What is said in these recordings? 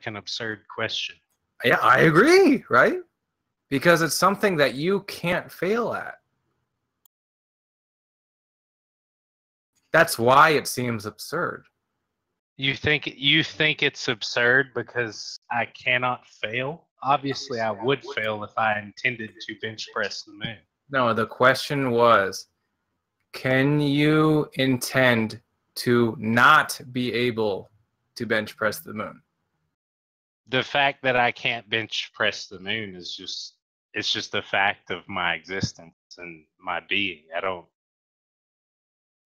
an absurd question. Yeah, I agree, right? Because it's something that you can't fail at. That's why it seems absurd. You think it's absurd because I cannot fail? Obviously, I would fail if I intended to bench press the moon. No, the question was, can you intend to not be able to bench press the moon? The fact that I can't bench press the moon is just a fact of my existence and my being. I don't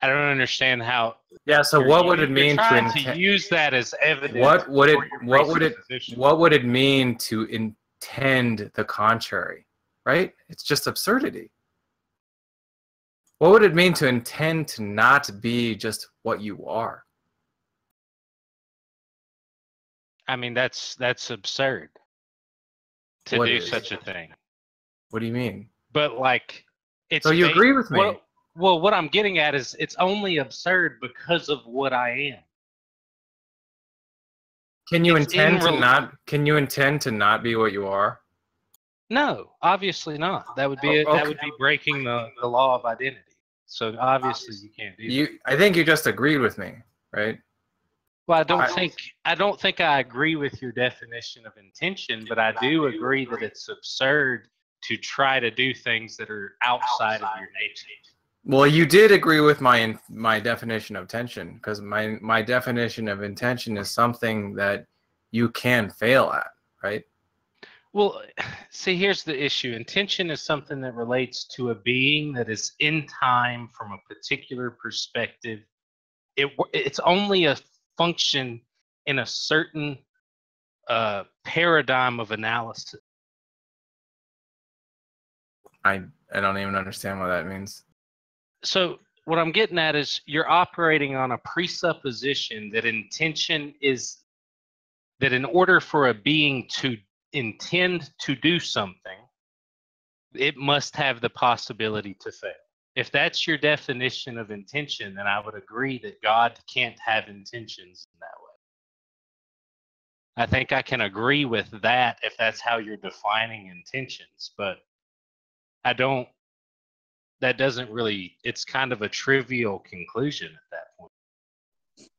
understand how. Yeah. So what would it mean to use that as evidence? What would it mean to intend the contrary? Right? It's just absurdity. What would it mean to intend to not be just what you are? I mean, that's absurd to do such a thing. What do you mean? But like, it's so you agree with me? Well, what I'm getting at is it's only absurd because of what I am. Can you intend to not be what you are? No, obviously not. That would be that would be breaking the law of identity. So obviously you can't do that. I think you just agreed with me, right? Well, I don't think I agree with your definition of intention, but I do agree that it's absurd to try to do things that are outside of your nature. Well, you did agree with my definition of intention, because my definition of intention is something that you can fail at, right? Well, see, here's the issue. Intention is something that relates to a being that is in time from a particular perspective. It's only a function in a certain paradigm of analysis. I don't even understand what that means. So what I'm getting at is you're operating on a presupposition that intention is that in order for a being to intend to do something, it must have the possibility to fail. If that's your definition of intention, then I would agree that God can't have intentions in that way. I think I can agree with that if that's how you're defining intentions, but that doesn't really, it's kind of a trivial conclusion at that point.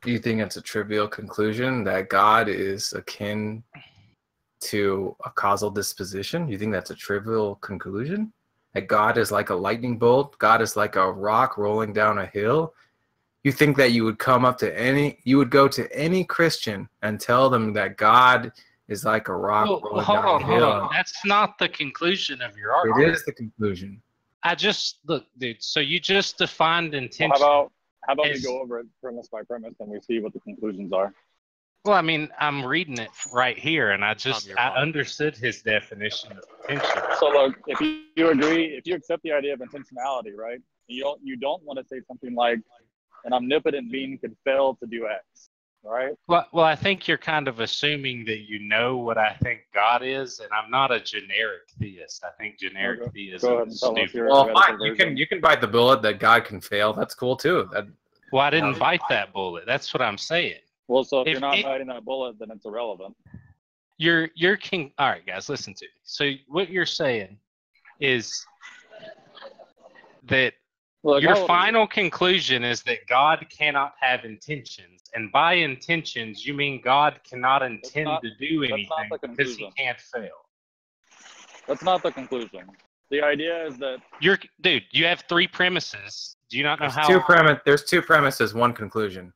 Do you think it's a trivial conclusion that God is akin to a causal disposition? You think that's a trivial conclusion? That God is like a lightning bolt? God is like a rock rolling down a hill? You think that you would go to any Christian and tell them that God is like a rock rolling down a hill? Hold on. That's not the conclusion of your argument. It is the conclusion. Look, dude, so you just defined intention. Well, how about we go over it premise by premise and we see what the conclusions are? Well, I mean, I'm reading it right here, and I understood his definition of intention. So look, if you agree, if you accept the idea of intentionality, right? You don't want to say something like an omnipotent being could fail to do X, right? Well, I think you're kind of assuming that you know what I think God is, and I'm not a generic theist. I think generic theism is stupid. Well, fine. You can bite the bullet that God can fail. That's cool too. Well, I didn't bite that bullet. That's what I'm saying. Well, so if you're not biting that bullet, then it's irrelevant. You're king. All right, guys, listen to me. So what you're saying is that your final conclusion is that God cannot have intentions, and by intentions you mean God cannot intend to do anything because he can't fail. That's not the conclusion. The idea is that dude, you have three premises. Do you not know how? There's two premises, one conclusion.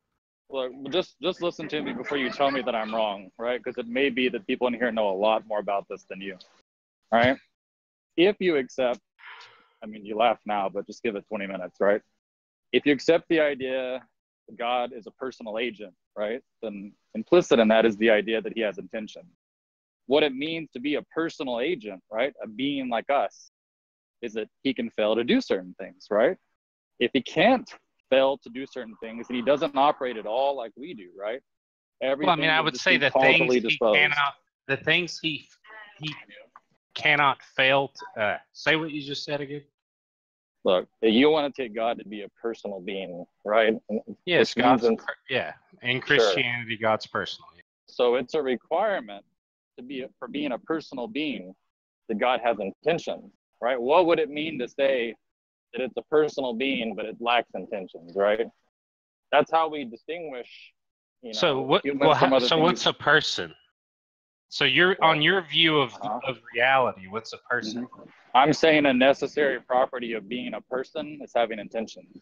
Look, just listen to me before you tell me that I'm wrong, right? Because it may be that people in here know a lot more about this than you, right? If you accept, I mean, you laugh now, but just give it 20 minutes, right? If you accept the idea that God is a personal agent, right? Then implicit in that is the idea that he has intention. What it means to be a personal agent, right? A being like us, is that he can fail to do certain things, right? If he can't fail to do certain things, and he doesn't operate at all like we do, right? Well, I mean, I would say the things he cannot fail to say what you just said again. Look, you want to take God to be a personal being, right? Yes, God's in Christianity, sure. God's personal. Yeah. So it's a requirement for being a personal being that God has intentions, right? What would it mean to say that it's a personal being, but it lacks intentions, right? That's how we distinguish, humans from other so things. what's a person? So on your view of reality, what's a person? I'm saying a necessary property of being a person is having intentions.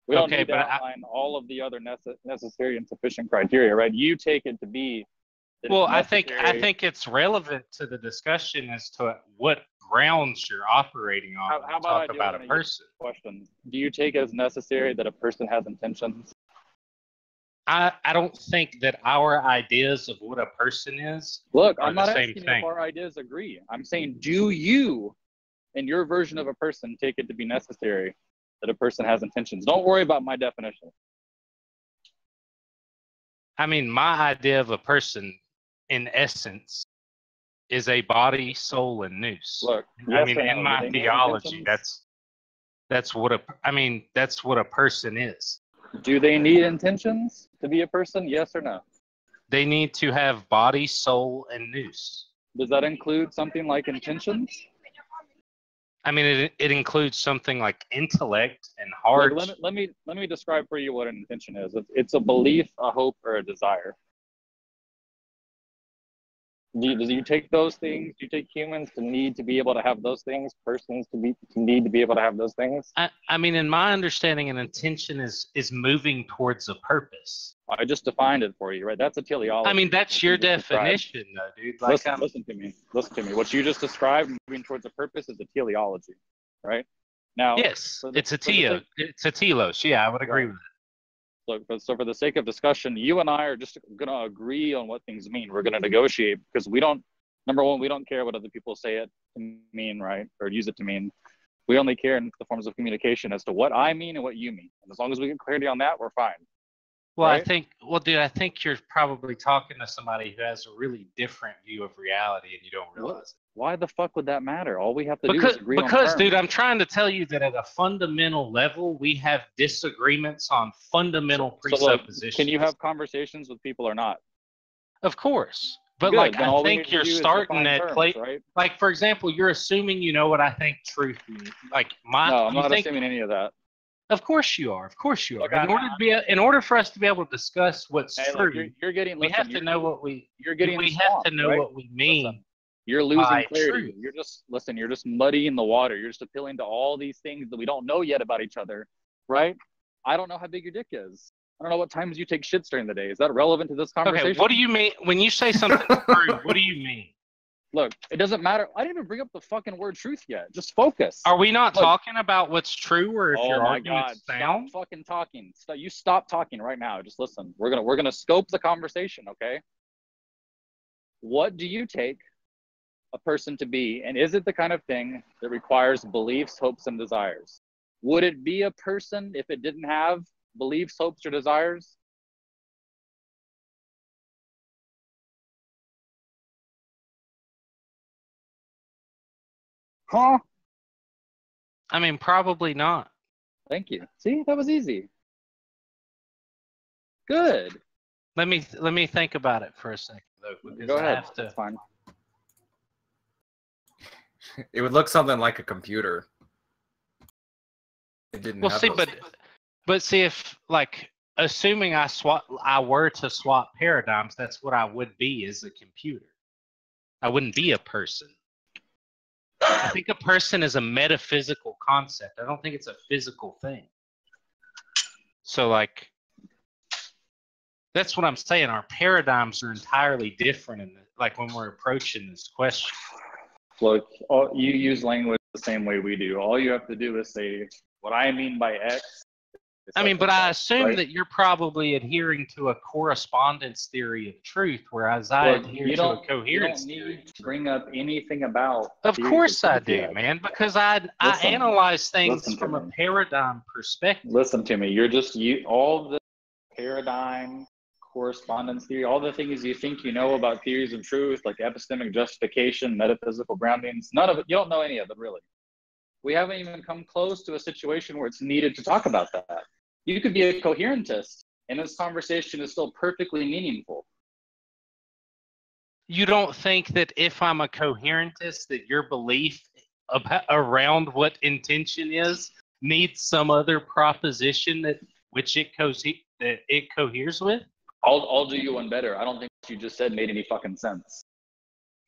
We don't need to outline all of the other necessary and sufficient criteria, right? You take it to be. Well, I think it's relevant to the discussion as to what grounds you're operating on when you talk about a person. Question: do you take it as necessary that a person has intentions? I don't think that our ideas of what a person is Look, are I'm the not same asking thing. if our ideas agree. I'm saying, do you, in your version of a person, take it to be necessary that a person has intentions? Don't worry about my definition. I mean, my idea of a person, in essence, is a body, soul, and nous. Look, I mean, in my theology, that's what a person is. Do they need intentions to be a person? Yes or no? They need to have body, soul, and nous. Does that include something like intentions? I mean, it includes something like intellect and heart. Look, let me describe for you what an intention is. It's a belief, a hope, or a desire. Do you take those things? Do you take humans to need to be able to have those things? Persons to need to be able to have those things? I mean, in my understanding, an intention is moving towards a purpose. I just defined it for you, right? That's a teleology. I mean, that's your definition, though, dude. Like, listen to me. Listen to me. What you just described, moving towards a purpose, is a teleology, right? Now, yes, it's a telos. Yeah, I would agree with it. So for the sake of discussion, you and I are just going to agree on what things mean. We're going to negotiate because number one, we don't care what other people say it to mean, right? Or use it to mean. We only care in the forms of communication as to what I mean and what you mean. And as long as we get clarity on that, we're fine. Well, right? I think you're probably talking to somebody who has a really different view of reality and you don't realize it. Why the fuck would that matter? All we have to do is agree on terms. Because, dude, I'm trying to tell you that at a fundamental level, we have disagreements on fundamental presuppositions. Can you have conversations with people or not? Of course. But, good. Like, I think you're starting at place. Right? Like, for example, you're assuming you know what I think truth means. Like, no, I'm not assuming any of that. Of course you are. Of course you are. Look, in order for us to be able to discuss what's true, we have to know what we mean. Listen, you're losing clarity. Truth. You're just muddying the water. You're just appealing to all these things that we don't know yet about each other, right? I don't know how big your dick is. I don't know what times you take shits during the day. Is that relevant to this conversation? Okay, what do you mean when you say something true? What do you mean? Look, it doesn't matter. I didn't even bring up the fucking word truth yet. Just focus. Are we not talking about what's true or if your argument's sound? Stop fucking talking. You stop talking right now. Just listen. We're gonna scope the conversation, okay? What do you take a person to be, and is it the kind of thing that requires beliefs, hopes, and desires? Would it be a person if it didn't have beliefs, hopes, or desires? Huh? I mean, probably not. Thank you. See, that was easy. Good. Let me think about it for a second, though, because Go ahead. I have to. That's fine. It would look something like a computer. It didn't. Well, have see, those. but see, if like assuming I were to swap paradigms, that's what I would be as a computer. I wouldn't be a person. I think a person is a metaphysical concept. I don't think it's a physical thing. So, like, that's what I'm saying. Our paradigms are entirely different, like when we're approaching this question. Look, you use language the same way we do. All you have to do is say, what I mean by X. I mean, but I assume that you're probably adhering to a correspondence theory of truth, whereas I adhere to a coherence theory. You don't need to bring up anything about. Of course I do, man, because I analyze things from a paradigm perspective. Listen to me. All the paradigm, correspondence theory, all the things you think you know about theories of truth, like epistemic justification, metaphysical groundings, none of it. You don't know any of it, really. We haven't even come close to a situation where it's needed to talk about that. You could be a coherentist, and this conversation is still perfectly meaningful. You don't think that if I'm a coherentist, that your belief around what intention is needs some other proposition that it coheres with? I'll do you one better. I don't think what you just said made any fucking sense.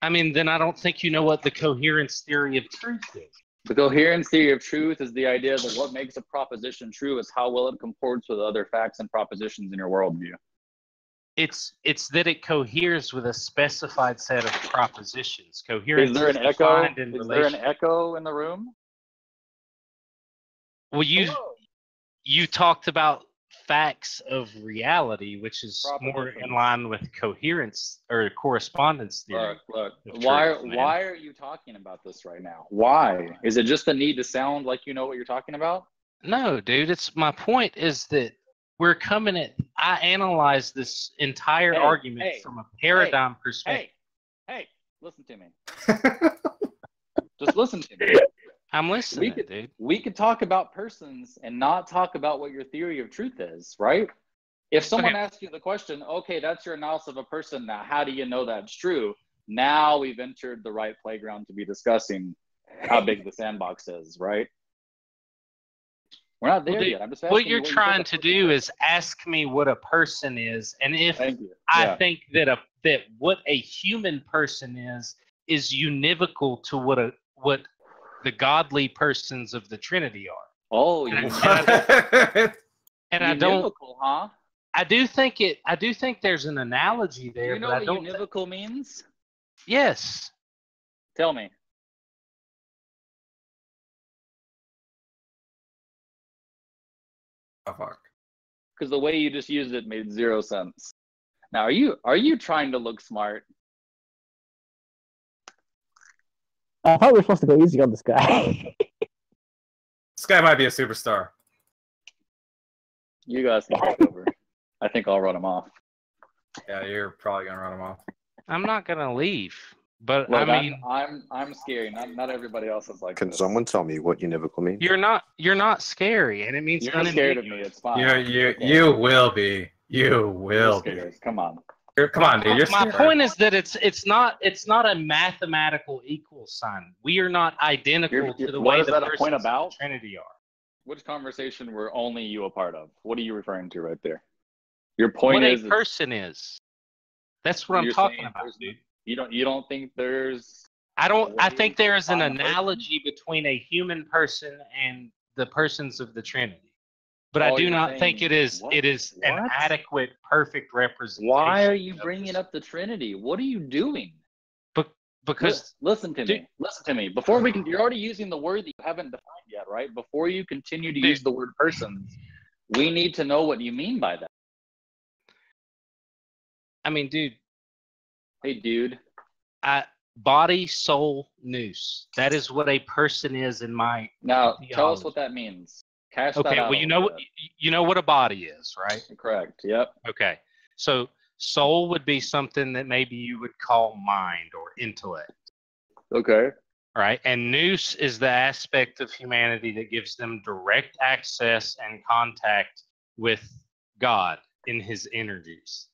I mean, then I don't think you know what the coherence theory of truth is. The coherence theory of truth is the idea that what makes a proposition true is how well it comports with other facts and propositions in your worldview. It's that it coheres with a specified set of propositions. Coherence Is there an echo? defined in Is there an relation. echo in the room? Well, you talked about facts of reality, which is more in line with coherence or correspondence theory. Look. Why are you talking about this right now? Why? Is it just the need to sound like you know what you're talking about? No, dude. It's my point is that we're coming at. I analyze this entire argument from a paradigm perspective. Hey, listen to me. Just listen to me. I'm listening, dude. We could talk about persons and not talk about what your theory of truth is, right? If someone asks you the question, okay, that's your analysis of a person, now how do you know that's true? Now we've entered the right playground to be discussing how big the sandbox is, right? We're not there yet. I'm just asking what you're trying to do is ask me what a person is, and if I think that that what a human person is univocal to what the godly persons of the Trinity are. Oh, and I don't. Huh? I do think there's an analogy there. Do you know what univocal means? Yes. Tell me. Because the way you just used it made zero sense. Now, are you trying to look smart? I thought we were supposed to go easy on this guy. This guy might be a superstar. You guys can take over. I think I'll run him off. Yeah, you're probably gonna run him off. I'm not gonna leave, but Look, I mean, I'm scary. Not everybody else is like. Can someone tell me what univocal means? You're not scary, and it means you're not scared of me. It's fine. You will be. You will be. Come on. Come on, dude. My point is that it's not a mathematical equal sign. We are not identical to the way the persons of the Trinity are. Which conversation were only you a part of? What are you referring to right there? Your point is what a person is. That's what I'm talking about, dude. You don't think there's? I think there is an analogy between a human person and the persons of the Trinity. But I do not think it is an adequate, perfect representation. Why are you bringing up the Trinity? What are you doing? Because listen to me. Listen to me. Before we can, you're already using the word that you haven't defined yet, right? Before you continue to use the word persons, we need to know what you mean by that. I mean, dude. Hey, dude. Body, soul, nous. That is what a person is in my. Now, theology. Tell us what that means. Okay, well, you know what a body is, right? Correct. Yep. Okay, so soul would be something that maybe you would call mind or intellect. Okay. All right, and nous is the aspect of humanity that gives them direct access and contact with God in His energies.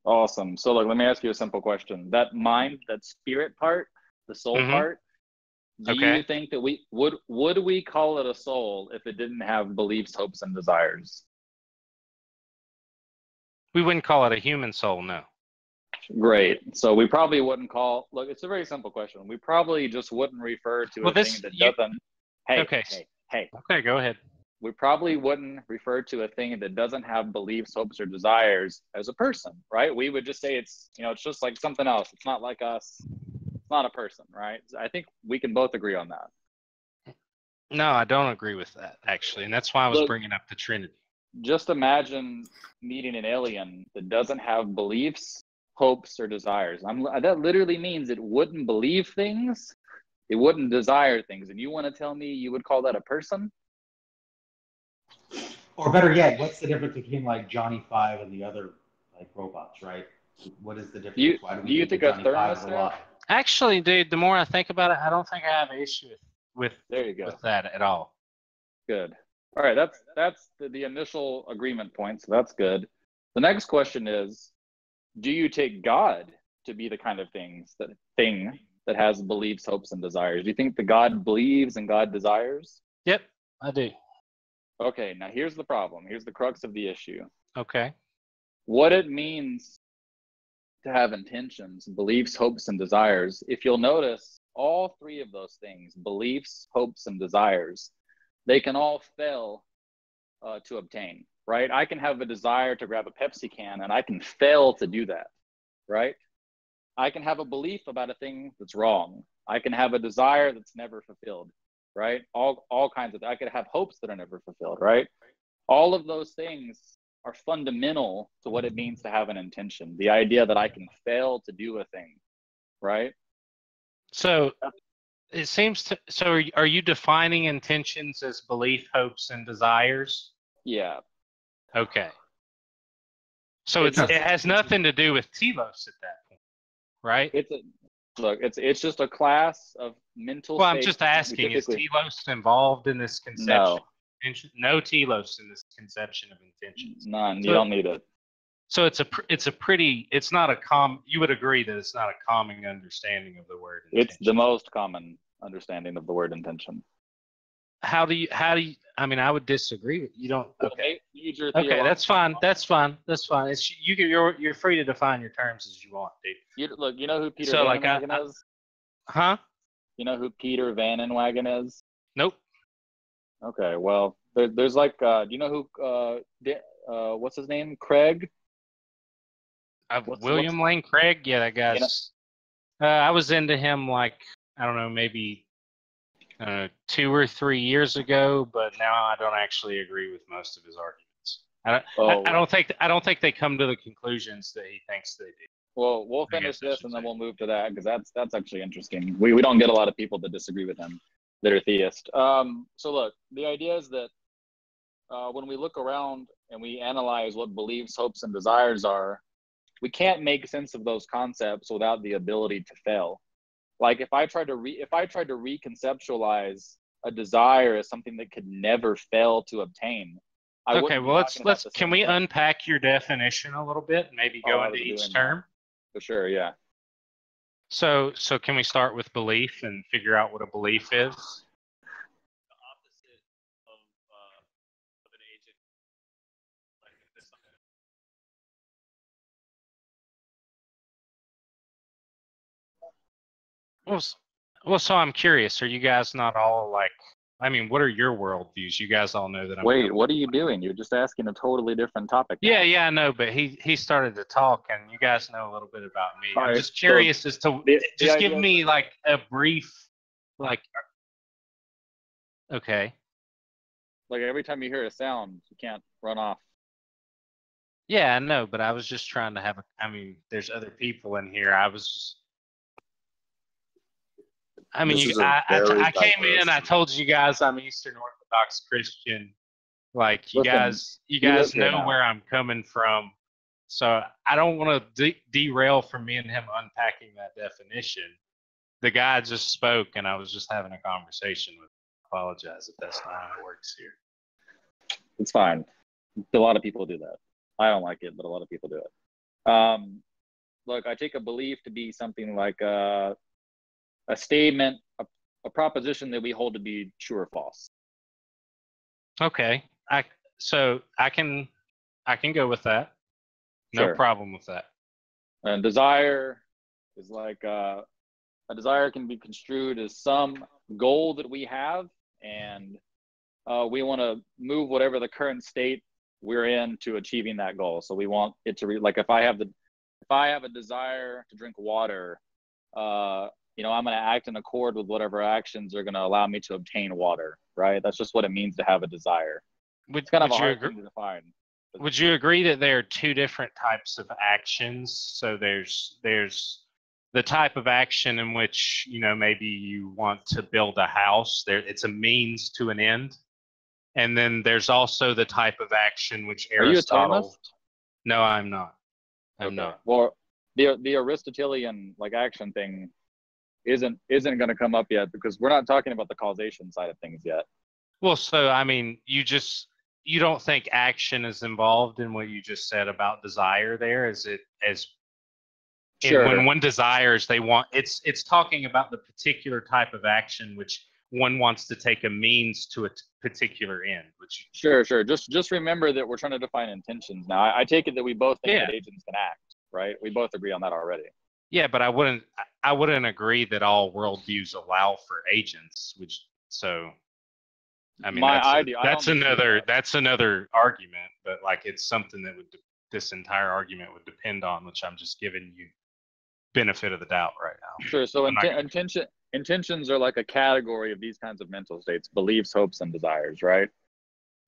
Awesome. So, look, let me ask you a simple question. That mind, that spirit part, the soul part. Do you think that we would we call it a soul if it didn't have beliefs, hopes, and desires? We wouldn't call it a human soul, no. Great. So we probably wouldn't call. Look, it's a very simple question. We probably just wouldn't refer to a thing that doesn't. Hey. Okay, go ahead. We probably wouldn't refer to a thing that doesn't have beliefs, hopes, or desires as a person, right? We would just say it's just like something else. It's not like us. Not a person, right? I think we can both agree on that. No, I don't agree with that, actually. And that's why I was bringing up the Trinity. Just imagine meeting an alien that doesn't have beliefs, hopes, or desires. That literally means it wouldn't believe things, it wouldn't desire things. And you want to tell me you would call that a person? Or better yet, what's the difference between like Johnny Five and the other like robots, right? What is the difference? Why do you think a thermostat? Actually, dude, the more I think about it, I don't think I have an issue with that at all. Good. All right, that's the initial agreement point, so that's good. The next question is, do you take God to be the kind of thing that has beliefs, hopes, and desires? Do you think that God believes and God desires? Yep, I do. Okay, now here's the problem. Here's the crux of the issue. Okay. What it means to have intentions, beliefs, hopes, and desires. If you'll notice, all three of those things, beliefs, hopes, and desires, they can all fail to obtain, right? I can have a desire to grab a Pepsi can and I can fail to do that, right? I can have a belief about a thing that's wrong. I can have a desire that's never fulfilled, right? All kinds of, I could have hopes that are never fulfilled, right? All of those things are fundamental to what it means to have an intention. The idea that I can fail to do a thing, right? So it seems to, so are you defining intentions as belief, hopes, and desires? Yeah. Okay. So it has nothing to do with telos at that point, right? It's just a class of mental Well, states. I'm just asking, is telos involved in this conception? No telos in this conception of intentions. None. You don't need it. So it's not a you would agree that it's not a common understanding of the word intention. It's the most common understanding of the word intention. How do you, I mean, I would disagree with you. Don't, okay. Okay, that's fine. That's fine. It's, you're free to define your terms as you want, dude. You know who Peter so, Van Inwagen is? Huh? You know who Peter Van Inwagen is? Nope. Okay, well, there's like, do you know who, what's his name? Craig? William Lane Craig? Yeah, that guy's, I was into him like, I don't know, maybe 2 or 3 years ago, but now I don't actually agree with most of his arguments. I don't think they come to the conclusions that he thinks they do. Well, we'll finish this and then we'll move to that, because that's actually interesting. We don't get a lot of people that disagree with him that are theists. So look, the idea is that when we look around and we analyze what beliefs, hopes, and desires are, we can't make sense of those concepts without the ability to fail. Like if I tried to reconceptualize a desire as something that could never fail to obtain. Okay, well can we unpack your definition a little bit and maybe go into each term? For sure, yeah. So can we start with belief and figure out what a belief is? The opposite of an agent. Well, so I'm curious. Are you guys not all like? I mean, what are your worldviews? You guys all know that I'm. Wait, what are you doing? You're just asking a totally different topic now. Yeah, I know, but he started to talk, and you guys know a little bit about me. All I'm right, just curious as to just give me like a brief, like. Okay. Like every time you hear a sound, you can't run off. Yeah, I know, but I was just trying to have a. I mean, there's other people in here. I was just. I mean, I came in. I told you guys I'm Eastern Orthodox Christian. Like you guys know where I'm coming from. So I don't want to derail from me and him unpacking that definition. The guy just spoke, and I was just having a conversation with him. I apologize if that's not how it works here. It's fine. A lot of people do that. I don't like it, but a lot of people do it. Look, I take a belief to be something like a statement, a proposition that we hold to be true or false. Okay, so I can go with that. No Sure. problem with that. And desire is like a desire can be construed as some goal that we have, and we want to move whatever the current state we're in to achieving that goal. So we want it to like if I have a desire to drink water, I'm going to act in accord with whatever actions are going to allow me to obtain water, right? That's just what it means to have a desire. It's kind of a hard thing to define. Would you agree that there are two different types of actions? So there's the type of action in which, maybe you want to build a house. It's a means to an end. And then there's also the type of action which Aristotle... Are you a Thomist? No, I'm not. I'm not. Well, the Aristotelian action thing isn't going to come up yet because we're not talking about the causation side of things yet. Well, so I mean, you don't think action is involved in what you just said about desire there? Is it as Sure. when one desires, it's talking about the particular type of action which one wants to take a means to a particular end. Which Sure. Just remember that we're trying to define intentions now. I take it that we both think Yeah. that agents can act, right? We both agree on that already. yeah, but I wouldn't agree that all worldviews allow for agents. I mean, that's another argument, but like it's something that this entire argument would depend on, which I'm just giving you benefit of the doubt right now. Sure. So intentions are like a category of these kinds of mental states: beliefs, hopes, and desires, right?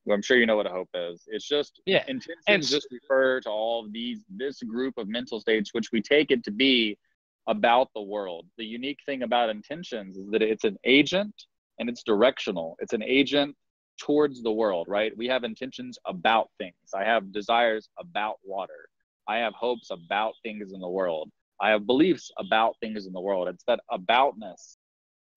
Well, I'm sure you know what a hope is. It's just intentions just refer to all of this group of mental states, which we take it to be about the world. The unique thing about intentions is that it's an agent and it's directional. It's an agent towards the world, right? We have intentions about things. I have desires about water. I have hopes about things in the world. I have beliefs about things in the world. It's that aboutness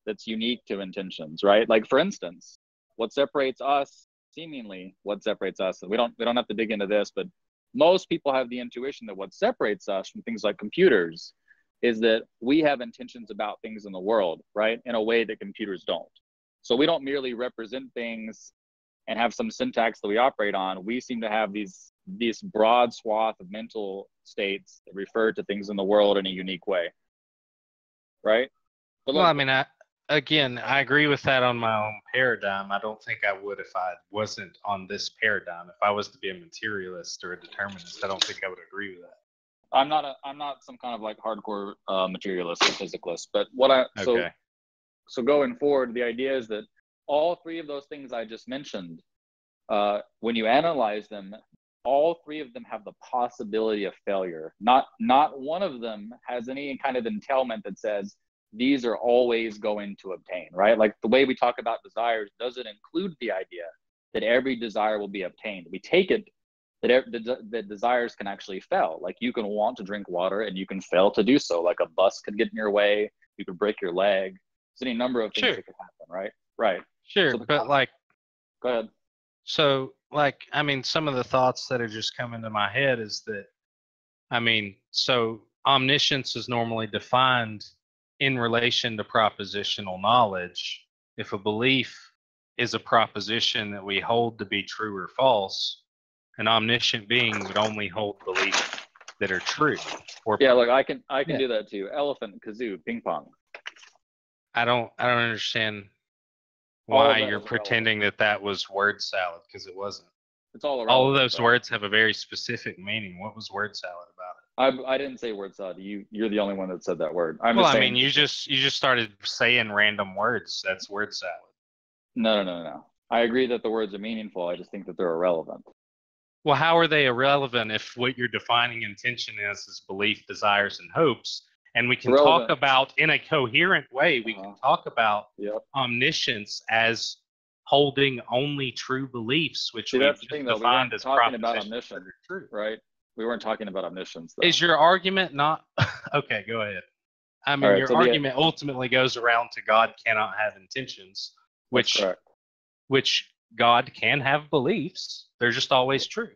that's unique to intentions, right? Like, for instance, what separates us, seemingly what separates us, and we don't have to dig into this, but most people have the intuition that what separates us from things like computers is that we have intentions about things in the world, right? In a way that computers don't. So we don't merely represent things and have some syntax that we operate on. We seem to have these broad swath of mental states that refer to things in the world in a unique way, right? But Well, I mean, I agree with that on my own paradigm. I don't think I would if I wasn't on this paradigm. If I was to be a materialist or a determinist, I don't think I would agree with that. I'm not some kind of like hardcore materialist or physicalist, but so going forward, the idea is that all three of those things I just mentioned, when you analyze them, all three of them have the possibility of failure. Not one of them has any kind of entailment that says these are always going to obtain, right? Like the way we talk about desires doesn't include the idea that every desire will be obtained. We take it that desires can actually fail. Like you can want to drink water and you can fail to do so. Like a bus could get in your way, you could break your leg. There's any number of things that could happen, right? Right. Sure, So but like, go ahead. So, like, I mean, some of the thoughts that are just coming to my head is that, I mean, so omniscience is normally defined in relation to propositional knowledge. If a belief is a proposition that we hold to be true or false, an omniscient being would only hold beliefs that are true. Yeah, look, I can do that too. Elephant, kazoo, ping pong. I don't understand why you're pretending that was word salad, because it wasn't. It's all irrelevant. All of those words have a very specific meaning. What was word salad about it? I didn't say word salad. You're the only one that said that word. I mean, you just started saying random words. That's word salad. No. I agree that the words are meaningful. I just think that they're irrelevant. Well, how are they irrelevant if what you're defining intention is belief, desires, and hopes? And we can talk about, in a coherent way, we can talk about omniscience as holding only true beliefs, which we just defined as propositions that are true. Right? We weren't talking about omniscience, though. Is your argument not... Okay, go ahead. I mean, your argument ultimately goes around to God cannot have intentions, which God can have beliefs. They're just always true.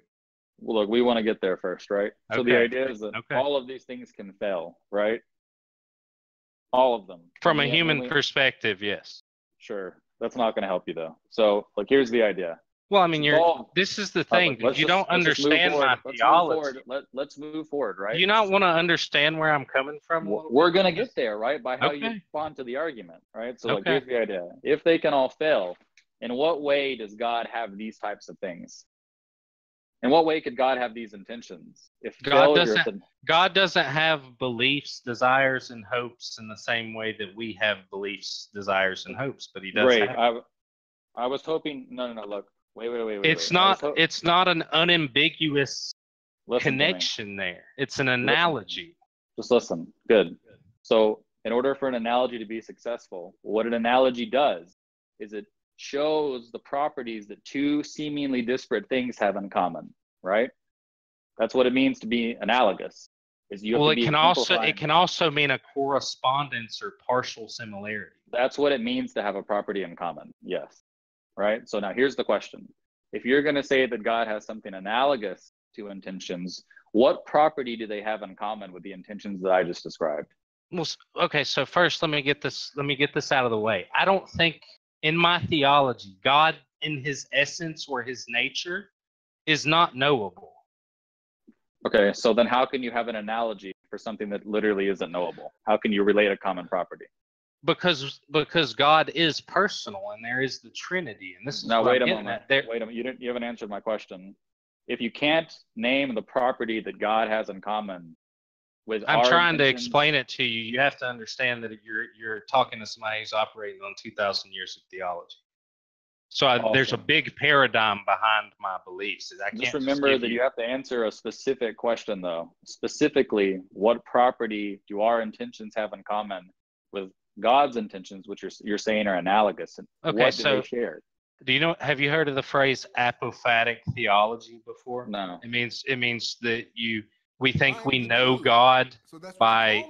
Well, look, we want to get there first, right? So the idea is that all of these things can fail, right? All of them. From a human perspective, yes. Sure. That's not going to help you, though. So, like, here's the idea. Well, I mean, this is the thing. You don't understand my theology. Let's move forward, right? Do you not want to understand where I'm coming from? We're going to get there, right? By how you respond to the argument, right? So, like, here's the idea. If they can all fail, in what way does God have these types of things? In what way could God have these intentions? If God doesn't have beliefs, desires, and hopes in the same way that we have beliefs, desires, and hopes, but He does. Great. I was hoping. No. Look. Wait. It's not an unambiguous connection there. It's an analogy. Just listen. Good. So, in order for an analogy to be successful, what an analogy does is it shows the properties that two seemingly disparate things have in common, right? That's what it means to be analogous. It can also mean a correspondence or partial similarity. That's what it means to have a property in common. Yes. Right? So now here's the question. If you're going to say that God has something analogous to intentions, What property do they have in common with the intentions that I just described? Well, okay, so first let me get this out of the way. I don't think in my theology, God in his essence or his nature is not knowable. Okay, so then how can you have an analogy for something that literally isn't knowable? How can you relate a common property? Because God is personal and there is the Trinity, and this is Now what wait I'm a getting moment. at. There, Wait a minute. You haven't answered my question. If you can't name the property that God has in common with I'm our trying to intentions, explain it to you. You have to understand that you're talking to somebody who's operating on 2,000 years of theology. So there's a Awesome. big paradigm behind my beliefs. I can't Just remember give that you have to answer a specific question, though. Specifically, what property do our intentions have in common with God's intentions, which you're saying are analogous? And Okay, what do so they share? have you heard of the phrase apophatic theology before? No. It means that we think we know God by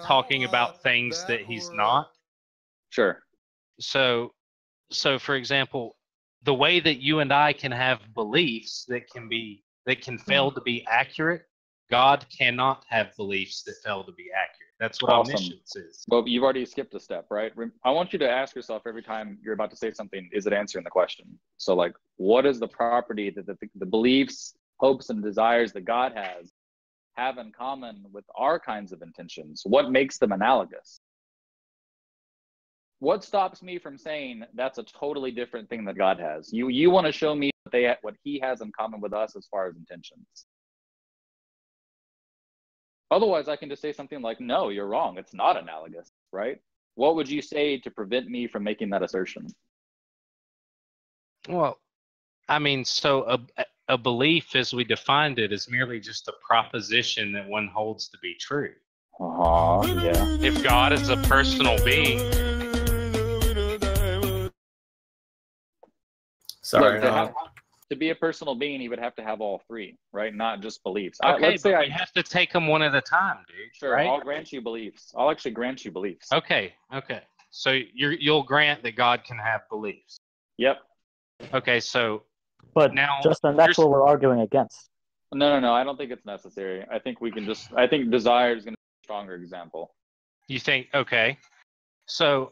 talking about things that he's not. Sure. So for example, the way that you and I can have beliefs that can fail to be accurate, God cannot have beliefs that fail to be accurate. That's what Awesome. omniscience is. Well, you've already skipped a step, right? I want you to ask yourself every time you're about to say something, is it answering the question? So like, what is the property that the beliefs, hopes, and desires that God has have in common with our kinds of intentions? What makes them analogous? What stops me from saying that's a totally different thing that God has? You want to show me what he has in common with us as far as intentions. Otherwise, I can just say something like, no, you're wrong. It's not analogous, right? What would you say to prevent me from making that assertion? Well, I mean, so a belief as we defined it is merely just a proposition that one holds to be true. Yeah. If God is a personal being, Sorry. Look, to be a personal being, he would have to have all three, right? Not just beliefs. Okay, but we have to take them one at a time, dude. Sure, right? I'll grant you beliefs. I'll actually grant you beliefs. Okay. So you'll grant that God can have beliefs. Yep. Okay, so But now Justin, that's what we're arguing against. No. I don't think it's necessary. I think I think desire is going to be a stronger example. You think, okay. So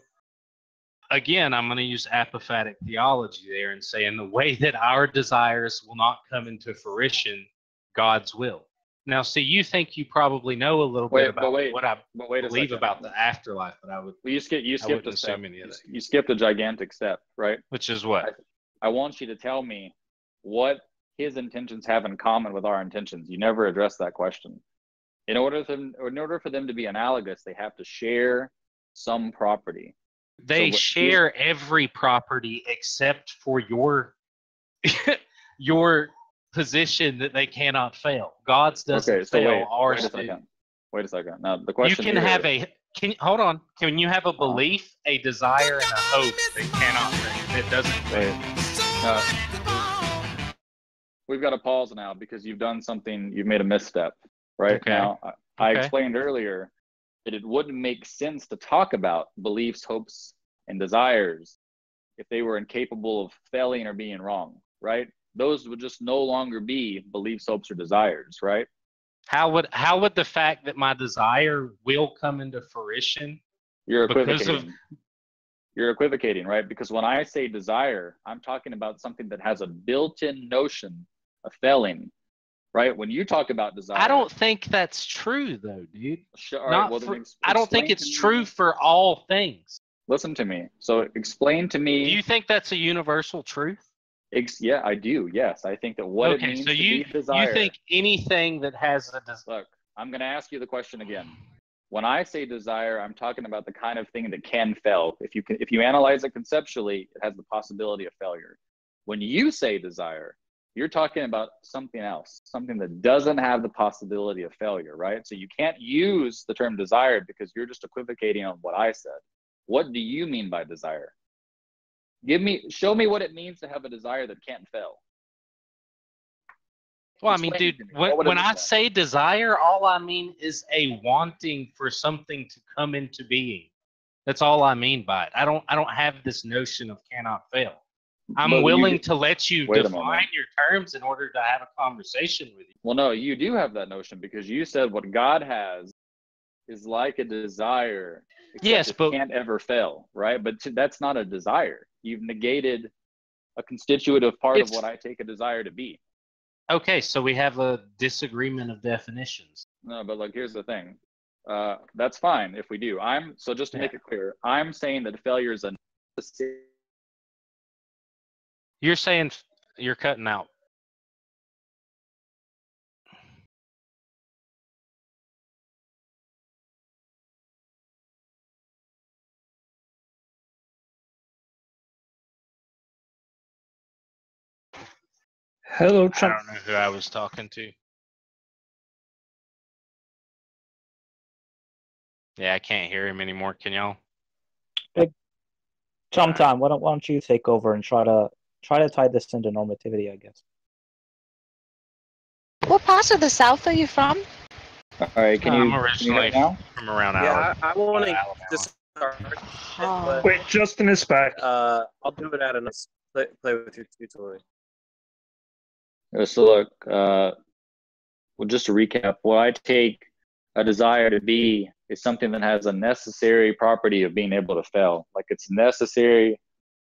again, I'm going to use apophatic theology there and say, in the way that our desires will not come into fruition, God's will. Now, see, you think you probably know a little bit about what I believe about the afterlife, but I would. Well, you skipped a step. You skipped a gigantic step, right? Which is what? I want you to tell me what his intentions have in common with our intentions. You never addressed that question. In order for them to be analogous, they have to share some property. They share every property except for your position that they cannot fail. God's doesn't fail. Ours do. Wait a second. Now the question. You can have hold on. Can you have a belief, a desire, and a hope that cannot fail? It doesn't fail. We've got to pause now because you've done something. You've made a misstep. Right now, I explained earlier that it wouldn't make sense to talk about beliefs, hopes, and desires if they were incapable of failing or being wrong, right? Those would just no longer be beliefs, hopes, or desires, right? How would the fact that my desire will come into fruition? You're equivocating. You're equivocating, right? Because when I say desire, I'm talking about something that has a built-in notion of failing. Right? When you talk about desire, I don't think that's true, though, dude. Sure, I don't think it's true for all things. Listen to me. So explain to me. Do you think that's a universal truth? Yeah, I do. Yes, I think that it means to be desire. You think anything that has a desire? Look, I'm going to ask you the question again. When I say desire, I'm talking about the kind of thing that can fail. If you analyze it conceptually, it has the possibility of failure. When you say desire, you're talking about something else, something that doesn't have the possibility of failure, right? So you can't use the term desire because you're just equivocating on what I said. What do you mean by desire? Show me what it means to have a desire that can't fail. Well, I mean, dude, when I say desire, all I mean is a wanting for something to come into being. That's all I mean by it. I don't have this notion of cannot fail. I'm willing to let you Wait a define moment. your terms in order to have a conversation with you. Well, no, you do have that notion because you said what God has is like a desire, except Yes, it but can't ever fail, right? But that's not a desire. You've negated a constitutive part of It's- what I take a desire to be. okay, so we have a disagreement of definitions. No, but like, here's the thing. That's fine if we do. So just to make it clear, I'm saying that failure is a necessary. You're saying you're cutting out. Hello, I Trump. don't know who I was talking to. Yeah, I can't hear him anymore. Can y'all? Sometime, why don't you take over and try to tie this into normativity, I guess. What parts of the South are you from? All right, can I'm you originally hear me now? from around Yeah, I want to Alabama. just start, Oh. but Wait, Justin is back. I'll do it at a play with your tutorial. So look, well, just to recap, what I take a desire to be is something that has a necessary property of being able to fail. Like it's necessary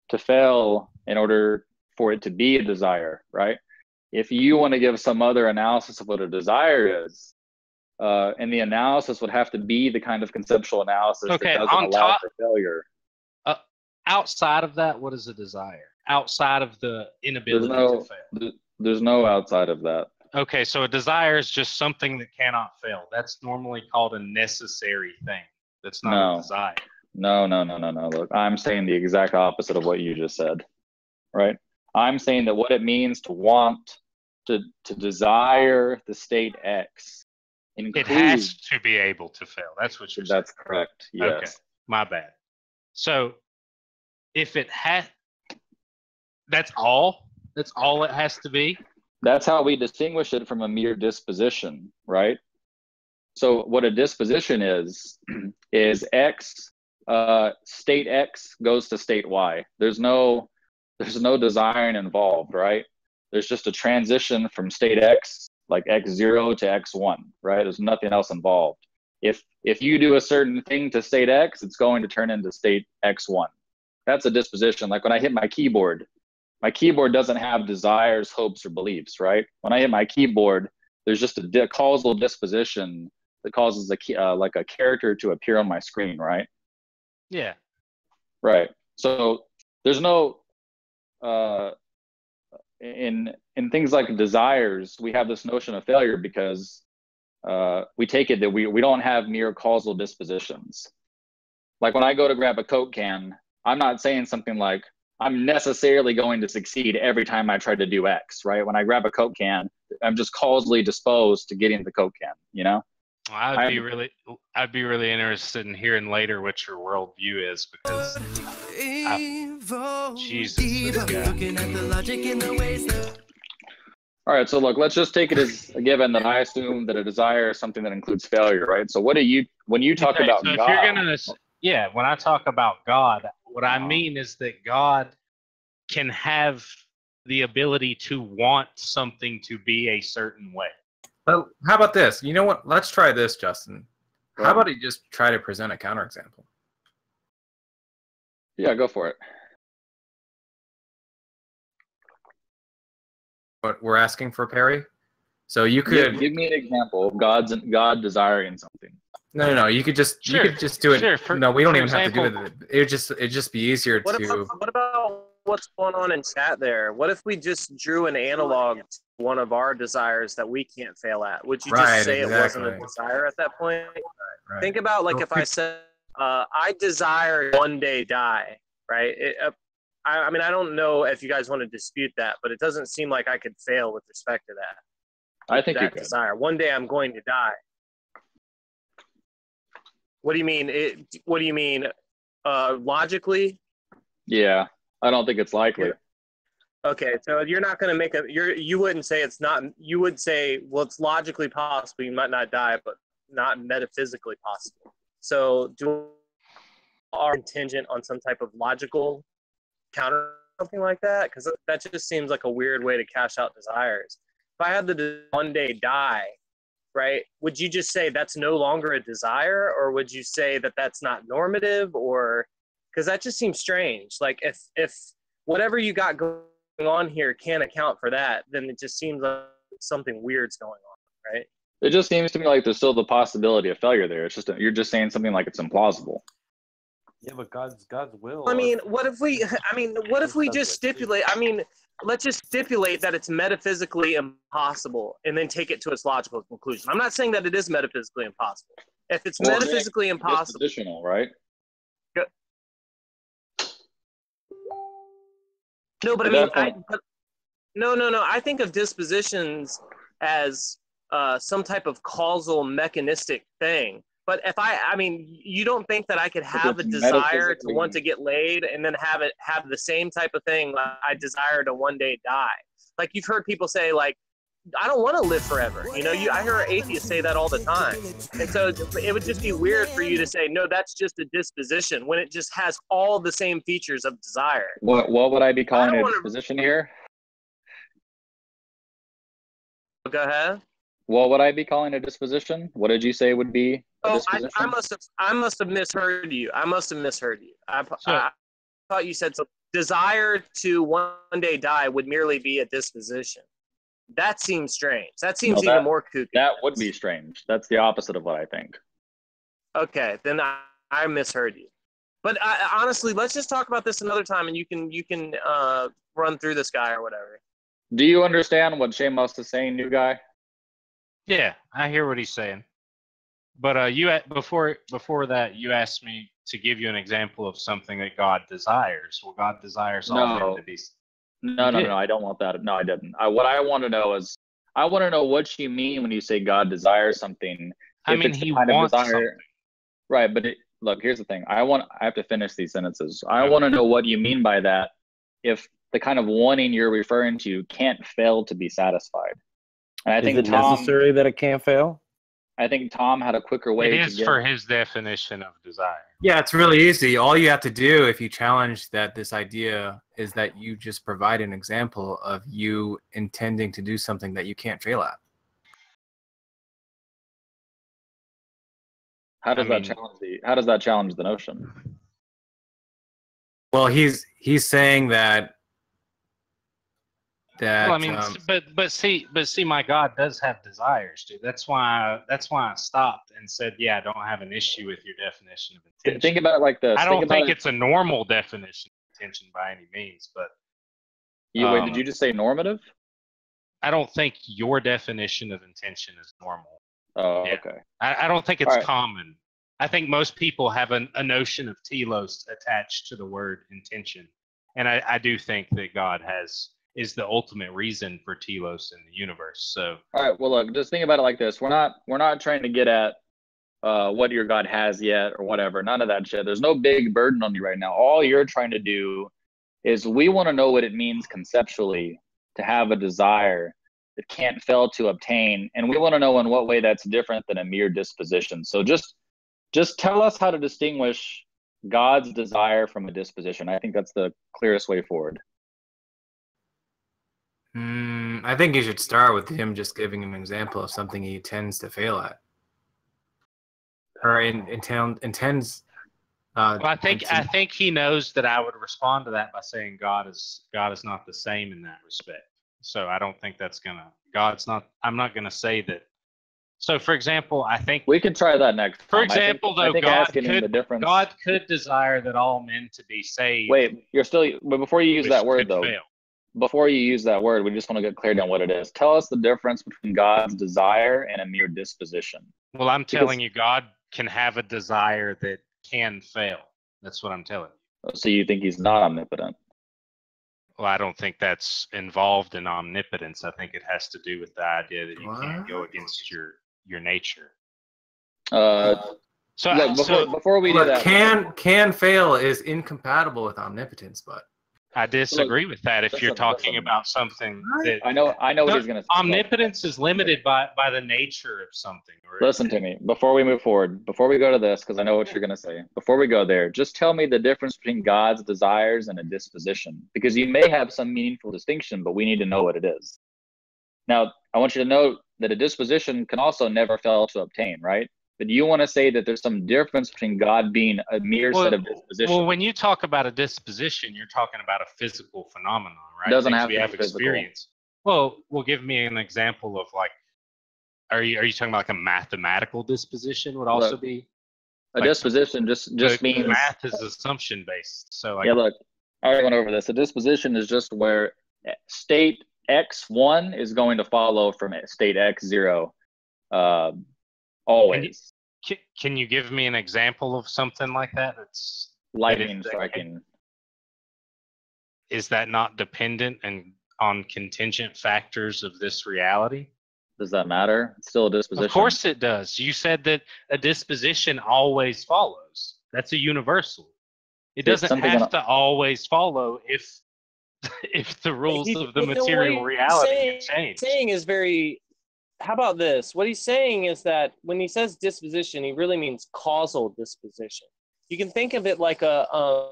to fail in order for it to be a desire, right? If you want to give some other analysis of what a desire is, and the analysis would have to be the kind of conceptual analysis Okay, that doesn't on allow top- for failure. Outside of that, what is a desire? Outside of the inability to fail. There's no outside of that. Okay, so a desire is just something that cannot fail. That's normally called a necessary thing. That's not a desire. No. Look, I'm saying the exact opposite of what you just said, right? I'm saying that what it means to want, to desire the state X includes. It has to be able to fail. That's what you're saying. That's correct. Yes. Okay, my bad. So if it has, that's all it has to be. That's how we distinguish it from a mere disposition, right? So what a disposition is X, state X goes to state Y. There's no desiring involved, right? There's just a transition from state X, like X0 to X1, right? There's nothing else involved. If you do a certain thing to state X, it's going to turn into state X1. That's a disposition. Like when I hit my keyboard doesn't have desires, hopes, or beliefs, right? When I hit my keyboard, there's just a causal disposition that causes like a character to appear on my screen, right? Yeah. Right. So there's no in things like desires, we have this notion of failure because we take it that we don't have mere causal dispositions. Like when I go to grab a Coke can, I'm not saying something like, I'm necessarily going to succeed every time I try to do X, right? When I grab a Coke can, I'm just causally disposed to getting the Coke can, you know? I'd be really interested in hearing later what your worldview is because Jesus, this guy. All right, so look, let's just take it as a given that I assume that a desire is something that includes failure, right? So when you talk about so God, if you're gonna, when I talk about God, what I mean is that God can have the ability to want something to be a certain way. Well, how about this? You know what? Let's try this, Justin. How about you just try to present a counterexample? Yeah, go for it. What we're asking for, Perry? So you could give me an example of God desiring something. No. You could just do it. Sure, no, we don't even example, have to do it. It'd just be easier to. What about what's going on in chat there? What if we just drew an analog to one of our desires that we can't fail at? Would you just say it wasn't a desire at that point? Right. Think about like if I said, I desire one day die, right? I mean, I don't know if you guys want to dispute that, but it doesn't seem like I could fail with respect to that. I think you could. Desire. One day I'm going to die. What do you mean? What do you mean? Logically? Yeah, I don't think it's likely. Okay, so you're not going to make you wouldn't say it's not. You would say, well, it's logically possible. You might not die, but not metaphysically possible. So, do are contingent on some type of logical counter something like that? Because that just seems like a weird way to cash out desires. If I had the one day die, right, would you just say that's no longer a desire, or would you say that that's not normative? Or because that just seems strange. Like if whatever you got going on here can't account for that, then it just seems like something weird's going on, right? It just seems to me like there's still the possibility of failure there. It's just you're just saying something like it's implausible. Yeah, but God's will. I mean, what if we just stipulate? I mean, let's just stipulate that it's metaphysically impossible, and then take it to its logical conclusion. I'm not saying that it is metaphysically impossible. If it's metaphysically impossible, dispositional, right? No, but I mean, no. I think of dispositions as some type of causal mechanistic thing. But if I mean, you don't think that I could have a desire to want to get laid and then have the same type of thing like I desire to one day die? Like you've heard people say, like, I don't want to live forever. You know, I hear atheists say that all the time. And so it would just be weird for you to say, no, that's just a disposition, when it just has all the same features of desire. What would I be calling a disposition here? Go ahead. What would I be calling a disposition? What did you say would be a disposition? I must have misheard you. I thought you said so. Desire to one day die would merely be a disposition. That seems strange. That seems even more kooky. That would be strange. That's the opposite of what I think. Okay, then I misheard you. But honestly, let's just talk about this another time, and you can run through this guy or whatever. Do you understand what Shamos is saying, new guy? Yeah, I hear what he's saying. But you before that, you asked me to give you an example of something that God desires. Well, God desires all men to be. No, I don't want that. No, I didn't. What I want to know is, I want to know what you mean when you say God desires something. I mean, he wants something. Right, but look, here's the thing. I have to finish these sentences. I want to know what you mean by that. If the kind of wanting you're referring to can't fail to be satisfied. And I think is it necessary that it can't fail? I think Tom had a quicker way. It is for his definition of desire. Yeah, it's really easy. All you have to do if you challenge this idea is that you just provide an example of you intending to do something that you can't fail at. How does that challenge the notion? Well, he's saying that. Well, I mean, but see, my God does have desires, dude. That's why I stopped and said, yeah, I don't have an issue with your definition of intention. Think about it like this. I don't think it's a normal definition of intention by any means, but. Wait, did you just say normative? I don't think your definition of intention is normal. Oh, yeah. Okay. I don't think it's common. I think most people have a notion of telos attached to the word intention, and I do think that God is the ultimate reason for telos in the universe. So, all right. Well, look, just think about it like this. We're not trying to get at what your God has yet or whatever. None of that shit. There's no big burden on you right now. All you're trying to do is we want to know what it means conceptually to have a desire that can't fail to obtain, and we want to know in what way that's different than a mere disposition. So just tell us how to distinguish God's desire from a disposition. I think that's the clearest way forward. I think you should start with him just giving an example of something he tends to fail at, or intends. Well, I think he knows that I would respond to that by saying God is not the same in that respect. So I don't think that's gonna. I'm not gonna say that. So, for example, I think we could try that next. For example, God could desire that all men to be saved. Wait, but before you use that word though. Fail. Before you use that word, we just want to get clarity on what it is. Tell us the difference between God's desire and a mere disposition. Well, I'm telling you, God can have a desire that can fail. That's what I'm telling you. So you think he's not omnipotent? Well, I don't think that's involved in omnipotence. I think it has to do with the idea that you can't go against your nature. Before we do that, can fail is incompatible with omnipotence, but. I disagree with that if you're listen, talking listen. about something that I know what he's going to say. omnipotence is limited by the nature of something. Or Listen to me before we move forward, before we go to this, because I know what you're going to say. Before we go there, just tell me the difference between God's desires and a disposition, because you may have some meaningful distinction, but we need to know what it is. Now, I want you to know that a disposition can also never fail to obtain, right? But you want to say that there's some difference between God being a mere set of dispositions. Well, when you talk about a disposition, you're talking about a physical phenomenon, right? Doesn't Things have we to be have physical. experience. Well, give me an example of like, are you talking about like a mathematical disposition would also be? A disposition just means math is assumption based. So like, yeah, look, I already went over this. A disposition is just where state X1 is going to follow from state X0 always. Can you give me an example of something like that? That's lightning striking. Is that not dependent and on contingent factors of this reality? Does that matter? It's still a disposition. Of course it does. You said that a disposition always follows. That's a universal. It doesn't have to always follow if the rules of the material reality change. Saying is very. How about this? What he's saying is that when he says disposition, he really means causal disposition. You can think of it like a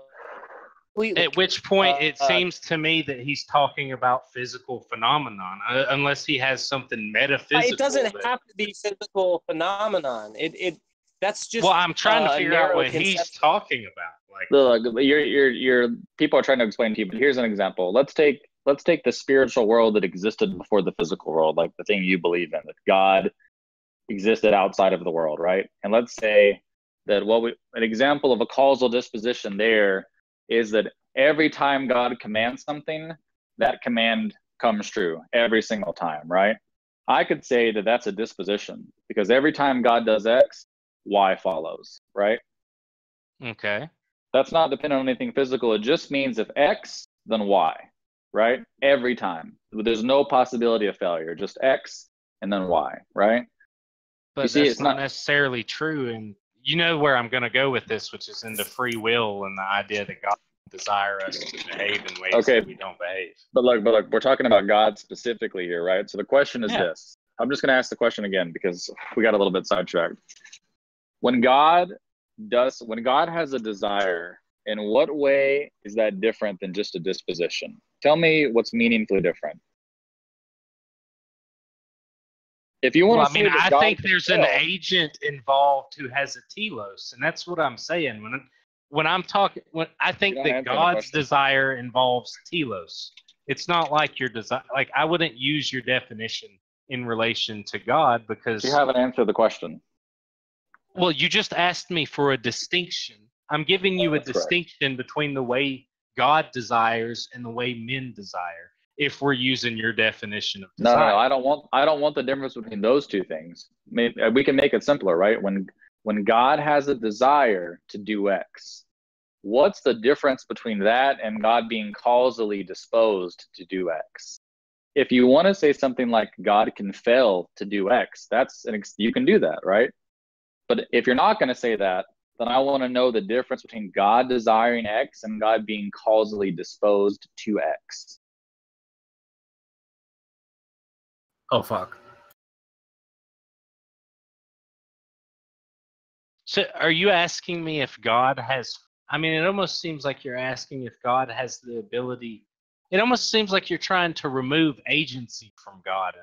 at which point it seems to me that he's talking about physical phenomenon, unless he has something metaphysical. It doesn't have to be physical phenomenon. That's just. Well, I'm trying to figure out what he's talking about. Like, look, your people are trying to explain to you, but here's an example. Let's take the spiritual world that existed before the physical world, like the thing you believe in, that God existed outside of the world, right? And let's say that an example of a causal disposition there is that every time God commands something, that command comes true every single time, right? I could say that that's a disposition because every time God does X, Y follows, right? Okay. That's not dependent on anything physical. It just means if X, then Y, right? Every time. There's no possibility of failure, just X and then Y, right? But that's not necessarily true. And you know where I'm going to go with this, which is into free will and the idea that God desire us to behave in ways that we don't behave. But look, we're talking about God specifically here, right? So the question is this. I'm just going to ask the question again because we got a little bit sidetracked. When God has a desire, in what way is that different than just a disposition? Tell me what's meaningfully different. If you want to I mean, I think there's an agent involved who has a telos, and that's what I'm saying. When I think that God's desire involves telos. It's not like your desire. Like I wouldn't use your definition in relation to God because you haven't answered the question. Well, you just asked me for a distinction. I'm giving you a distinction between the way God desires and the way men desire. If we're using your definition of desire. No, I don't want the difference between those two things. We can make it simpler, right? When God has a desire to do X, what's the difference between that and God being causally disposed to do X? If you want to say something like God can fail to do X, you can do that, right? But if you're not going to say that, then I want to know the difference between God desiring X and God being causally disposed to X. Oh, fuck. So are you asking me if God has, I mean, it almost seems like you're asking if God has the ability, it almost seems like you're trying to remove agency from God.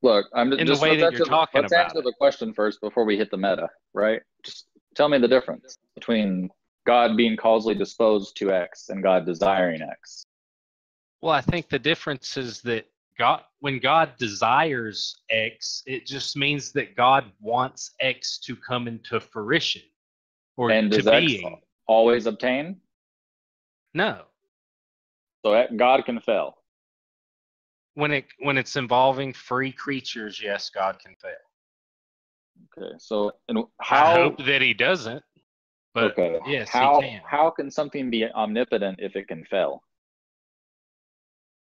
Look, let's answer the question first before we hit the meta, right? Just tell me the difference between God being causally disposed to X and God desiring X. Well, I think the difference is that when God desires X, it just means that God wants X to come into fruition or and to does being. X always obtain? No. So God can fail. When it's involving free creatures, yes, God can fail. Okay, so I hope that he doesn't. But yes, he can. How can something be omnipotent if it can fail?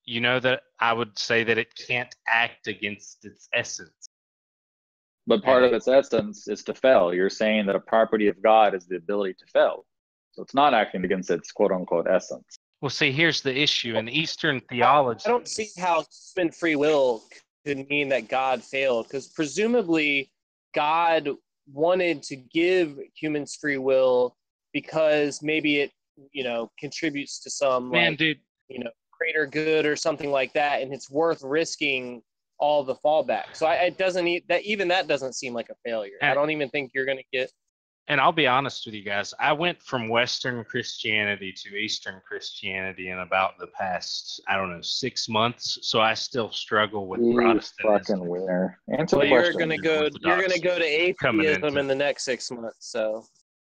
You know that I would say that it can't act against its essence. But part of its essence is to fail. You're saying that a property of God is the ability to fail. So it's not acting against its quote-unquote essence. Well, see, here's the issue. In Eastern theology, I don't see how human free will could mean that God failed, because presumably God wanted to give humans free will because maybe it, contributes to some greater good or something like that, and it's worth risking all the fallback. So it doesn't that doesn't seem like a failure. I don't even think you're going to get. And I'll be honest with you guys, I went from Western Christianity to Eastern Christianity in about the past, 6 months. So I still struggle with Protestantism. Fucking winner. Answer Well, the you're question. gonna go to atheism in the next 6 months. So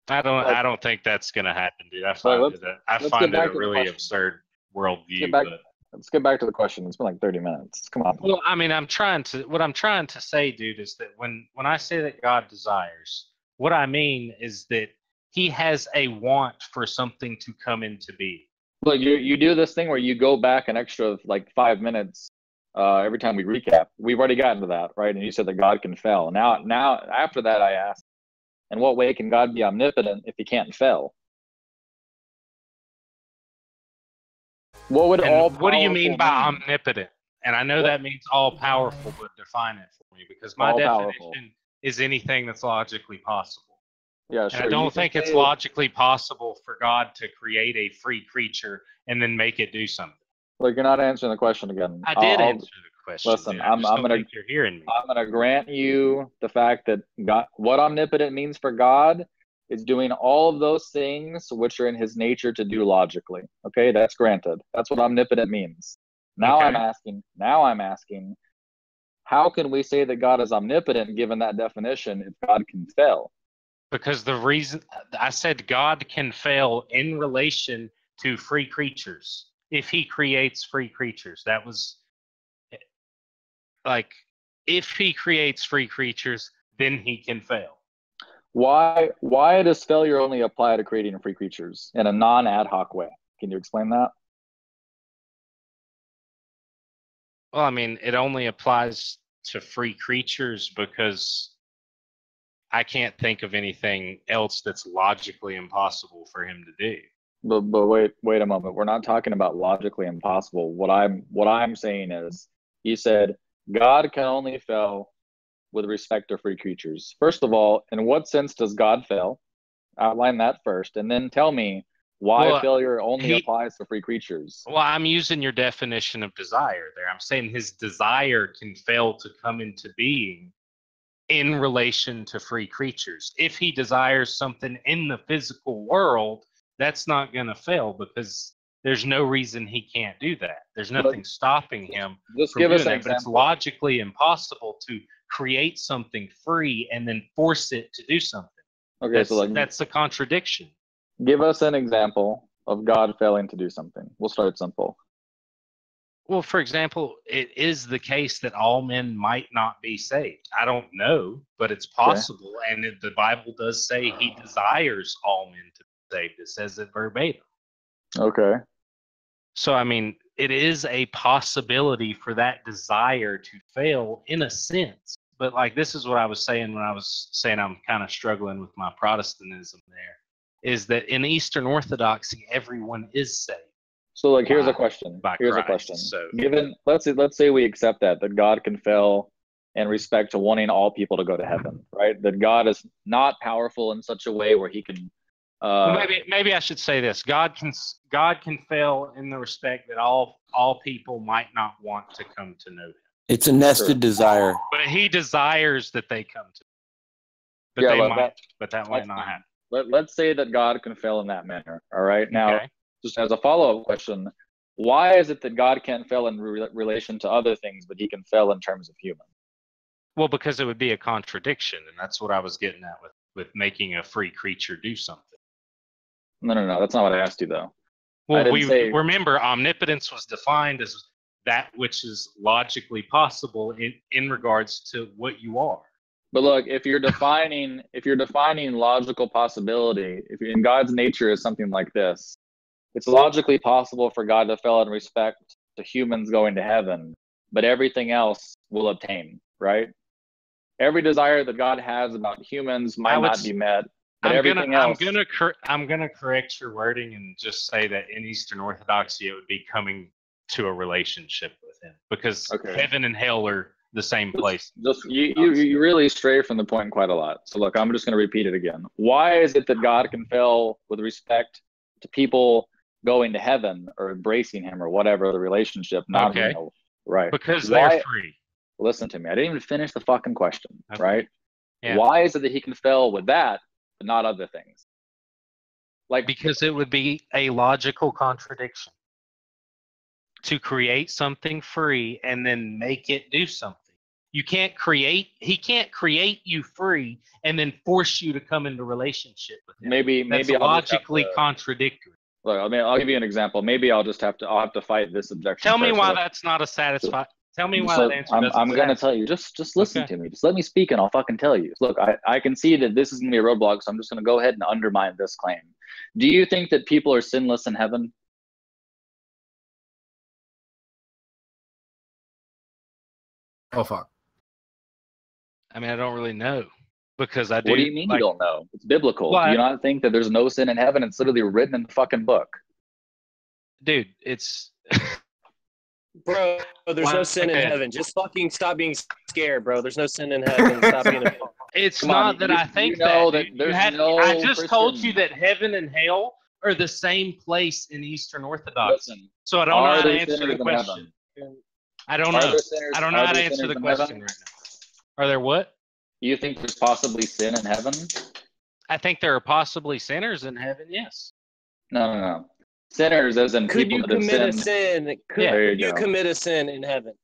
I don't think that's gonna happen, dude. I find it a really absurd worldview. Let's get back to the question. It's been like 30 minutes. Come on. Well, I mean, what I'm trying to say, dude, is that when I say that God desires, what I mean is that he has a want for something to come into being. Look, you do this thing where you go back an extra 5 minutes every time we recap. We've already gotten to that, right? And you said that God can fail. Now after that, I asked, in what way can God be omnipotent if he can't fail? What do you mean by omnipotent? And I know that means all powerful, but define it for me, because my definition is anything that's logically possible. Yeah, sure. And I don't think it's logically possible for God to create a free creature and then make it do something. Look, you're not answering the question again. I did answer the question. Listen, I'm gonna. You're hearing me. I'm gonna grant you the fact that God, what omnipotent means for God is doing all of those things which are in his nature to do logically. Okay, that's granted. That's what omnipotent means. Now I'm asking, how can we say that God is omnipotent given that definition if God can fail? Because the reason I said God can fail in relation to free creatures. If he creates free creatures, that was if he creates free creatures, then he can fail. Why does failure only apply to creating free creatures in a non-ad hoc way? Can you explain that? Well, I mean, it only applies to free creatures because I can't think of anything else that's logically impossible for him to do. But wait a moment. We're not talking about logically impossible. What I'm saying is, you said God can only fail with respect to free creatures. First of all, in what sense does God fail? Outline that first, and then tell me why failure only applies to free creatures. Well, I'm using your definition of desire there. I'm saying his desire can fail to come into being in relation to free creatures. If he desires something in the physical world, that's not going to fail because there's no reason he can't do that. There's nothing stopping him from doing that, but it's logically impossible to create something free and then force it to do something. Okay, that's a contradiction. Give us an example of God failing to do something. We'll start simple. Well, for example, it is the case that all men might not be saved. I don't know, but it's possible. Okay. And the Bible does say he desires all men to be saved. It says it verbatim. Okay. So, I mean, it is a possibility for that desire to fail in a sense. But this is what I was saying when I was saying I'm kind of struggling with my Protestantism there, is that in Eastern Orthodoxy, everyone is saved. So here's a question. So, given let's say we accept that God can fail in respect to wanting all people to go to heaven, right? That God is not powerful in such a way where he can maybe I should say this. God can fail in the respect that all people might not want to come to know him. It's a nested desire. But he desires that they come to him. But that might not happen. Let's say that God can fail in that manner. All right. Now, just as a follow-up question, why is it that God can't fail in relation to other things, but he can fail in terms of human? Well, because it would be a contradiction, and that's what I was getting at with making a free creature do something. No. That's not what I asked you, though. Well, remember, omnipotence was defined as that which is logically possible in regards to what you are. But look, if you're defining logical possibility, if in God's nature is something like this, it's logically possible for God to fail in respect to humans going to heaven, but everything else will obtain, right? Every desire that God has about humans might not be met. But everything else, I'm gonna correct your wording and just say that in Eastern Orthodoxy it would be coming to a relationship with him, because heaven and hell are the same place. You really stray from the point quite a lot. So look, I'm just going to repeat it again. Why is it that God can fail with respect to people going to heaven or embracing him or whatever the relationship? Not right. Because they're free. Listen to me. I didn't even finish the fucking question. Okay. Right? Yeah. Why is it that he can fail with that, but not other things? Like, because it would be a logical contradiction to create something free and then make it do something. He can't create you free and then force you to come into relationship with him. That's logically contradictory. Look, I mean, I'll give you an example. Maybe I'll have to fight this objection. Tell me why that's not a satisfying. Tell me why that answer doesn't. I'm going to tell you. Just listen to me. Just let me speak, and I'll fucking tell you. Look, I can see that this is going to be a roadblock, so I'm just going to go ahead and undermine this claim. Do you think that people are sinless in heaven? Oh fuck. I mean, I don't really know, because I do. What do you mean you don't know? It's biblical. Do you not think that there's no sin in heaven? It's literally written in the fucking book. Dude, it's. Bro, there's no sin in heaven. Just fucking stop being scared, bro. There's no sin in heaven. Stop being a... It's not that I think that. I just told you that heaven and hell are the same place in Eastern Orthodoxy. So I don't know how to answer the question. I don't know. I don't know how to answer the question right now. Are there what? You think there's possibly sin in heaven? I think there are possibly sinners in heaven, yes. No. Sinners as in could people you that have commit a sinned. sin? Could you commit a sin in heaven?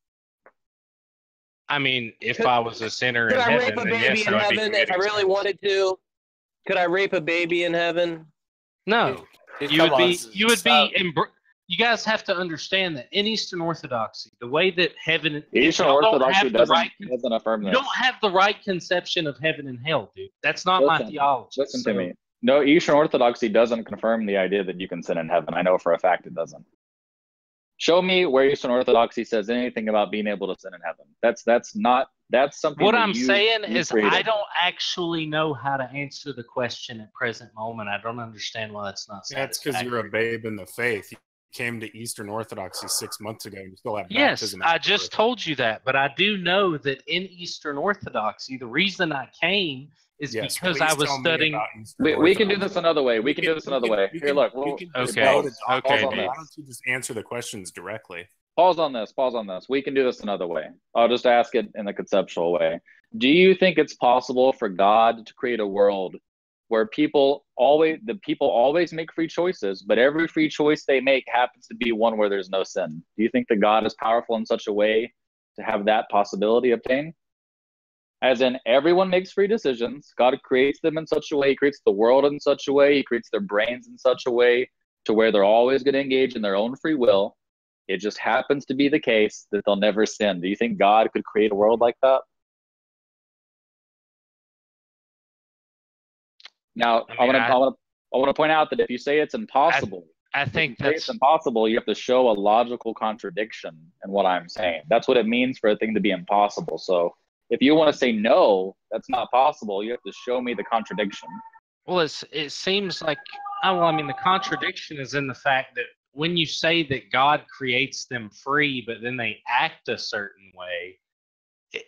I mean, if I was a sinner in heaven, could I rape a baby in heaven if I really wanted to? Could I rape a baby in heaven? No. You guys have to understand that in Eastern Orthodoxy, the way that heaven Eastern Orthodoxy doesn't affirm that. You don't have the right conception of heaven and hell, dude. That's not my theology. Listen to me. No, Eastern Orthodoxy doesn't confirm the idea that you can sin in heaven. I know for a fact it doesn't. Show me where Eastern Orthodoxy says anything about being able to sin in heaven. That's something. What I'm saying is, I don't actually know how to answer the question at present moment. I don't understand why that's not. That's because you're a babe in the faith. You came to Eastern Orthodoxy 6 months ago, and you still have baptism. Yes, I just told you that, but I do know that in Eastern Orthodoxy, the reason I came is because I was studying. We can do this another way. Here, look. Okay. Why don't you just answer the questions directly? Pause on this. We can do this another way. I'll just ask it in a conceptual way. Do you think it's possible for God to create a world where people always make free choices, but every free choice they make happens to be one where there's no sin? Do you think that God is powerful in such a way to have that possibility obtain? As in, everyone makes free decisions. God creates them in such a way. He creates the world in such a way. He creates their brains in such a way to where they're always going to engage in their own free will. It just happens to be the case that they'll never sin. Do you think God could create a world like that? Now, I want to point out that if you say it's impossible, I think that's impossible. You have to show a logical contradiction in what I'm saying. That's what it means for a thing to be impossible. So if you want to say no, that's not possible, you have to show me the contradiction. Well, it seems like, the contradiction is in the fact that when you say that God creates them free, but then they act a certain way,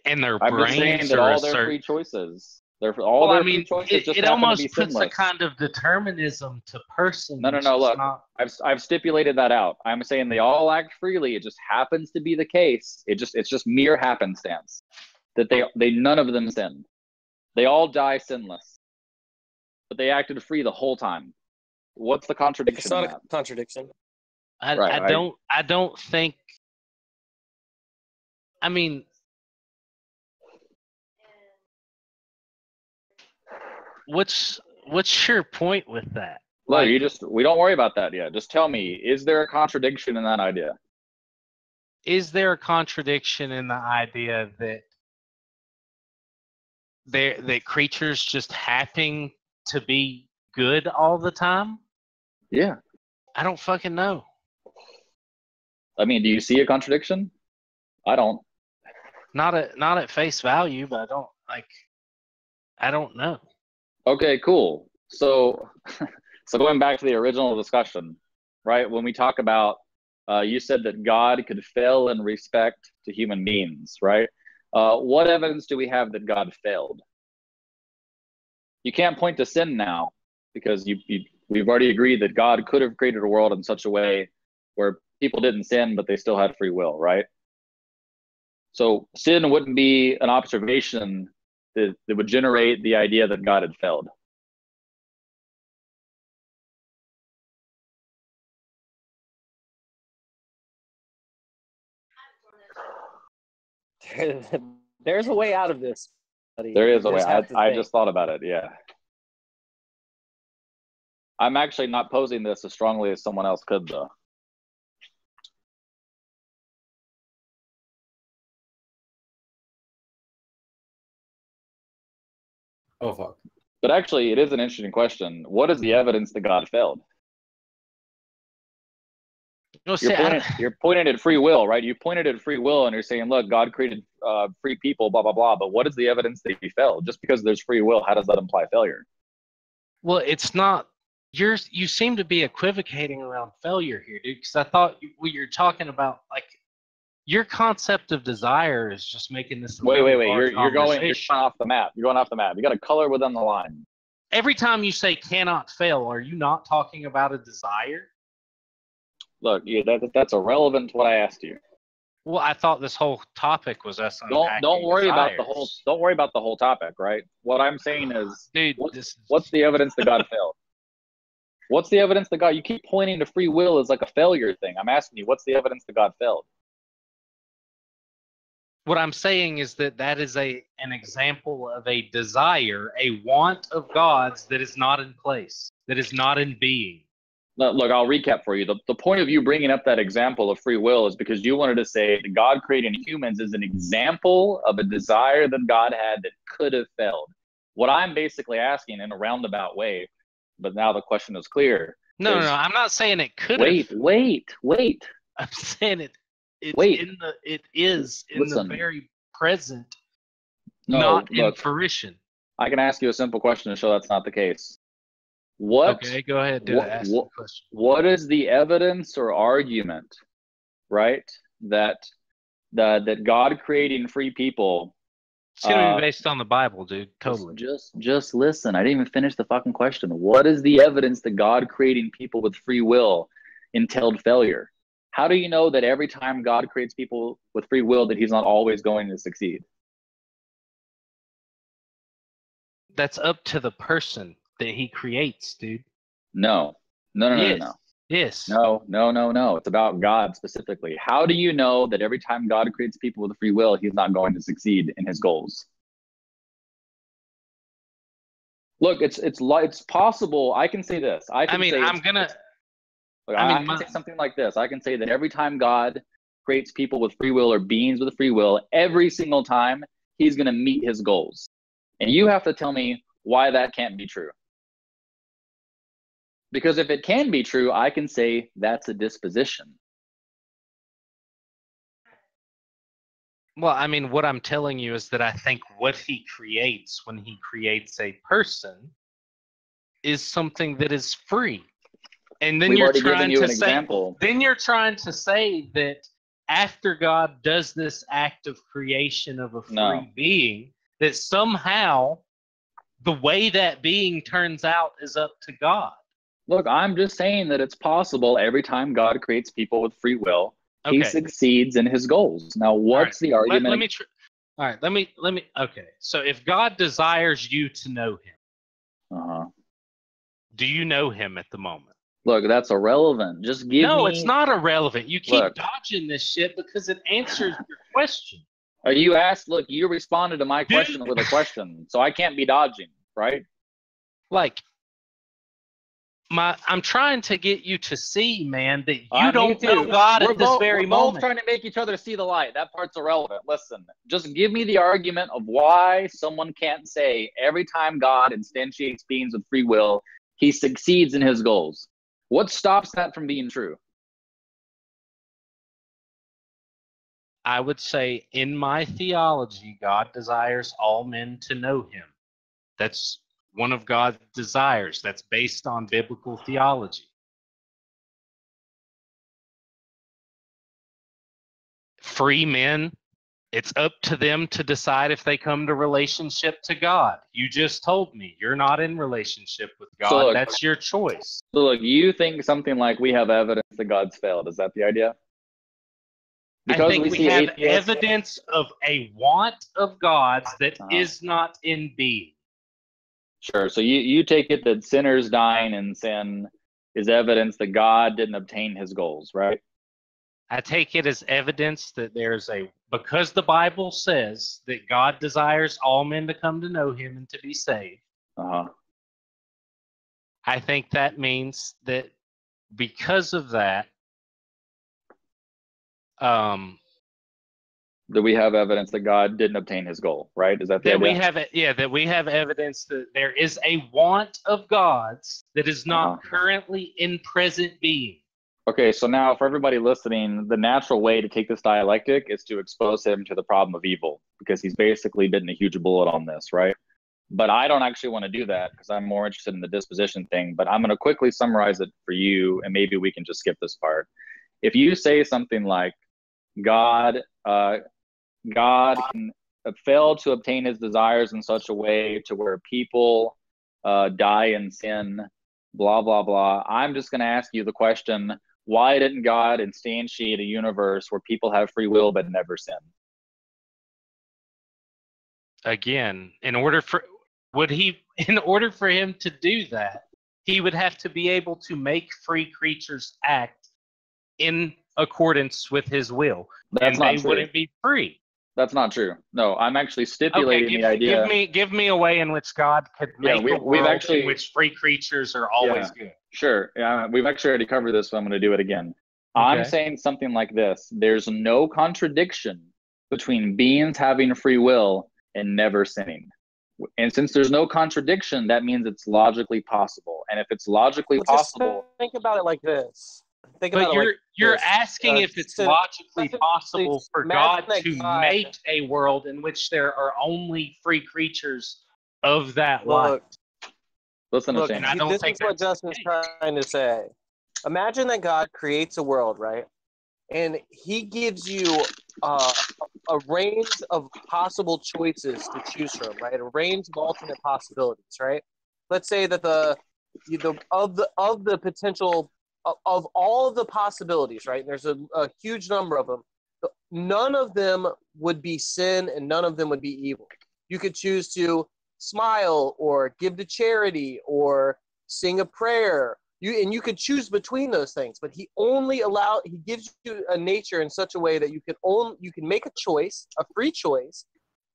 and their brains are all their free choices. It almost puts a kind of determinism to person. No. Look, I've stipulated that out. I'm saying they all act freely. It just happens to be the case. It's just mere happenstance that they none of them sinned. They all die sinless, but they acted free the whole time. What's the contradiction? It's not a contradiction. I don't think. I mean, what's your point with that? Look, we don't worry about that yet. Just tell me, is there a contradiction in that idea? Is there a contradiction in the idea that creatures just happen to be good all the time? Yeah. I don't fucking know. I mean, do you see a contradiction? I don't. Not at face value, but I don't know. Okay, cool. So, so going back to the original discussion, right? When we talk about, you said that God could fail in respect to human beings, right? What evidence do we have that God failed? You can't point to sin now because we've already agreed that God could have created a world in such a way where people didn't sin, but they still had free will, right? So sin wouldn't be an observation that would generate the idea that God had failed. There's a way out of this, buddy. There is You a way. just have to I think. just thought about it. Yeah. I'm actually not posing this as strongly as someone else could, though. Oh, fuck. But actually, it is an interesting question. What is the evidence that God failed? No, You're pointing at free will, right? You pointed at free will and you're saying, look, God created free people, blah, blah, blah. But what is the evidence that he failed? Just because there's free will, how does that imply failure? Well, it's not. You seem to be equivocating around failure here, dude. Because I thought what you're talking about, like, your concept of desire is just making this. Wait. You're going off the map. You're going off the map. You got to color within the line. Every time you say cannot fail, are you not talking about a desire? Look, that's irrelevant to what I asked you. Well, I thought this whole topic was us. Don't worry about the whole. Don't worry about the whole topic, right? What I'm saying is, dude, what's the evidence that God failed? What's the evidence that God? You keep pointing to free will as like a failure thing. I'm asking you, what's the evidence that God failed? What I'm saying is that is an example of a desire, a want of God's that is not in place, that is not in being. Look, I'll recap for you. The point of you bringing up that example of free will is because you wanted to say that God creating humans is an example of a desire that God had that could have failed. What I'm basically asking in a roundabout way, but now the question is clear. No, I'm not saying it could have. Wait. I'm saying it is in the very present, not in fruition. I can ask you a simple question to show that's not the case. Okay, go ahead. Ask the question. What is the evidence or argument, right, that God creating free people? It's gonna be based on the Bible, dude. Totally. Just listen. I didn't even finish the fucking question. What is the evidence that God creating people with free will entailed failure? How do you know that every time God creates people with free will that he's not always going to succeed? That's up to the person that he creates, dude. No. Yes. No. It's about God specifically. How do you know that every time God creates people with free will, he's not going to succeed in his goals? Look, it's possible. I can say this. I can say something like this. I can say that every time God creates people with free will or beings with free will, every single time he's going to meet his goals. And you have to tell me why that can't be true. Because if it can be true, I can say that's a disposition. Well, I mean, what I'm telling you is that I think what he creates when he creates a person is something that is free. And then you're trying to say that after God does this act of creation of a free being, that somehow the way that being turns out is up to God. Look, I'm just saying that it's possible every time God creates people with free will, he succeeds in his goals. Now, what's the argument? Okay. So if God desires you to know him, do you know him at the moment? Look, that's irrelevant. Just give me... No, it's not irrelevant. You keep dodging this shit because it answers your question. You asked, look, you responded to my question with a question, so I can't be dodging, right? Like, I'm trying to get you to see, man, that you don't know God at this very moment. We're both trying to make each other see the light. That part's irrelevant. Listen, just give me the argument of why someone can't say every time God instantiates beings with free will, he succeeds in his goals. What stops that from being true? I would say, in my theology, God desires all men to know him. That's one of God's desires. That's based on biblical theology. Free men, it's up to them to decide if they come to relationship to God. You just told me you're not in relationship with God. So look, that's your choice. So look, you think something like we have evidence that God's failed. Is that the idea? Because I think we have evidence of a want of God's that is not in being. Sure. So you take it that sinners dying in sin is evidence that God didn't obtain his goals, right? I take it as evidence that because the Bible says that God desires all men to come to know him and to be saved. I think that means that because of that, that we have evidence that God didn't obtain his goal, right? Is that the idea? That we have evidence that there is a want of God's that is not currently in present being. Okay, so now for everybody listening, the natural way to take this dialectic is to expose him to the problem of evil, because he's basically bitten a huge bullet on this, right? But I don't actually want to do that because I'm more interested in the disposition thing, but I'm going to quickly summarize it for you, and maybe we can just skip this part. If you say something like, God can fail to obtain his desires in such a way to where people die in sin, blah, blah, blah, I'm just going to ask you the question, why didn't God instantiate a universe where people have free will but never sin? Again, in order for him to do that, he would have to be able to make free creatures act in accordance with his will. That's not true. Wouldn't be free. That's not true. No, I'm actually stipulating the idea. Give me a way in which God could make a world in which free creatures are always good. Sure. We've actually already covered this, so I'm going to do it again. Okay. I'm saying something like this. There's no contradiction between beings having free will and never sinning. And since there's no contradiction, that means it's logically possible. And if it's logically possible... Think about it like this. You're asking if it's logically possible for God to make a world in which there are only free creatures of that light. Listen to Shane. This is what Justin's trying to say. Imagine that God creates a world, right? And he gives you a range of possible choices to choose from, right? A range of alternate possibilities, right? Let's say that of the potential of all of the possibilities, right? And there's a huge number of them. None of them would be sin and none of them would be evil. You could choose to smile or give to charity or sing a prayer. You could choose between those things, but he gives you a nature in such a way that you can make a choice, a free choice,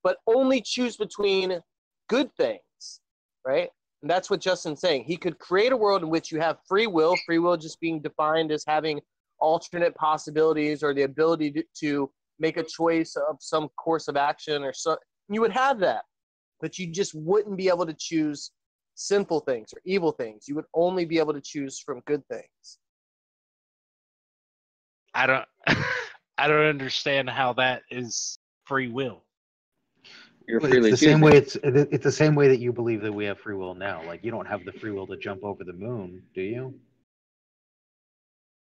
but only choose between good things, right? And that's what Justin's saying. He could create a world in which you have free will just being defined as having alternate possibilities or the ability to make a choice of some course of action or so. You would have that, but you just wouldn't be able to choose sinful things or evil things. You would only be able to choose from good things. I don't understand how that is free will. It's the same way. It's the same way that you believe that we have free will now. Like, you don't have the free will to jump over the moon, do you?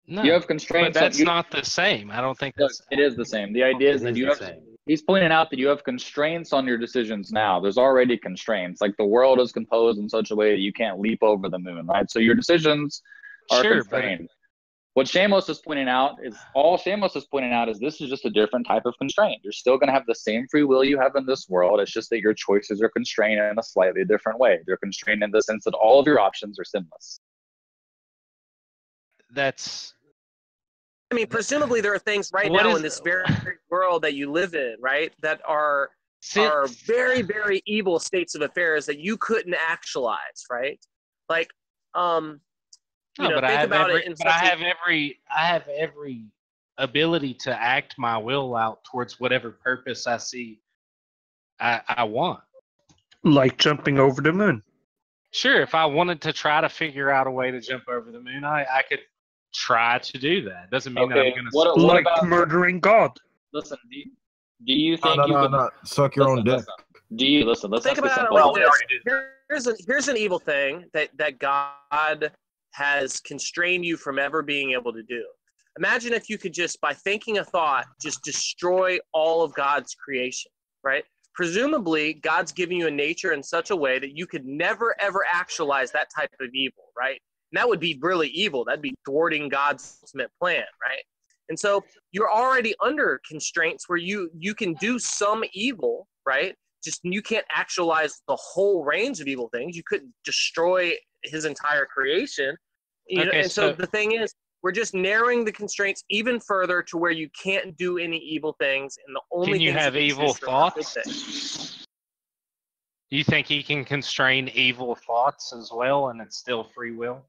No, you have constraints. But that's not the same. I don't think that's. It is the same. The idea is that you have. He's pointing out that you have constraints on your decisions now. There's already constraints. Like, the world is composed in such a way that you can't leap over the moon, right? So your decisions are constrained. What Shamos is pointing out is this is just a different type of constraint. You're still going to have the same free will you have in this world. It's just that your choices are constrained in a slightly different way. They're constrained in the sense that all of your options are sinless. Presumably there are things right now in this very world that you live in, right, that are very, very evil states of affairs that you couldn't actualize, right? Like, I have every ability to act my will out towards whatever purpose I see I want. Like jumping over the moon. Sure, if I wanted to try to figure out a way to jump over the moon, I could try to do that. Doesn't mean that I'm going to... Like about murdering God. Listen, do you think No, suck your own dick. Do you listen? Let's think about it like this. here's an evil thing that God has constrained you from ever being able to do. Imagine if you could just, by thinking a thought, just destroy all of God's creation, right? Presumably, God's giving you a nature in such a way that you could never, ever actualize that type of evil, right? And that would be really evil. That'd be thwarting God's ultimate plan, right? And so you're already under constraints where you can do some evil, right? Just you can't actualize the whole range of evil things. You couldn't destroy his entire creation. You know? And so the thing is, we're just narrowing the constraints even further to where you can't do any evil things, and the only can you things have you evil thoughts? Do you think he can constrain evil thoughts as well, and it's still free will?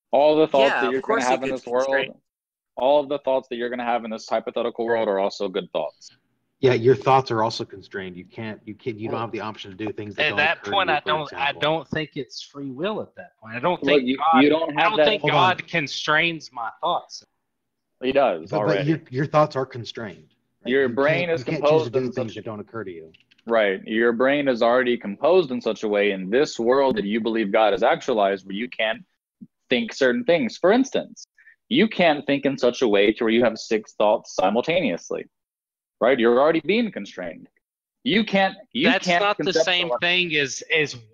All the thoughts that you're going to have in this world, all of the thoughts that you're going to have in this hypothetical world are also good thoughts. Yeah, your thoughts are also constrained. You don't have the option to do things that at don't that point. I don't think it's free will at that point. I don't Look, think you don't have that. think God constrains my thoughts. He does already. But your thoughts are constrained. Right? Your brain is composed of things that don't occur to you. Right. Your brain is already composed in such a way in this world that you believe God is actualized, where you can't think certain things. For instance, you can't think in such a way to where you have 6 thoughts simultaneously. Right? You're already being constrained. That's not the same thing as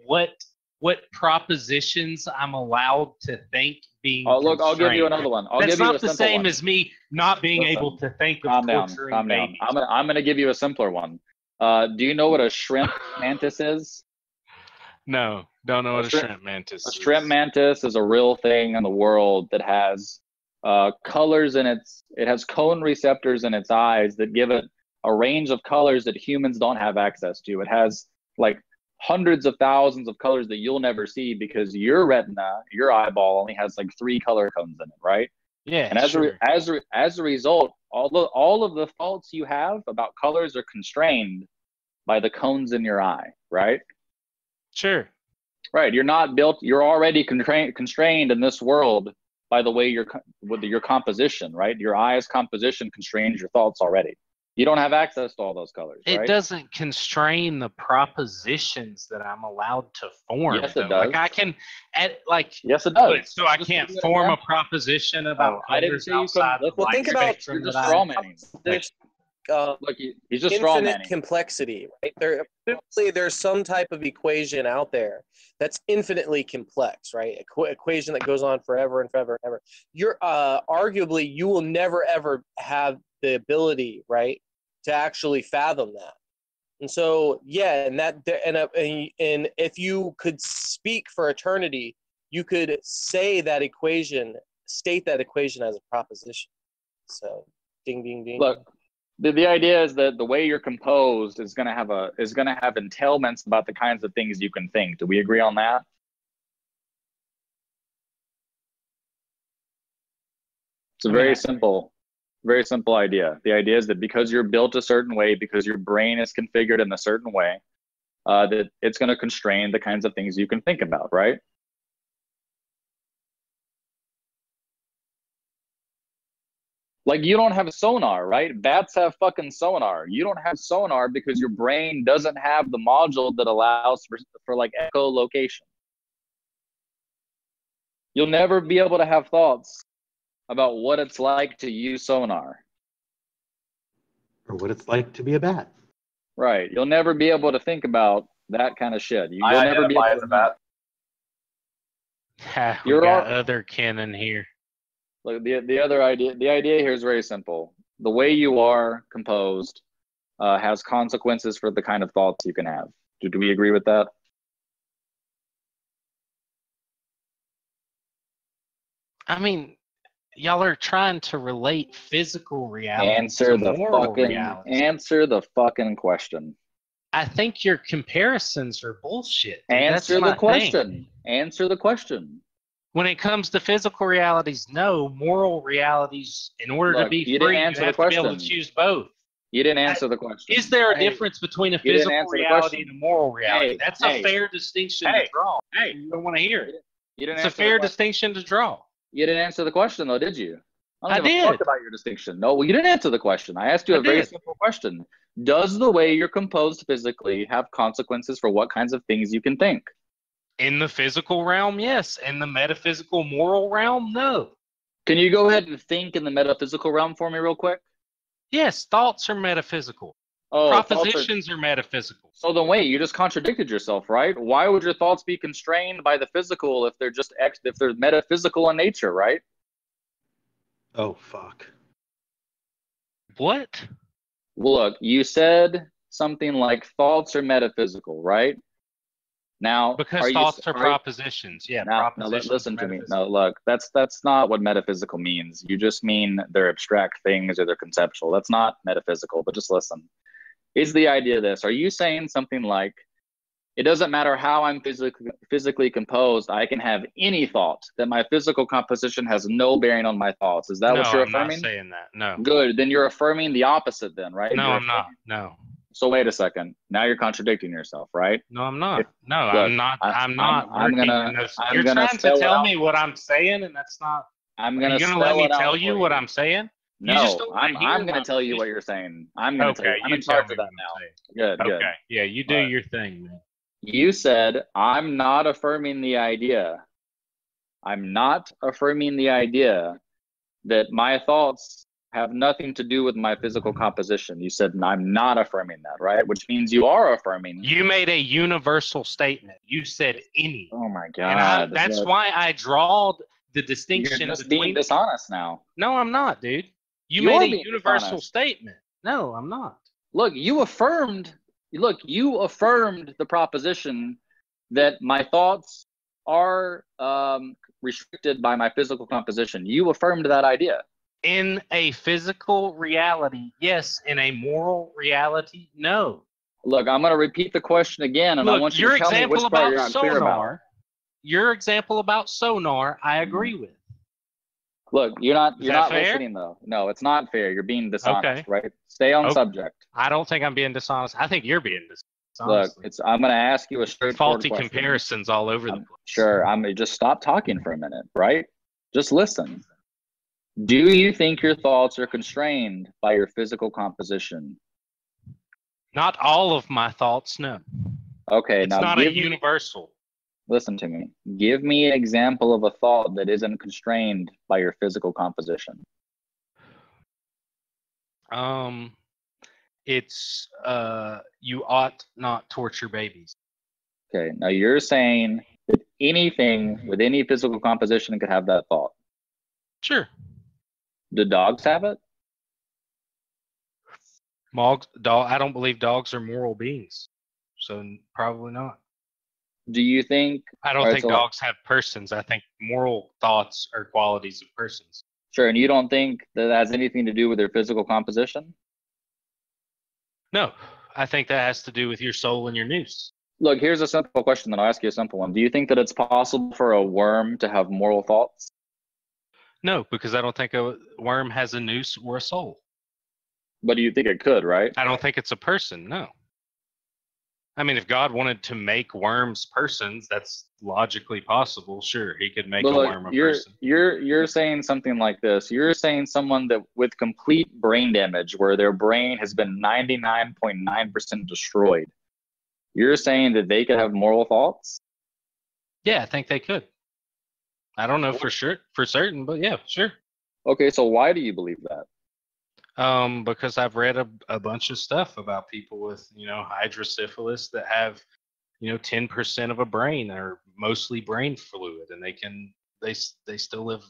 what propositions I'm allowed to think being look, I'll give you another one. That's not the same as me not being able to think of torturing calm down. babies. I'm gonna give you a simpler one. Do you know what a shrimp mantis is? No, don't know what a shrimp mantis is. A shrimp mantis is a real thing in the world that has colors in it has cone receptors in its eyes that give it a range of colors that humans don't have access to. It has like hundreds of thousands of colors that you'll never see because your retina, your eyeball, only has like 3 color cones in it, right? Yeah. And as a result, all of the thoughts you have about colors are constrained by the cones in your eye, right? Sure. Right. You're already constrained in this world by the way with your composition, right? Your eye's composition constrains your thoughts already. You don't have access to all those colors. It right? doesn't constrain the propositions that I'm allowed to form. Yes, it does. Like I can, yes, it does. So I can't form a proposition about I didn't say you couldn't. Well, think about you're just straw manning. Look, he's just straw manning. Infinite complexity, right? There's some type of equation out there that's infinitely complex, right? Equation that goes on forever and forever and ever. You're arguably you will never ever have the ability, right, to actually fathom that. And so, yeah, and if you could speak for eternity, you could state that equation as a proposition. So, ding, ding, ding. Look, the idea is that the way you're composed is going to have entailments about the kinds of things you can think. Do we agree on that? It's a very simple idea. The idea is that because you're built a certain way, because your brain is configured in a certain way, that it's going to constrain the kinds of things you can think about, right? Like you don't have sonar, right? Bats have fucking sonar. You don't have sonar because your brain doesn't have the module that allows for like echolocation. You'll never be able to have thoughts about what it's like to use sonar. Or what it's like to be a bat. Right. You'll never be able to think about that kind of shit. You'll I never be able identify as a bat. We got other kin in here. Look, the idea here is very simple. The way you are composed has consequences for the kind of thoughts you can have. Do we agree with that? I mean, y'all are trying to relate physical reality Answer to the moral fucking reality. answer the fucking question. I think your comparisons are bullshit. Dude. Answer That's the question. Answer the question. When it comes to physical realities, no. Moral realities, in order to be you free, didn't answer you have the to be able to question. choose both. You didn't answer the question. Is there a difference between a You didn't physical answer the reality question. and a moral reality? Hey, That's hey, a fair distinction hey, to draw. hey. You don't want to hear it. You didn't It's a answer the fair question. distinction to draw. You didn't answer the question, though, did you? I don't give a fuck did. about your distinction. No, well, you didn't answer the question. I asked you a very simple question. Does the way you're composed physically have consequences for what kinds of things you can think? In the physical realm, yes. In the metaphysical moral realm, no. Can you go ahead and think in the metaphysical realm for me real quick? Yes, thoughts are metaphysical. Oh, propositions are metaphysical. So then wait, you just contradicted yourself, right? Why would your thoughts be constrained by the physical if they're just if they're metaphysical in nature, right? Oh, fuck. What? Look, you said something like thoughts are metaphysical, right? Now, because thoughts are propositions. Yeah, propositions. Listen to me. No, look, that's not what metaphysical means. You just mean they're abstract things or they're conceptual. That's not metaphysical, but just listen. Is the idea this? Are you saying something like, it doesn't matter how I'm physically composed, I can have any thought, that my physical composition has no bearing on my thoughts? Is that what you're affirming? No, I'm not saying that. No. Good. Then you're affirming the opposite then, right? No, I'm not. No. So wait a second. Now you're contradicting yourself, right? No, I'm not. I'm not. You're gonna trying to tell me what I'm saying, and that's not. I'm gonna. Are you gonna let me tell you what I'm saying? No, I'm gonna tell you what you're saying. I'm gonna tell you. I'm in charge of that now. Good. Okay. Yeah, you do your thing, man. You said I'm not affirming the idea. I'm not affirming the idea that my thoughts have nothing to do with my physical composition. You said I'm not affirming that, right? Which means you are affirming. You made a universal statement. You said any. Oh my God. That's why I drawed the distinction. You're just being dishonest now. No, I'm not, dude. You made a universal statement. No, I'm not. Look, you affirmed the proposition that my thoughts are restricted by my physical composition. You affirmed that idea. In a physical reality, yes. In a moral reality, no. Look, I'm going to repeat the question again, and I want you to tell me which part you're unclear about. Your example about sonar, I agree with. Look, you're not listening though. No, it's not fair. You're being dishonest, right? Stay on subject. I don't think I'm being dishonest. I think you're being dishonest. Look, I'm going to ask you a straightforward question. Faulty comparisons all over the place. Sure, I'm just stop talking for a minute, right? Just listen. Do you think your thoughts are constrained by your physical composition? Not all of my thoughts, no. Okay, it's not a universal. Listen to me. Give me an example of a thought that isn't constrained by your physical composition. It's you ought not torture babies. Okay, now you're saying that anything with any physical composition could have that thought. Sure. Do dogs have it? I don't believe dogs are moral beings, so probably not. Do you think? I don't think dogs have persons. I think moral thoughts are qualities of persons. Sure, and you don't think that has anything to do with their physical composition? No, I think that has to do with your soul and your nous. Look, here's a simple question, then I'll ask you a simple one. Do you think that it's possible for a worm to have moral thoughts? No, because I don't think a worm has a nous or a soul. But do you think it could, right? I don't think it's a person, no. I mean, if God wanted to make worms persons, that's logically possible. Sure, he could make a worm a person. You're saying something like this. You're saying someone that with complete brain damage, where their brain has been 99.9% destroyed. You're saying that they could have moral thoughts? Yeah, I think they could. I don't know for certain, but yeah, sure. Okay, so why do you believe that? Because I've read a bunch of stuff about people with, hydrocephalus that have, 10% of a brain or mostly brain fluid, and they still live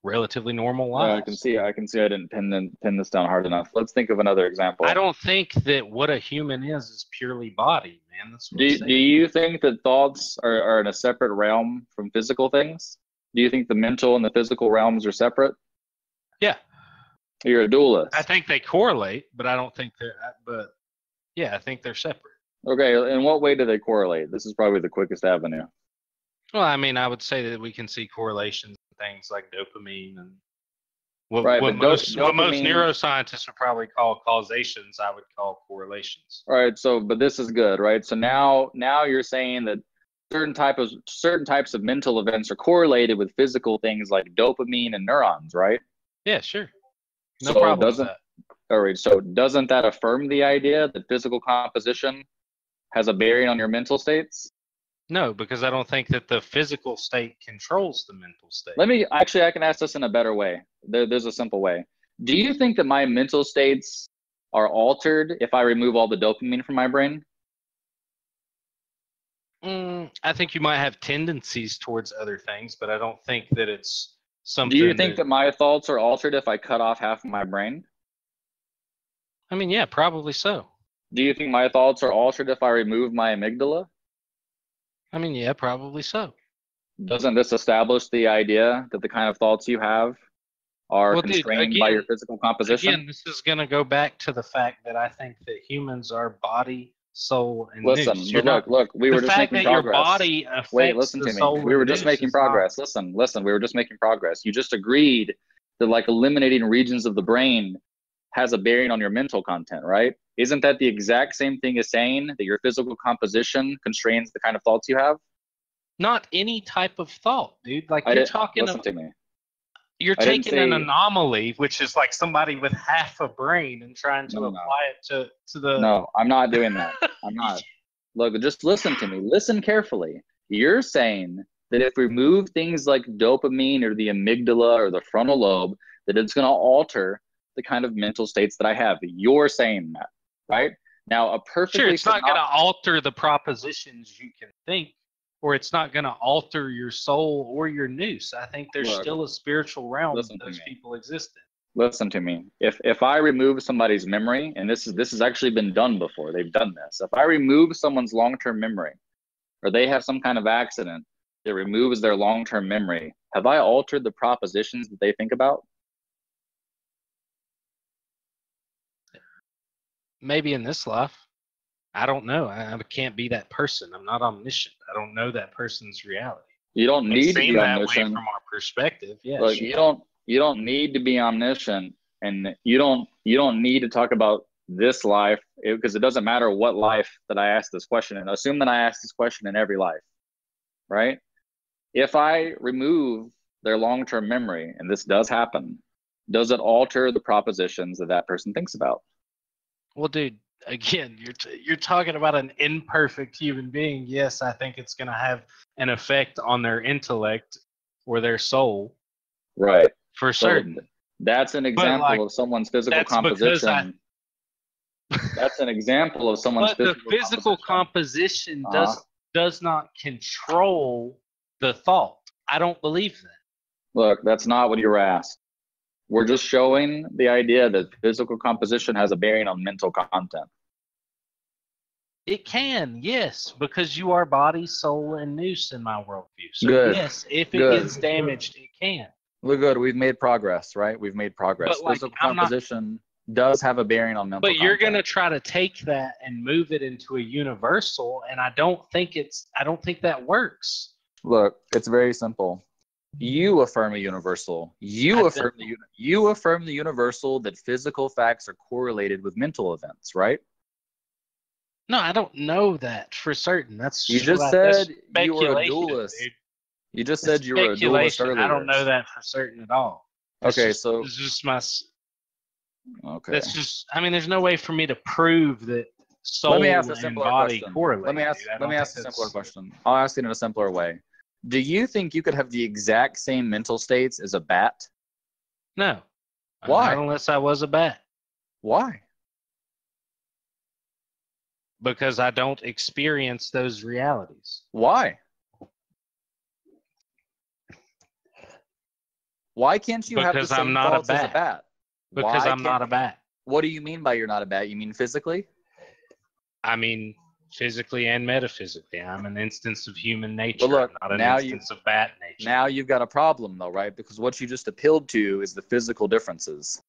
relatively normal lives. Yeah, I can see I didn't pin this down hard enough. Let's think of another example. I don't think that what a human is purely body, man. That's what do you think that thoughts are in a separate realm from physical things? Do you think the mental and the physical realms are separate? Yeah. You're a dualist. I think they correlate, but I don't think but yeah, I think they're separate. Okay, in what way do they correlate? This is probably the quickest avenue. Well, I mean, I would say that we can see correlations in things like dopamine and what most neuroscientists would probably call causations, I would call correlations. All right, but this is good, right? So now you're saying that certain types of mental events are correlated with physical things like dopamine and neurons, right? Yeah, sure. No problem with that. All right, so doesn't that affirm the idea that physical composition has a bearing on your mental states? No, because I don't think that the physical state controls the mental state. I can ask this in a better way. There's a simple way. Do you think that my mental states are altered if I remove all the dopamine from my brain? I think you might have tendencies towards other things, but I don't think that it's something. Do you think that my thoughts are altered if I cut off half of my brain? I mean, yeah, probably so. Do you think my thoughts are altered if I remove my amygdala? I mean, yeah, probably so. Doesn't this establish the idea that the kind of thoughts you have are constrained by your physical composition? Again, this is going to go back to the fact that I think that humans are body, soul, and nous. Look, we were just making progress. Your body affects listen the to soul me. We were just making progress. Listen, we were just making progress. You just agreed that like eliminating regions of the brain has a bearing on your mental content, right? Isn't that the exact same thing as saying that your physical composition constrains the kind of thoughts you have? Not any type of thought, dude. Like you're talking. Listen to me. You're taking an anomaly, which is like somebody with half a brain, and trying to apply it to the. No, I'm not doing that. I'm not. Look, just listen to me. Listen carefully. You're saying that if we remove things like dopamine or the amygdala or the frontal lobe, that it's going to alter the kind of mental states that I have. You're saying that, right? Now, a perfectly sure, it's not going to alter the propositions you can think, or it's not going to alter your soul or your nous. I think there's still a spiritual realm that those people exist in. Listen to me. If I remove somebody's memory, and this has actually been done before, they've done this. If I remove someone's long-term memory, or they have some kind of accident that removes their long-term memory, have I altered the propositions that they think about? Maybe in this life. I don't know. I can't be that person. I'm not omniscient. I don't know that person's reality. You don't need to be omniscient from our perspective. Yeah. Look, you don't need to be omniscient, and you don't need to talk about this life, because it doesn't matter what life that I ask this question in. Assume that I ask this question in every life, right? If I remove their long-term memory, and this does happen, does it alter the propositions that person thinks about? Well, dude, again, you're talking about an imperfect human being. Yes, I think it's going to have an effect on their intellect or their soul. Right. For certain. That's an example of someone's physical composition. That's an example of someone's physical composition does not control the thought. I don't believe that. Look, that's not what you were asked. We're just showing the idea that physical composition has a bearing on mental content. It can, yes, because you are body, soul, and nous in my worldview. So good. Yes, if it gets damaged, it can. We're good. We've made progress, right? We've made progress. But physical composition does have a bearing on mental content. But you're going to try to take that and move it into a universal, and I don't think that works. Look, it's very simple. You affirm a universal. You affirm the universal that physical facts are correlated with mental events, right? No, I don't know that for certain. That's you just said you were a dualist. Dude. You just said you were a dualist earlier. I don't know that for certain at all. So it's just my. Okay. That's just. I mean, there's no way for me to prove that soul and body correlate. Let me ask a simpler question. I'll ask it in a simpler way. Do you think you could have the exact same mental states as a bat? No. Why? Not unless I was a bat. Why? Because I don't experience those realities. Why? Why can't you have the same thoughts as a bat? Because I'm not a bat. What do you mean by you're not a bat? You mean physically? I mean physically and metaphysically. I'm an instance of human nature, look, not an instance of bat nature. Now you've got a problem, though, right? Because what you just appealed to is the physical differences.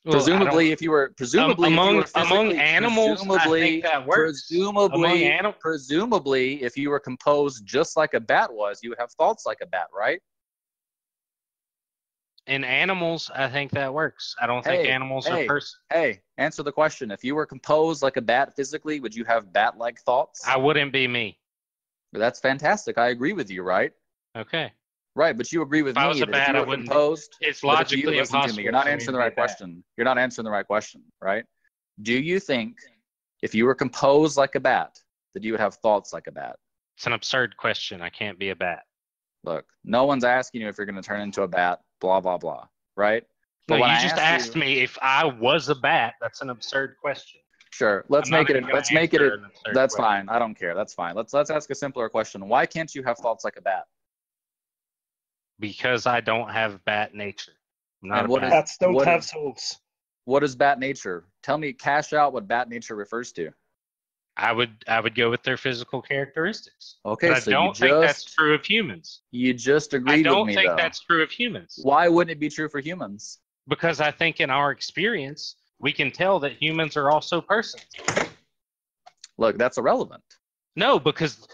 Well, presumably, if you were among animals, I think that works. Presumably, if you were composed just like a bat was, you would have thoughts like a bat, right? In animals, I think that works. I don't think animals are persons. Hey, answer the question. If you were composed like a bat physically, would you have bat-like thoughts? I wouldn't be me. That's fantastic. I agree with you, right? Okay. Right, but you agree with me that if you were composed, it's logically listen to impossible. me, you're not for me answering to the be right a bat. question. You're not answering the right question, right? Do you think if you were composed like a bat, that you would have thoughts like a bat? It's an absurd question. I can't be a bat. Look, no one's asking you if you're going to turn into a bat, blah, blah, blah, right? But No, when you I just asked me if I was a bat. That's an absurd question. Sure, let's I'm not make it. even gonna Let's make it. answer an absurd That's question. fine. I don't care. That's fine. Let's ask a simpler question. Why can't you have thoughts like a bat? Because I don't have bat nature. I'm not And a what bat. is- Bats don't what have is- souls. What is bat nature? Tell me, cash out what bat nature refers to. I would go with their physical characteristics. Okay, but I so don't think that's true of humans. You just agreed I don't with me, think though. that's true of humans. Why wouldn't it be true for humans? Because I think in our experience, we can tell that humans are also persons. Look, that's irrelevant. No, because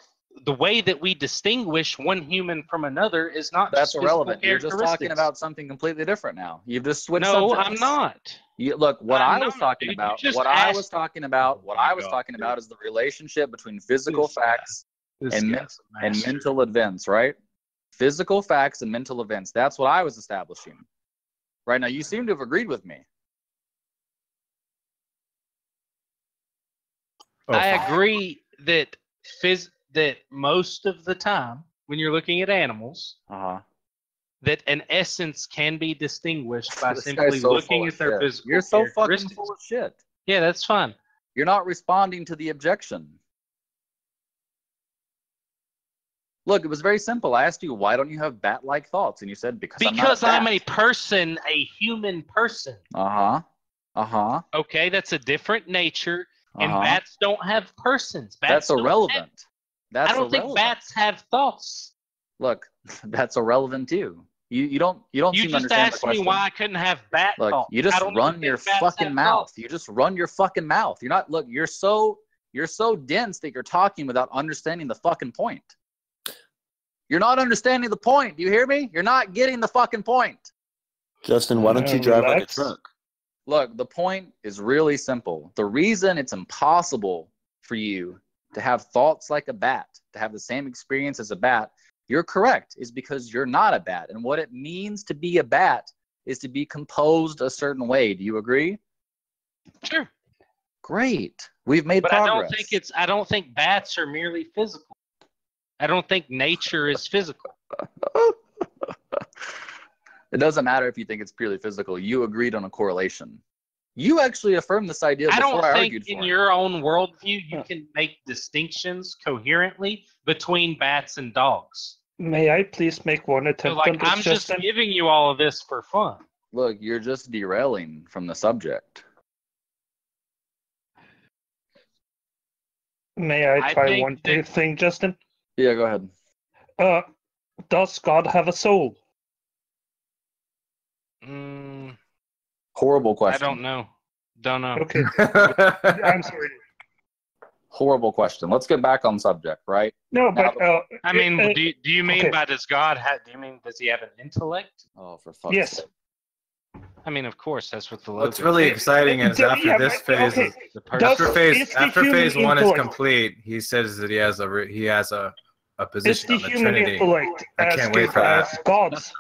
the way that we distinguish one human from another is not That's just irrelevant. physical You're just talking characteristics. about something completely different now. You've just switched No, subjects. I'm not. Look, what I'm I was not, talking dude. You about, just what I asked- was talking about, what I was God, talking dude. about is the relationship between physical This guy- facts This and guy's a and master. mental events, right? Physical facts and mental events. That's what I was establishing. Right now, you seem to have agreed with me. I agree that that most of the time when you're looking at animals, that an essence can be distinguished by This simply guy's so looking full at of their shit. physical You're so fucking characteristics. full of shit. Yeah, that's fine. You're not responding to the objection. Look, it was very simple. I asked you, why don't you have bat-like thoughts? And you said, because I'm a person, a human person. Okay, that's a different nature, and bats don't have persons. Bats That's don't irrelevant. I don't think bats have thoughts. Look, that's irrelevant too. You don't You seem to just understand the asked me question. why I couldn't have bat Look, thoughts. you just I don't run even your think bats fucking have mouth. thoughts. You just run your fucking mouth. You're not. Look, you're so dense that you're talking without understanding the fucking point. You're not understanding the point. Do you hear me? You're not getting the fucking point. Justin, why don't you drive like a truck? Look, the point is really simple. The reason it's impossible for you to have thoughts like a bat, to have the same experience as a bat, you're correct, is because you're not a bat. And what it means to be a bat is to be composed a certain way. Do you agree? Sure. Great. We've made But progress. I don't think bats are merely physical. I don't think nature is physical. It doesn't matter if you think it's purely physical. You agreed on a correlation. You actually affirmed this idea I before don't I think argued for in it. your own worldview you can make distinctions coherently between bats and dogs. May I please make one So, attempt on like, this, I'm just Justin? giving you all of this for fun. Look, you're just derailing from the subject. May I I try think one that- thing, Justin? Yeah, go ahead. Does God have a soul? Horrible question. I don't know. Don't know. Okay. I'm sorry. Horrible question. Let's get back on subject, right? No, Now but I mean, do you mean okay. by does God have? Do you mean does he have an intellect? Oh, for fuck's Yes. sake. I mean, of course, that's what the logo. What's really exciting is after this phase, okay. after phase one is intellect- complete, he says that he has a Is position the on the human Trinity. intellect I as can't wait good for that. as God's?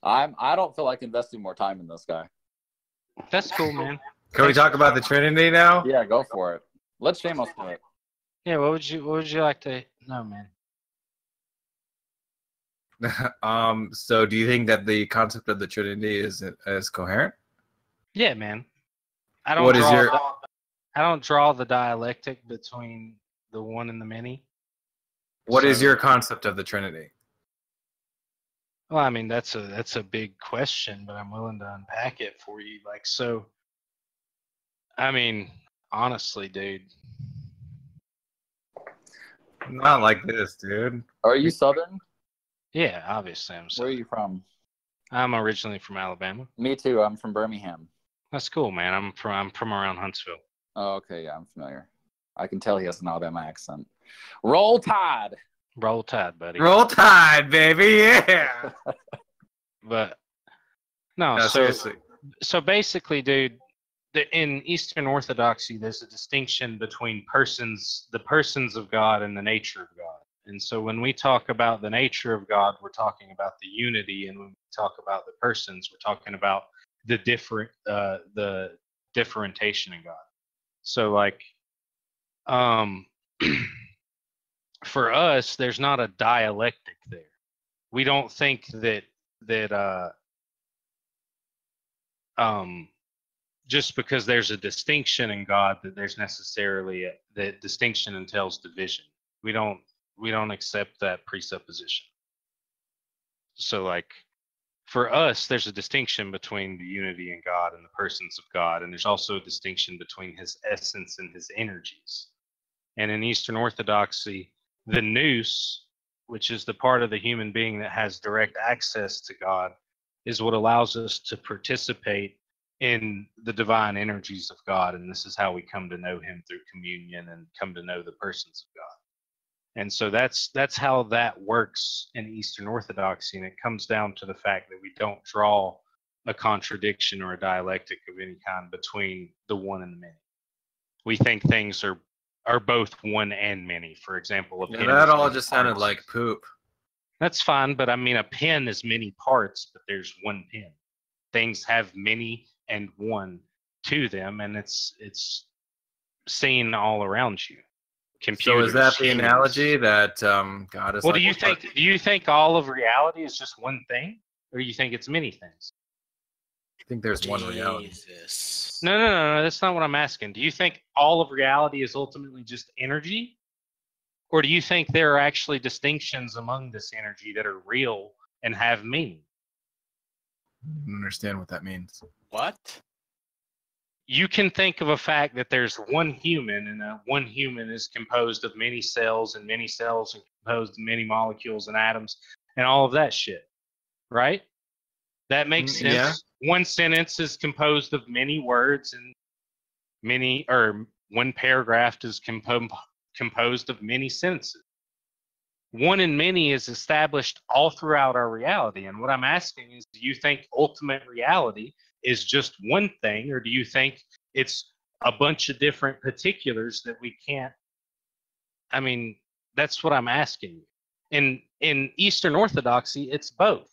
I don't feel like investing more time in this guy. That's cool, man. Can we talk about the Trinity now? Yeah, go for it. Let's Shamos do it. Yeah, what would you like to know, man? So do you think that the concept of the Trinity is coherent? Yeah, man. I don't What is draw your- I don't draw the dialectic between the one and the many. What is So- your concept of the Trinity? Well, I mean, that's a big question, but I'm willing to unpack it for you. Like, so, I mean, honestly, dude. Not like this, dude. Are you Southern? Yeah, obviously, Where are you from? I'm originally from Alabama. Me too. I'm from Birmingham. That's cool, man. I'm from around Huntsville. Oh, okay. Yeah, I'm familiar. I can tell he has an Alabama accent. Roll Tide. Roll Tide, buddy. Roll Tide, baby, yeah. But no, No, so seriously. so basically, dude, in Eastern Orthodoxy, there's a distinction between persons, the persons of God, and the nature of God. And so when we talk about the nature of God, we're talking about the unity, and when we talk about the persons, we're talking about the differentiation in God. So like, for us, there's not a dialectic there. We don't think that just because there's a distinction in God that there's necessarily that distinction entails division. We don't accept that presupposition. So like, for us, there's a distinction between the unity in God and the persons of God, and there's also a distinction between his essence and his energies. And in Eastern Orthodoxy, the nous, which is the part of the human being that has direct access to God, is what allows us to participate in the divine energies of God. And this is how we come to know him through communion and come to know the persons of God. And so that's how that works in Eastern Orthodoxy. And it comes down to the fact that we don't draw a contradiction or a dialectic of any kind between the one and the many. We think things are both one and many. For example, that all just sounded like poop. That's fine, but I mean, a pen is many parts, but there's one pen. Things have many and one to them, and it's seen all around you. Computers, so is that the analogy that God is? Well, like, do you think all of reality is just one thing, or do you think it's many things? I think there's one reality. No, that's not what I'm asking. Do you think all of reality is ultimately just energy? Or do you think there are actually distinctions among this energy that are real and have meaning? I don't understand what that means. What? You can think of a fact that there's one human, and one human is composed of many cells, and many cells are composed of many molecules and atoms, and all of that shit, right? That makes sense. Yeah. One sentence is composed of many words, and one paragraph is composed of many sentences. One and many is established all throughout our reality. And what I'm asking is, do you think ultimate reality is just one thing, or do you think it's a bunch of different particulars that we can't? I mean, that's what I'm asking. In Eastern Orthodoxy, it's both.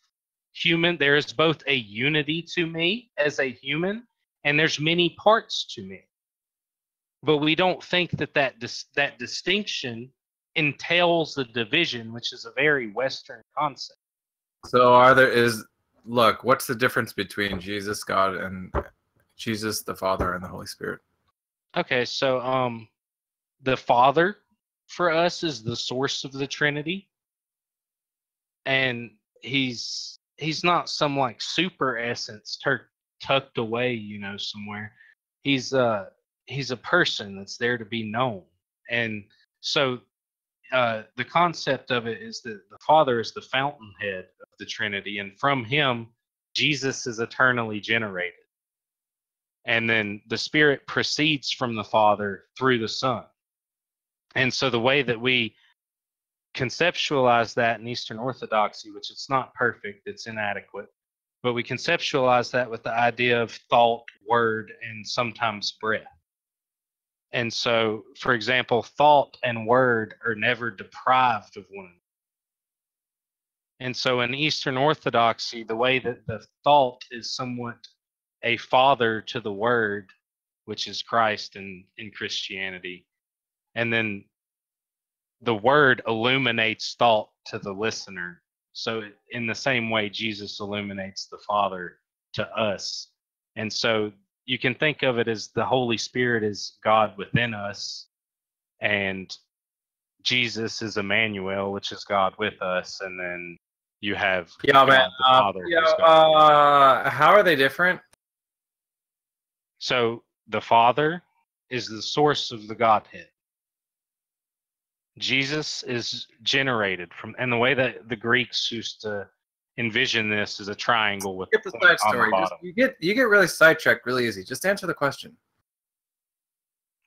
There is both a unity to me as a human, and there's many parts to me. But we don't think that distinction entails the division, which is a very Western concept. So look, what's the difference between Jesus, God, and Jesus, the Father, and the Holy Spirit? Okay, so the Father for us is the source of the Trinity, and he's not some like super essence tucked away, somewhere. He's a person that's there to be known. And so the concept of it is that the Father is the fountainhead of the Trinity, and from him, Jesus is eternally generated. And then the Spirit proceeds from the Father through the Son. And so the way that we conceptualize that in Eastern Orthodoxy, which it's not perfect, it's inadequate, but we conceptualize that with the idea of thought, word, and sometimes breath. And so, for example, thought and word are never deprived of one another. And so in Eastern Orthodoxy, the way that the thought is somewhat a father to the word, which is Christ in Christianity, and then the word illuminates thought to the listener. So in the same way, Jesus illuminates the Father to us. And so you can think of it as the Holy Spirit is God within us, and Jesus is Emmanuel, which is God with us, and then you have God the Father. How are they different? So the Father is the source of the Godhead. Jesus is generated from, and the way that the Greeks used to envision this is a triangle with Get the side story. You get really sidetracked really easy. Just answer the question.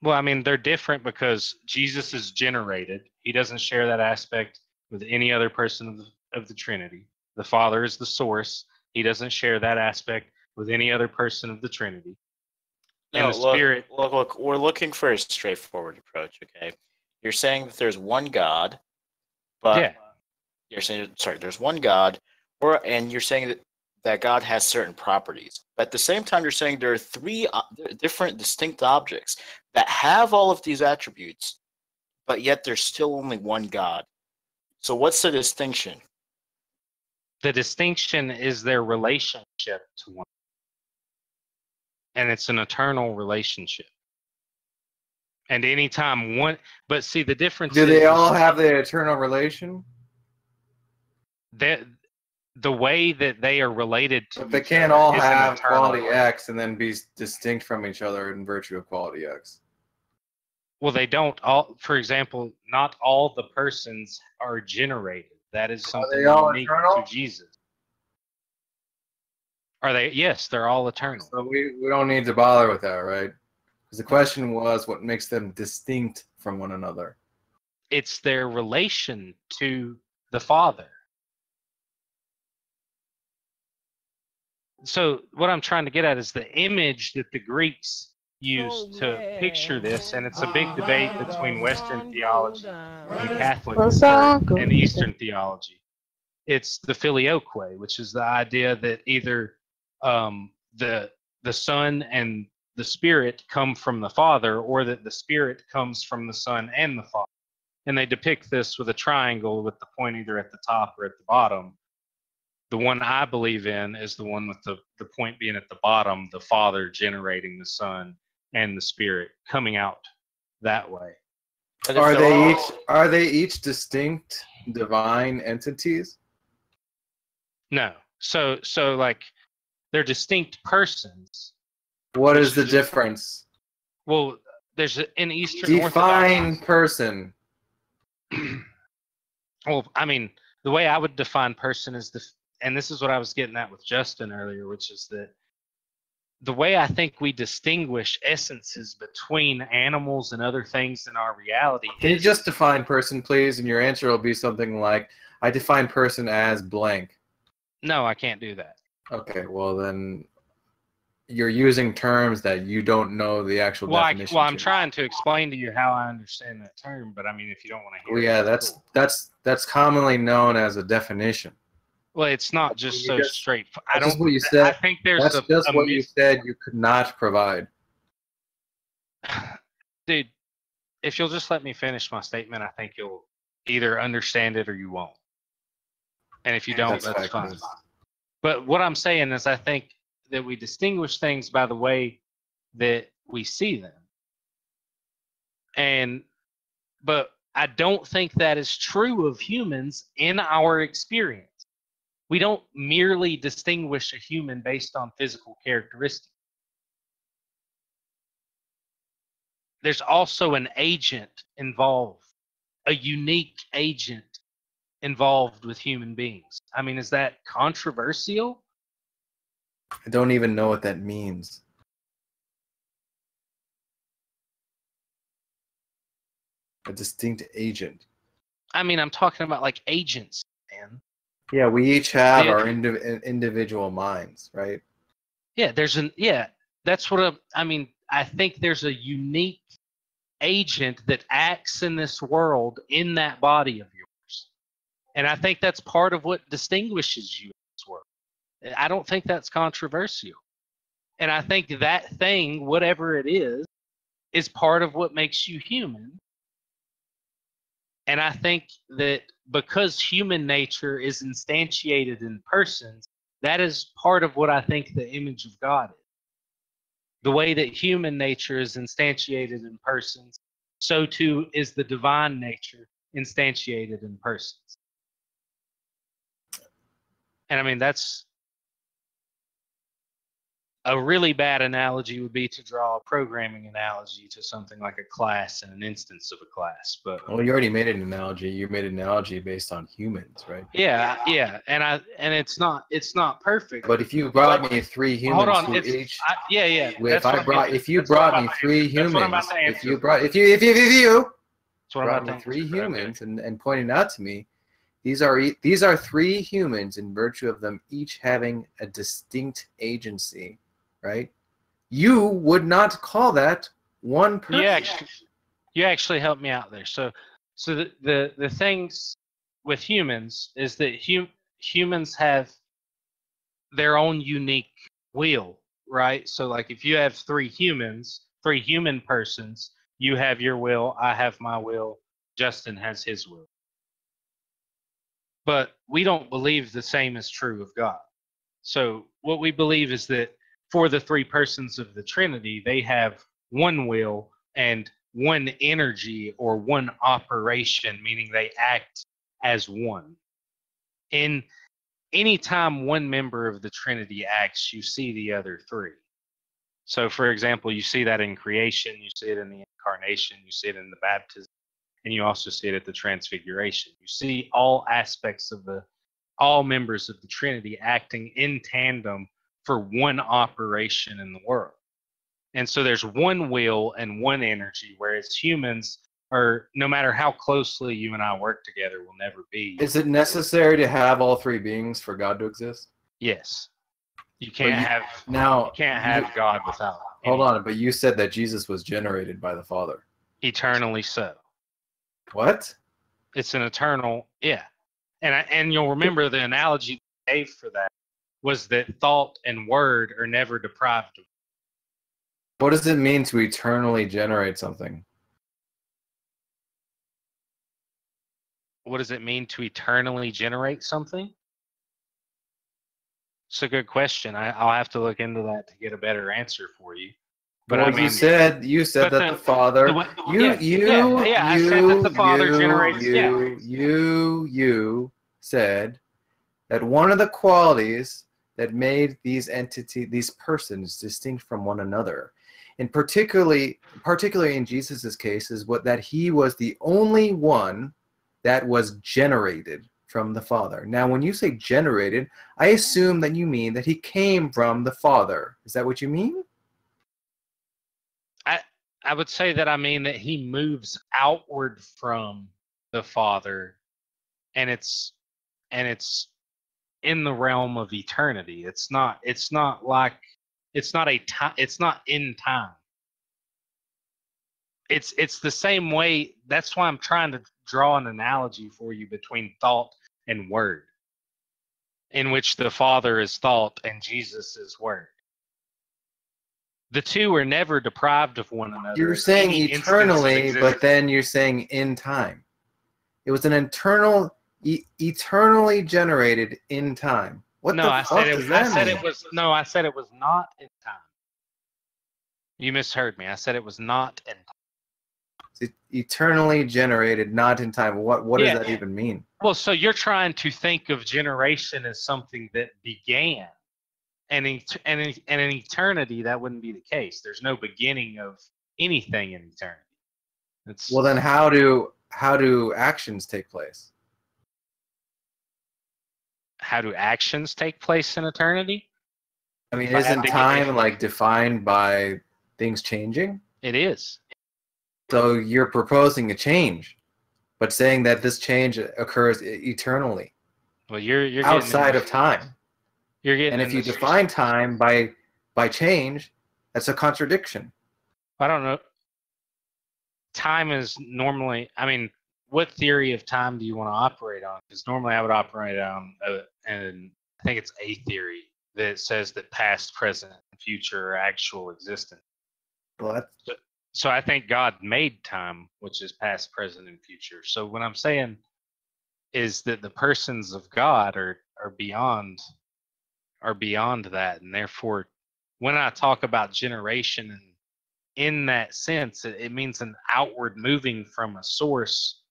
Well, I mean, they're different because Jesus is generated. He doesn't share that aspect with any other person of the Trinity. The Father is the source. He doesn't share that aspect with any other person of the Trinity. And the Spirit. Look, we're looking for a straightforward approach, okay? You're saying that there's one God, But Yeah. you're saying, sorry, there's one God, and you're saying that God has certain properties. But at the same time, you're saying there are three different distinct objects that have all of these attributes, but yet there's still only one God. So what's the distinction? The distinction is their relationship to one, and it's an eternal relationship. And anytime one, but see the difference. Do they all have the eternal relation? The way that they are related to. But they can't all have quality X and then be distinct from each other in virtue of quality X. Well, they don't all. For example, not all the persons are generated. That is something unique to Jesus. Are they? Yes, they're all eternal. So we don't need to bother with that, right? Because the question was what makes them distinct from one another. It's their relation to the Father. So what I'm trying to get at is the image that the Greeks used to picture this, and it's a big debate between Western theology and Catholic and Eastern theology. It's the filioque, which is the idea that either the Son and the Spirit come from the Father, or that the Spirit comes from the Son and the Father. And they depict this with a triangle with the point either at the top or at the bottom. The one I believe in is the one with the point being at the bottom, the Father generating the Son and the Spirit coming out that way. Are they each distinct divine entities? No. So like they're distinct persons. What is the difference? Well, there's an Eastern Define person. Well, I mean, the way I would define person is and this is what I was getting at with Justin earlier, which is that the way I think we distinguish essences between animals and other things in our reality. Can you just define person, please? And your answer will be something like, I define person as blank. No, I can't do that. Okay, well then you're using terms that you don't know the actual definition. I'm trying to explain to you how I understand that term, but I mean, if you don't want to hear it. Well, yeah, that's commonly known as a definition. Well, it's not just so straight. I don't. What you said. I think there's that's just what you said you could not provide. Dude, if you'll just let me finish my statement, I think you'll either understand it or you won't. And if you don't, that's fine. But what I'm saying is I think that we distinguish things by the way that we see them. But I don't think that is true of humans in our experience. We don't merely distinguish a human based on physical characteristics. There's also an agent involved, a unique agent involved with human beings. I mean, is that controversial? I don't even know what that means. A distinct agent. I mean, I'm talking about like agents, man. Yeah, we each have our individual minds, right? Yeah, that's what I mean. I think there's a unique agent that acts in this world in that body of yours. And I think that's part of what distinguishes you in this world. I don't think that's controversial. And I think that thing, whatever it is part of what makes you human. And I think that because human nature is instantiated in persons, that is part of what I think the image of God is. The way that human nature is instantiated in persons, so too is the divine nature instantiated in persons. And I mean, that's a really bad analogy would be to draw a programming analogy to something like a class and an instance of a class. But well, you already made an analogy. You made an analogy based on humans, right? Yeah, and it's not perfect. But if you brought me three humans, hold on, if you brought me three humans, if you brought me three humans and pointed out to me, these are three humans in virtue of them each having a distinct agency. Right? You would not call that one person. You actually helped me out there. So the things with humans is that humans have their own unique will, right? So like if you have three human persons, you have your will, I have my will, Justin has his will. But we don't believe the same is true of God. So what we believe is that for the three persons of the Trinity, they have one will and one energy or one operation, meaning they act as one. In any time one member of the Trinity acts, you see the other three. So, for example, you see that in creation, you see it in the incarnation, you see it in the baptism, and you also see it at the transfiguration. You see all aspects of all members of the Trinity acting in tandem for one operation in the world. And so there's one will and one energy, whereas humans are, no matter how closely you and I work together, will never be. Is it necessary to have all three beings for God to exist? Yes. You can't have God without. Hold on, but you said that Jesus was generated by the Father. Eternally so. What? It's an eternal, yeah. And you'll remember the analogy I gave for that was that thought and word are never deprived of. What does it mean to eternally generate something? What does it mean to eternally generate something? It's a good question. I'll have to look into that to get a better answer for you. But well, I mean, you said that the Father, I said that the Father generates. You said that one of the qualities that made these persons distinct from one another, and particularly in Jesus's case, is that he was the only one that was generated from the Father. Now, when you say generated, I assume that you mean that he came from the Father. Is that what you mean? I would say that I mean that he moves outward from the Father, and it's in the realm of eternity. It's not in time. It's the same way. That's why I'm trying to draw an analogy for you between thought and word, in which the Father is thought and Jesus is word. The two are never deprived of one another. You're saying eternally, but then you're saying in time. It was an eternally generated in time. I said it was not in time. You misheard me. I said it was not in time. It's eternally generated, not in time. What does that even mean? Well, so you're trying to think of generation as something that began. And in eternity, that wouldn't be the case. There's no beginning of anything in eternity. Well, then how do actions take place? How do actions take place in eternity? I mean, isn't time like defined by things changing? It is. So you're proposing a change, but saying that this change occurs eternally. Well, you're outside of time. And if you define time by change, that's a contradiction. I don't know. Time is normally, I mean, what theory of time do you want to operate on? Because normally I would operate on, and I think it's a theory that says that past, present, and future are actual existence. What? So I think God made time, which is past, present, and future. So what I'm saying is that the persons of God are beyond that, and therefore when I talk about generation and in that sense, it means an outward moving from a source,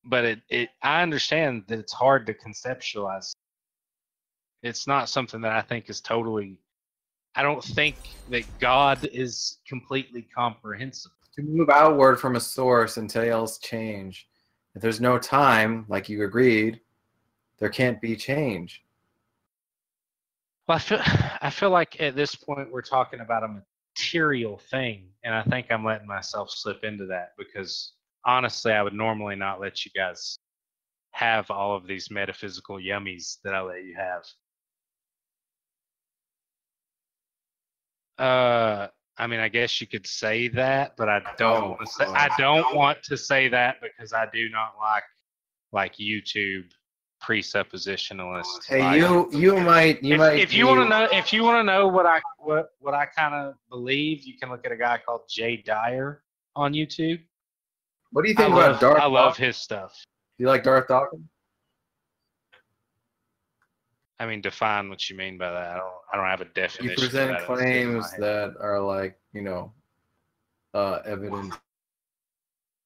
but I understand that it's hard to conceptualize. It's not something that I think is totally, I don't think that God is completely comprehensible. To move outward from a source entails change. If there's no time, like you agreed, there can't be change. Well, I feel like at this point we're talking about a material thing, and I think I'm letting myself slip into that because honestly, I would normally not let you guys have all of these metaphysical yummies that I let you have. I mean, I guess you could say that, but I don't want to say that because I do not like like YouTube presuppositionalist. Hey, like, you might if you want to know what I kind of believe, you can look at a guy called Jay Dyer on YouTube. What do you think about Darth? I love his stuff. You like Darth Dawkins? I mean, define what you mean by that. I don't have a definition. You present of that claims that are like, evidence.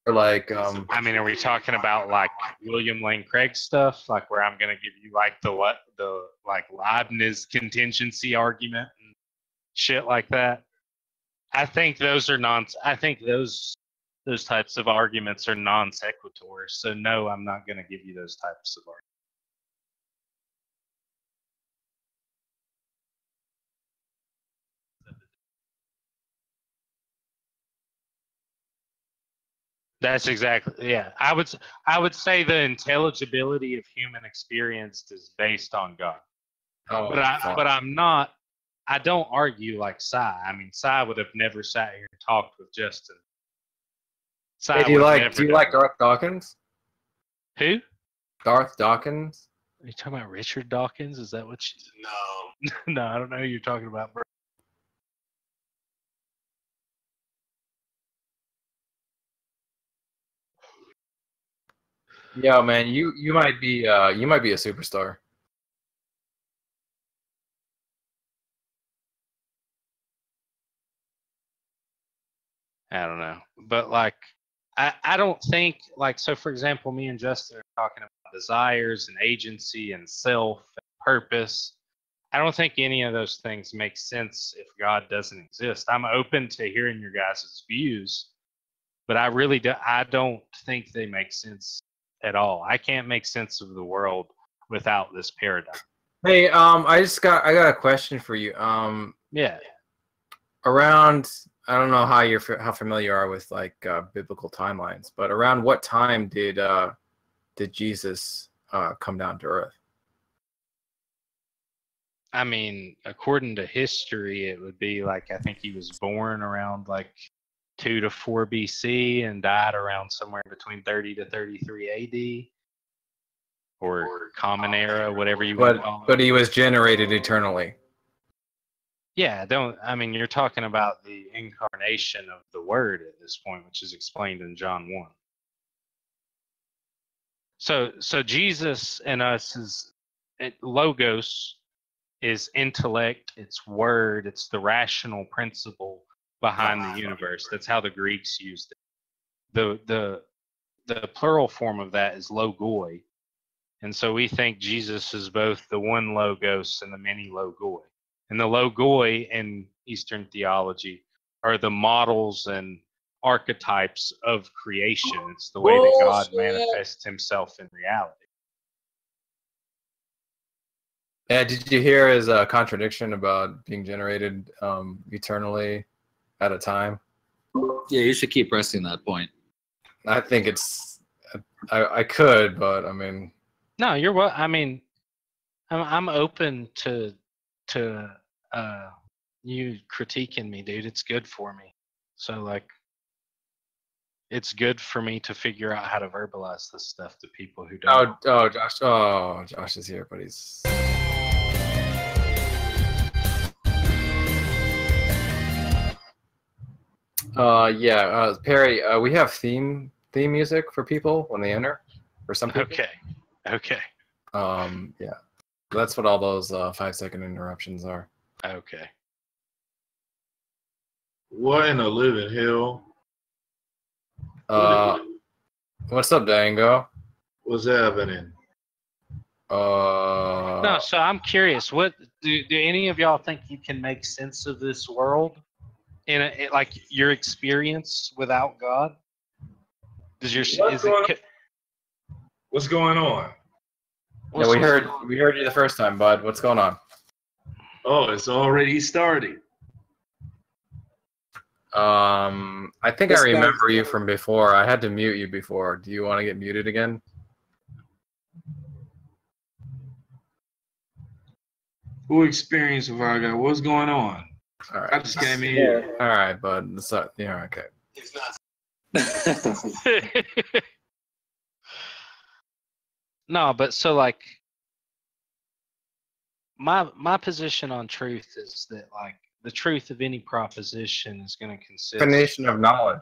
Or like, I mean, are we talking about like William Lane Craig stuff, like where I'm going to give you like the like Leibniz contingency argument and shit like that? I think those are I think those types of arguments are non sequiturs. So no, I'm not going to give you those types of arguments. That's exactly, yeah. I would say the intelligibility of human experience is based on God. Oh, but I'm not. I don't argue like Cy. I mean, Cy would have never sat here and talked with Justin. Hey, do you like Darth Dawkins? Who? Darth Dawkins. Are you talking about Richard Dawkins? Is that what you? No. No, I don't know who you're talking about, bro. Yo, man, you might be a superstar. I don't know, but like, I don't think like, so for example, me and Justin are talking about desires and agency and self and purpose. I don't think any of those things make sense if God doesn't exist. I'm open to hearing your guys' views, but I don't think they make sense at all. I can't make sense of the world without this paradigm. Hey, I got a question for you. Yeah. Around, I don't know how familiar you are with like biblical timelines, but around what time did Jesus come down to earth? I mean, according to history, it would be like, I think he was born around like 2 to 4 BC and died around somewhere between 30 to 33 AD, or Common Era, whatever you want to call it. But he was generated eternally. Yeah, I mean, you're talking about the incarnation of the Word at this point, which is explained in John 1. So Jesus and us is logos, is intellect, it's word, it's the rational principle behind the universe. That's how the Greeks used it. The plural form of that is logoi. And so we think Jesus is both the one logos and the many logoi. And the logoi in Eastern theology are the models and archetypes of creation. It's the way that God manifests himself in reality. Yeah, did you hear his contradiction about being generated eternally at a time? Yeah, you should keep pressing that point. I think I could, but I mean. No, you're what I mean. I'm open to you critiquing me, dude. It's good for me. So like, it's good for me to figure out how to verbalize this stuff to people who don't. Josh is here, but he's. Perry, we have theme music for people when they enter, for some people. Okay. Yeah, that's what all those 5-second interruptions are. Okay. What in the living hell? What's up, Dango? What's happening? No, so I'm curious. What do any of y'all think you can make sense of this world in like your experience without God? What's going on? Yeah, we heard you the first time, bud. What's going on? Oh, it's already started. I think I remember you from before. I had to mute you before. Do you want to get muted again? Who experience of our guy? What's going on? All right. I just came in here. All right, bud. Yeah, okay. It's not. No, but so like my position on truth is that like the truth of any proposition is going to consist. Definition of knowledge.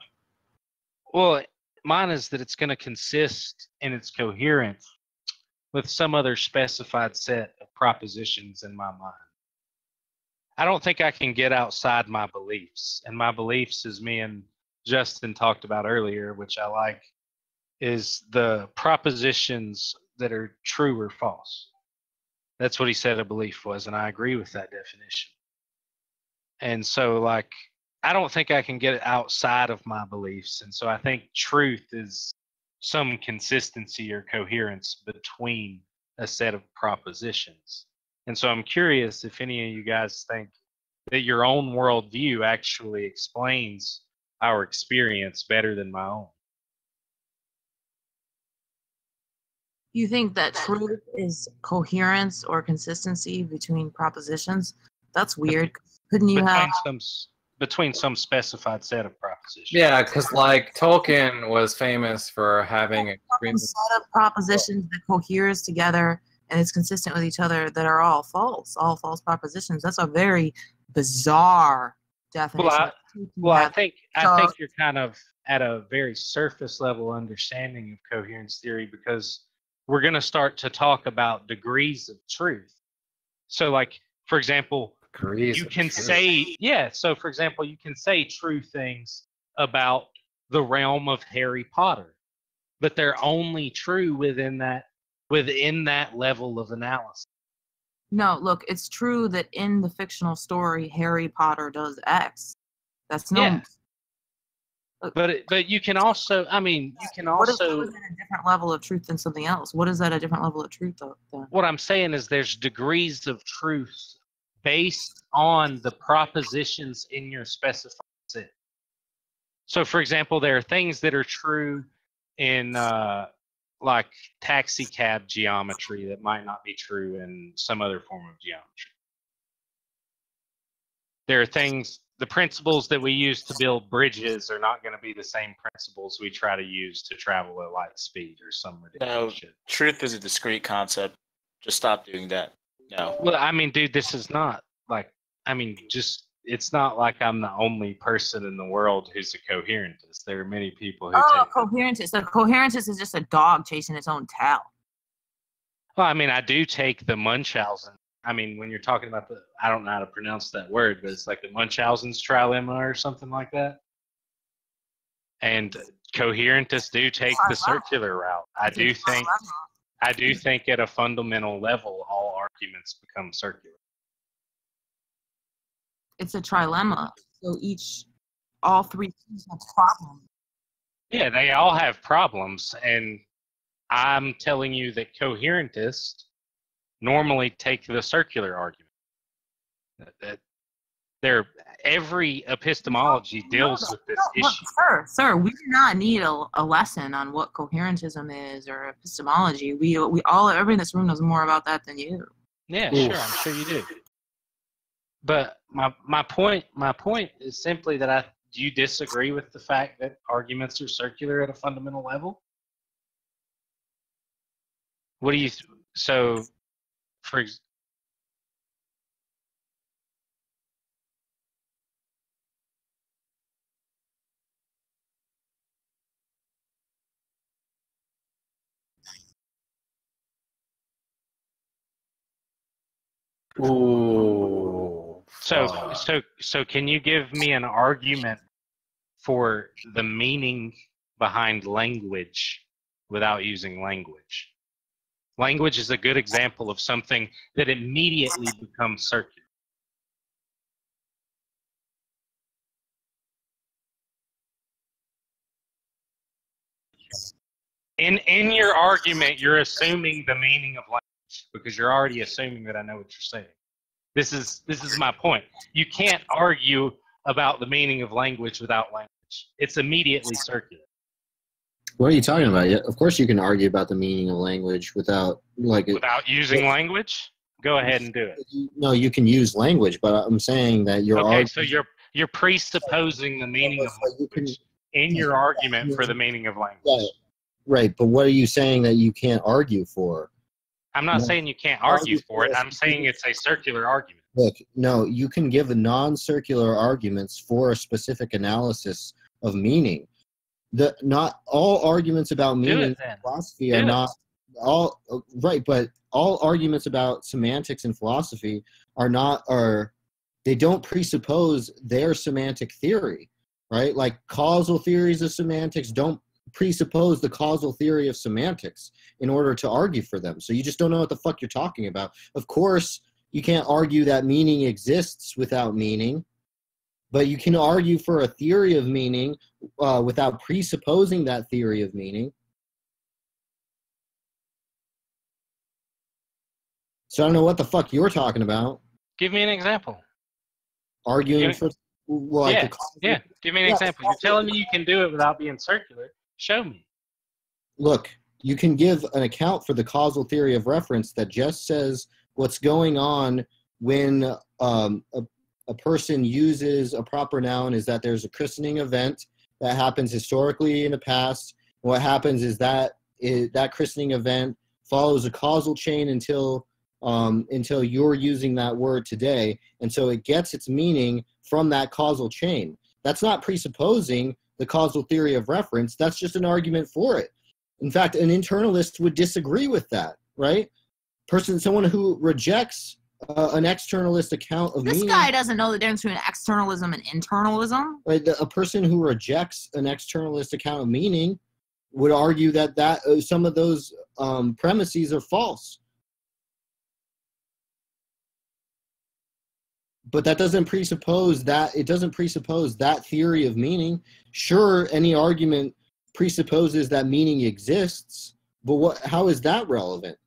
Well, mine is that it's going to consist in its coherence with some other specified set of propositions in my mind. I don't think I can get outside my beliefs, and my beliefs, as me and Justin talked about earlier, which I like, is the propositions that are true or false. That's what he said a belief was, and I agree with that definition. And so, like, I don't think I can get outside of my beliefs, and so I think truth is some consistency or coherence between a set of propositions. And so I'm curious if any of you guys think that your own worldview actually explains our experience better than my own. You think that truth is coherence or consistency between propositions? That's weird. Couldn't you have between some specified set of propositions? Yeah, because like Tolkien was famous for having a set of propositions that coheres together and is consistent with each other that are all false propositions. That's a very bizarre definition. I think you're kind of at a very surface level understanding of coherence theory, because we're going to start to talk about degrees of truth. So like, for example, you can say, so for example, you can say true things about the realm of Harry Potter, but they're only true within that level of analysis. No, look, it's true that in the fictional story, Harry Potter does X. That's no. Yeah. But you can also, I mean, you can also. What is that a different level of truth than something else? What is that a different level of truth then? What I'm saying is there's degrees of truth based on the propositions in your specified set. So, for example, there are things that are true in like taxi cab geometry that might not be true in some other form of geometry. There are things, the principles that we use to build bridges are not going to be the same principles we try to use to travel at light speed or some ridiculous shit. Truth is a discrete concept. Just stop doing that. No. Well, I mean, dude, this is not like, I mean, just, it's not like I'm the only person in the world who's a coherentist. There are many people who coherentist. So coherentist is just a dog chasing its own tail. Well, I mean, I do take the Munchausen. I mean, when you're talking about the, I don't know how to pronounce that word, but it's like the Munchausen's trilemma or something like that. And coherentists do take the circular route. I do think at a fundamental level, all arguments become circular. It's a trilemma. So all three have problems. Yeah, they all have problems. And I'm telling you that coherentists normally take the circular argument. That every epistemology deals with this issue. Sir, we do not need a lesson on what coherentism is or epistemology. We all, everybody in this room knows more about that than you. Yeah, sure, I'm sure you do. But my point is simply that do you disagree with the fact that arguments are circular at a fundamental level? What do you so for Ooh. So can you give me an argument for the meaning behind language without using language? Language is a good example of something that immediately becomes circular. In your argument, you're assuming the meaning of language because you're already assuming that I know what you're saying. This is my point. You can't argue about the meaning of language without language. It's immediately circular. What are you talking about? Yeah, of course you can argue about the meaning of language without without using language. Go ahead and do it. No, you can use language, but I'm saying that you're okay. So you're presupposing the meaning of language in your argument for the meaning of language. Right, but what are you saying that you can't argue for? I'm not No. saying you can't argue for it. for a I'm saying it's a circular argument. Look, no, you can give non-circular arguments for a specific analysis of meaning. Not all arguments about meaning in philosophy are not all right, but all arguments about semantics and philosophy they don't presuppose their semantic theory, right? Like causal theories of semantics don't presuppose the causal theory of semantics in order to argue for them. So you just don't know what the fuck you're talking about. Of course, you can't argue that meaning exists without meaning, but you can argue for a theory of meaning without presupposing that theory of meaning. So I don't know what the fuck you're talking about. Give me an example. Arguing for... Well, yeah. Give me an example. You're telling me you can do it without being circular. Show me. Look, you can give an account for the causal theory of reference that just says what's going on when a person uses a proper noun is that there's a christening event that happens historically in the past. What happens is that that christening event follows a causal chain until you're using that word today, and so it gets its meaning from that causal chain. That's not presupposing the causal theory of reference. That's just an argument for it. In fact, an internalist would disagree with that, right? Someone who rejects an externalist account of meaning. This guy doesn't know the difference between externalism and internalism. Right, a person who rejects an externalist account of meaning would argue that some of those premises are false. But that doesn't presuppose that theory of meaning. Sure, any argument presupposes that meaning exists, but how is that relevant?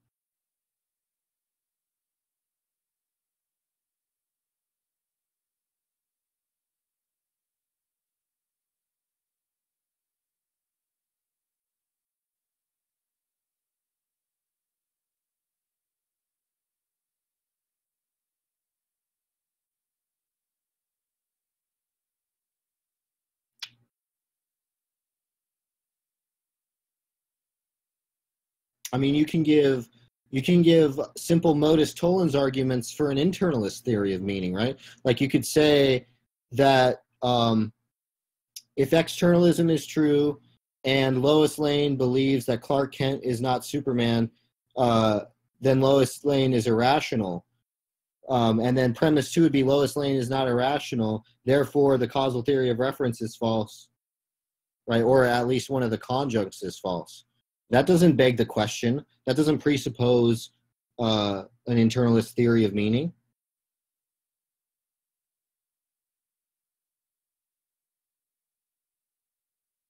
I mean, you can give simple modus tollens arguments for an internalist theory of meaning, right? Like you could say that if externalism is true and Lois Lane believes that Clark Kent is not Superman, then Lois Lane is irrational. And then premise 2 would be Lois Lane is not irrational, therefore the causal theory of reference is false, right? Or at least one of the conjuncts is false. That doesn't beg the question. That doesn't presuppose an internalist theory of meaning.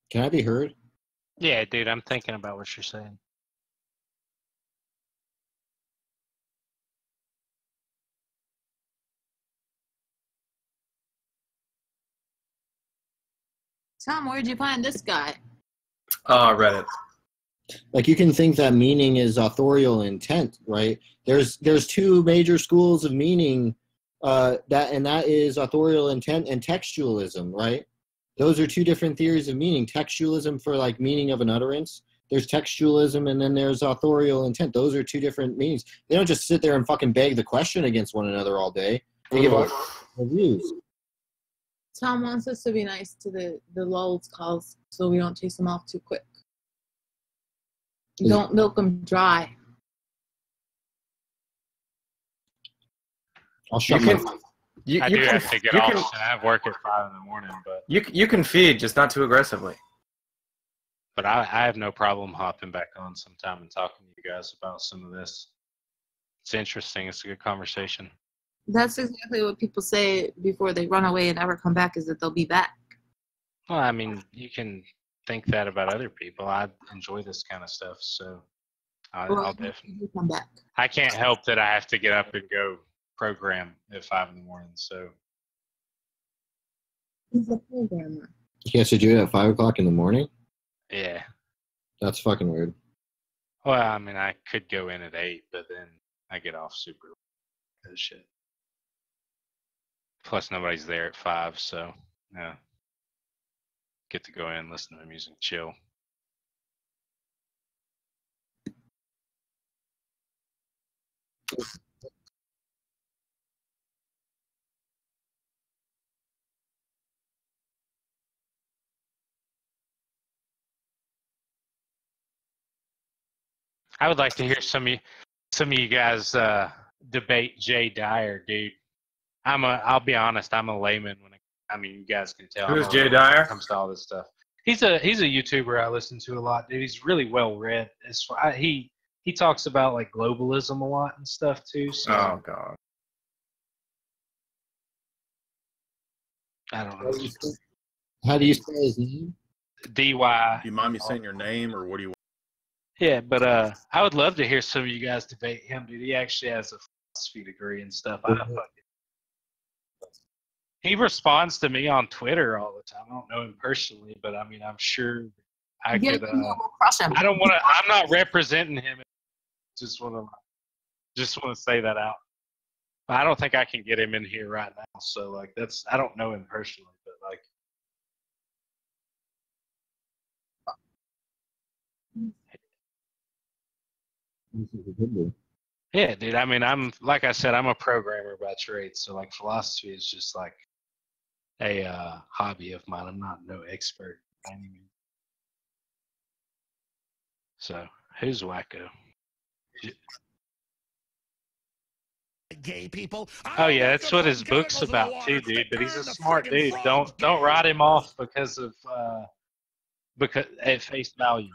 Can I be heard? Yeah, dude, I'm thinking about what you're saying. Tom, where'd you find this guy? Reddit. Like you can think that meaning is authorial intent, right? There's two major schools of meaning, that is authorial intent and textualism, right? Those are two different theories of meaning. Textualism for like meaning of an utterance. There's textualism and then there's authorial intent. Those are two different meanings. They don't just sit there and fucking beg the question against one another all day. They give out reviews. Tom wants us to be nice to the lulz calls so we don't chase them off too quick. Don't milk them dry. I'll shut I do have to get off, and I have work at 5 in the morning. But you can feed, just not too aggressively. But I have no problem hopping back on sometime and talking to you guys about some of this. It's interesting. It's a good conversation. That's exactly what people say before they run away and never come back, is that they'll be back. Well, I mean, you can think that about other people. I enjoy this kind of stuff, so I'll definitely come back. I can't help that I have to get up and go program at 5 in the morning. So He's a programmer. You have to do it at 5 o'clock in the morning? yeah. That's fucking weird. Well, I mean, I could go in at 8, but then I get off super as shit. Plus, nobody's there at 5, so yeah. Get to go in, listen to the music, chill. I would like to hear some of you guys debate Jay Dyer, dude. I'll be honest, I'm a layman you guys can tell. Who's Jay Dyer? When it comes to all this stuff. He's a YouTuber I listen to a lot, dude. He's really well read. He talks about like globalism a lot and stuff too. So Oh god. I don't know. How do you say his name? DY. Do you mind me saying your name, or what do you want? Yeah, but I would love to hear some of you guys debate him, dude. He actually has a philosophy degree and stuff. He responds to me on Twitter all the time. I don't know him personally, but I mean, I'm sure I could. I don't want to. I'm not representing him. Just want to say that out. I don't think I can get him in here right now. So like, I don't know him personally, but like. Yeah, dude. I mean, like I said, I'm a programmer by trade, so like philosophy is just like a hobby of mine. I'm not no expert by any means. So who's wacko? Gay people. Oh yeah, that's what his book's about too, dude. But he's a smart dude. Don't write him off because at face value.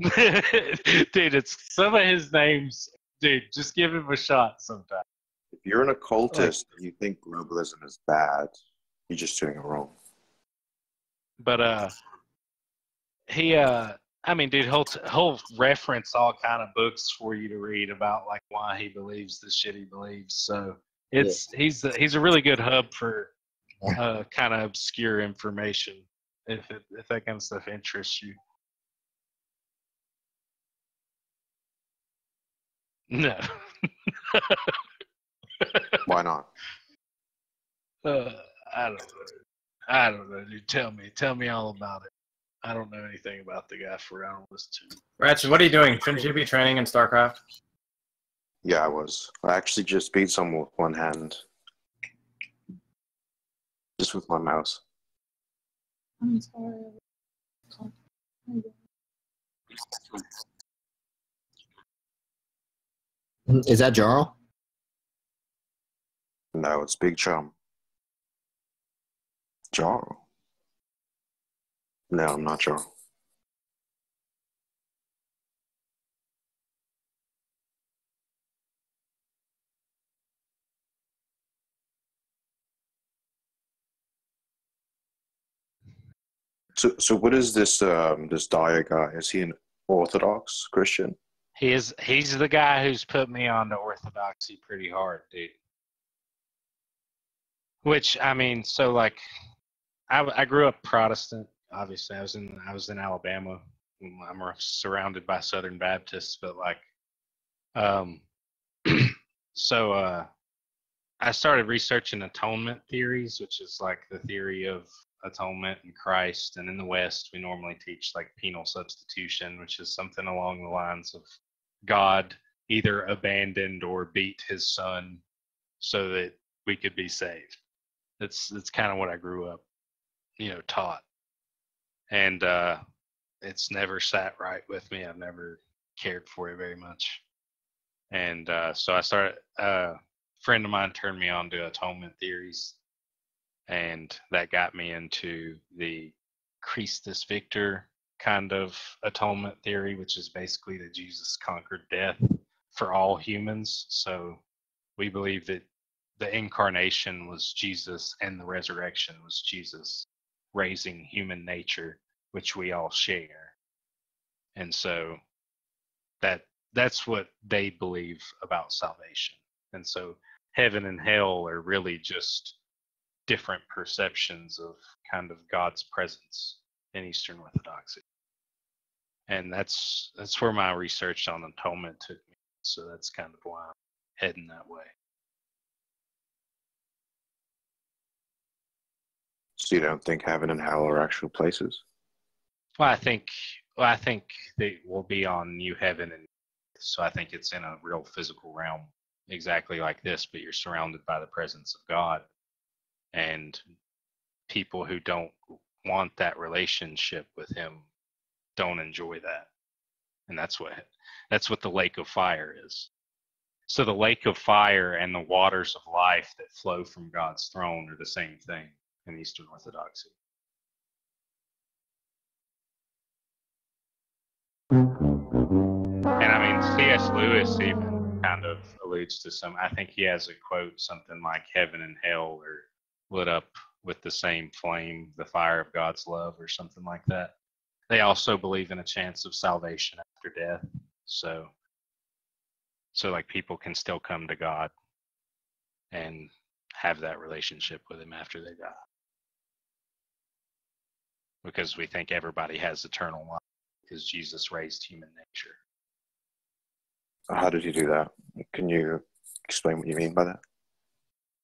Dude, it's some of his names. Dude, just give him a shot sometime. If you're an occultist and you think globalism is bad, you're just doing it wrong. But I mean, dude, he'll reference all kind of books for you to read about like why he believes the shit he believes. So he's a really good hub for kind of obscure information if that kind of stuff interests you. No. Why not? I don't know, dude. Tell me all about it. I don't know anything about the guy for I don't listen to. Ratchet, what are you doing? Shouldn't you be training in StarCraft? Yeah, I was. I actually just beat someone with one hand. Just with my mouse. I'm sorry. Is that Jarl? No, it's Big Chum. Jarl? No, I'm not Jarl. So what is this this Dyer guy? Is he an Orthodox Christian? He's the guy who's put me onto Orthodoxy pretty hard, dude. Which I mean, so like, I grew up Protestant. Obviously, I was in Alabama. I'm surrounded by Southern Baptists, but like, so I started researching atonement theories, which is like the theory of atonement in Christ. And in the West, we normally teach like penal substitution, which is something along the lines of God either abandoned or beat his son so that we could be saved. That's kind of what I grew up, taught. And it's never sat right with me. I've never cared for it very much. And so I started, a friend of mine turned me on to atonement theories. And that got me into the Christus Victor kind of atonement theory, which is basically that Jesus conquered death for all humans. So we believe that the incarnation was Jesus and the resurrection was Jesus raising human nature, which we all share. And so that's what they believe about salvation. And so heaven and hell are really just different perceptions of kind of God's presence in Eastern Orthodoxy. And that's where my research on atonement took me. So that's kind of why I'm heading that way. So you don't think heaven and hell are actual places? Well, I think they will be on new heaven and So I think it's in a real physical realm, exactly like this, but you're surrounded by the presence of God. And people who don't want that relationship with him don't enjoy that. And that's what the lake of fire is. So the lake of fire and the waters of life that flow from God's throne are the same thing in Eastern Orthodoxy. And I mean, C.S. Lewis even kind of alludes to some, I think he has a quote, something like heaven and hell are lit up with the same flame, the fire of God's love, or something like that. They also believe in a chance of salvation after death. So like people can still come to God and have that relationship with him after they die. Because we think everybody has eternal life because Jesus raised human nature. How did he do that? Can you explain what you mean by that?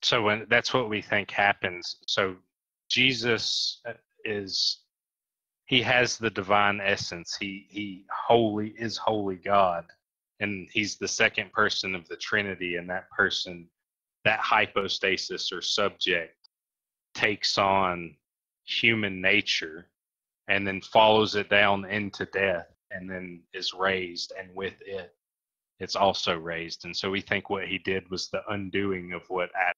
So that's what we think happens. So Jesus he has the divine essence. He is holy God, and he's the second person of the Trinity, and that person, that hypostasis or subject, takes on human nature and then follows it down into death and then is raised, and with it it's also raised. And so we think what he did was the undoing of what Adam.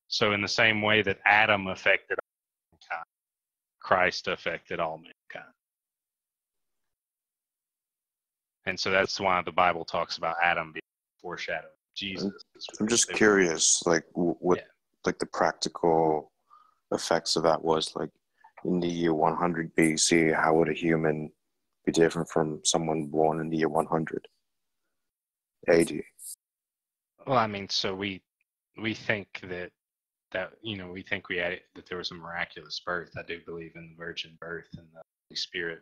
So in the same way that Adam affected all mankind, Christ affected all mankind. And so that's why the Bible talks about Adam being a foreshadow of Jesus. I'm just curious, like what like the practical effects of that was. Like in the year 100 BC, how would a human be different from someone born in the year 100 AD? Well, I mean, so we think that we think that there was a miraculous birth. I do believe in the virgin birth and the Holy Spirit,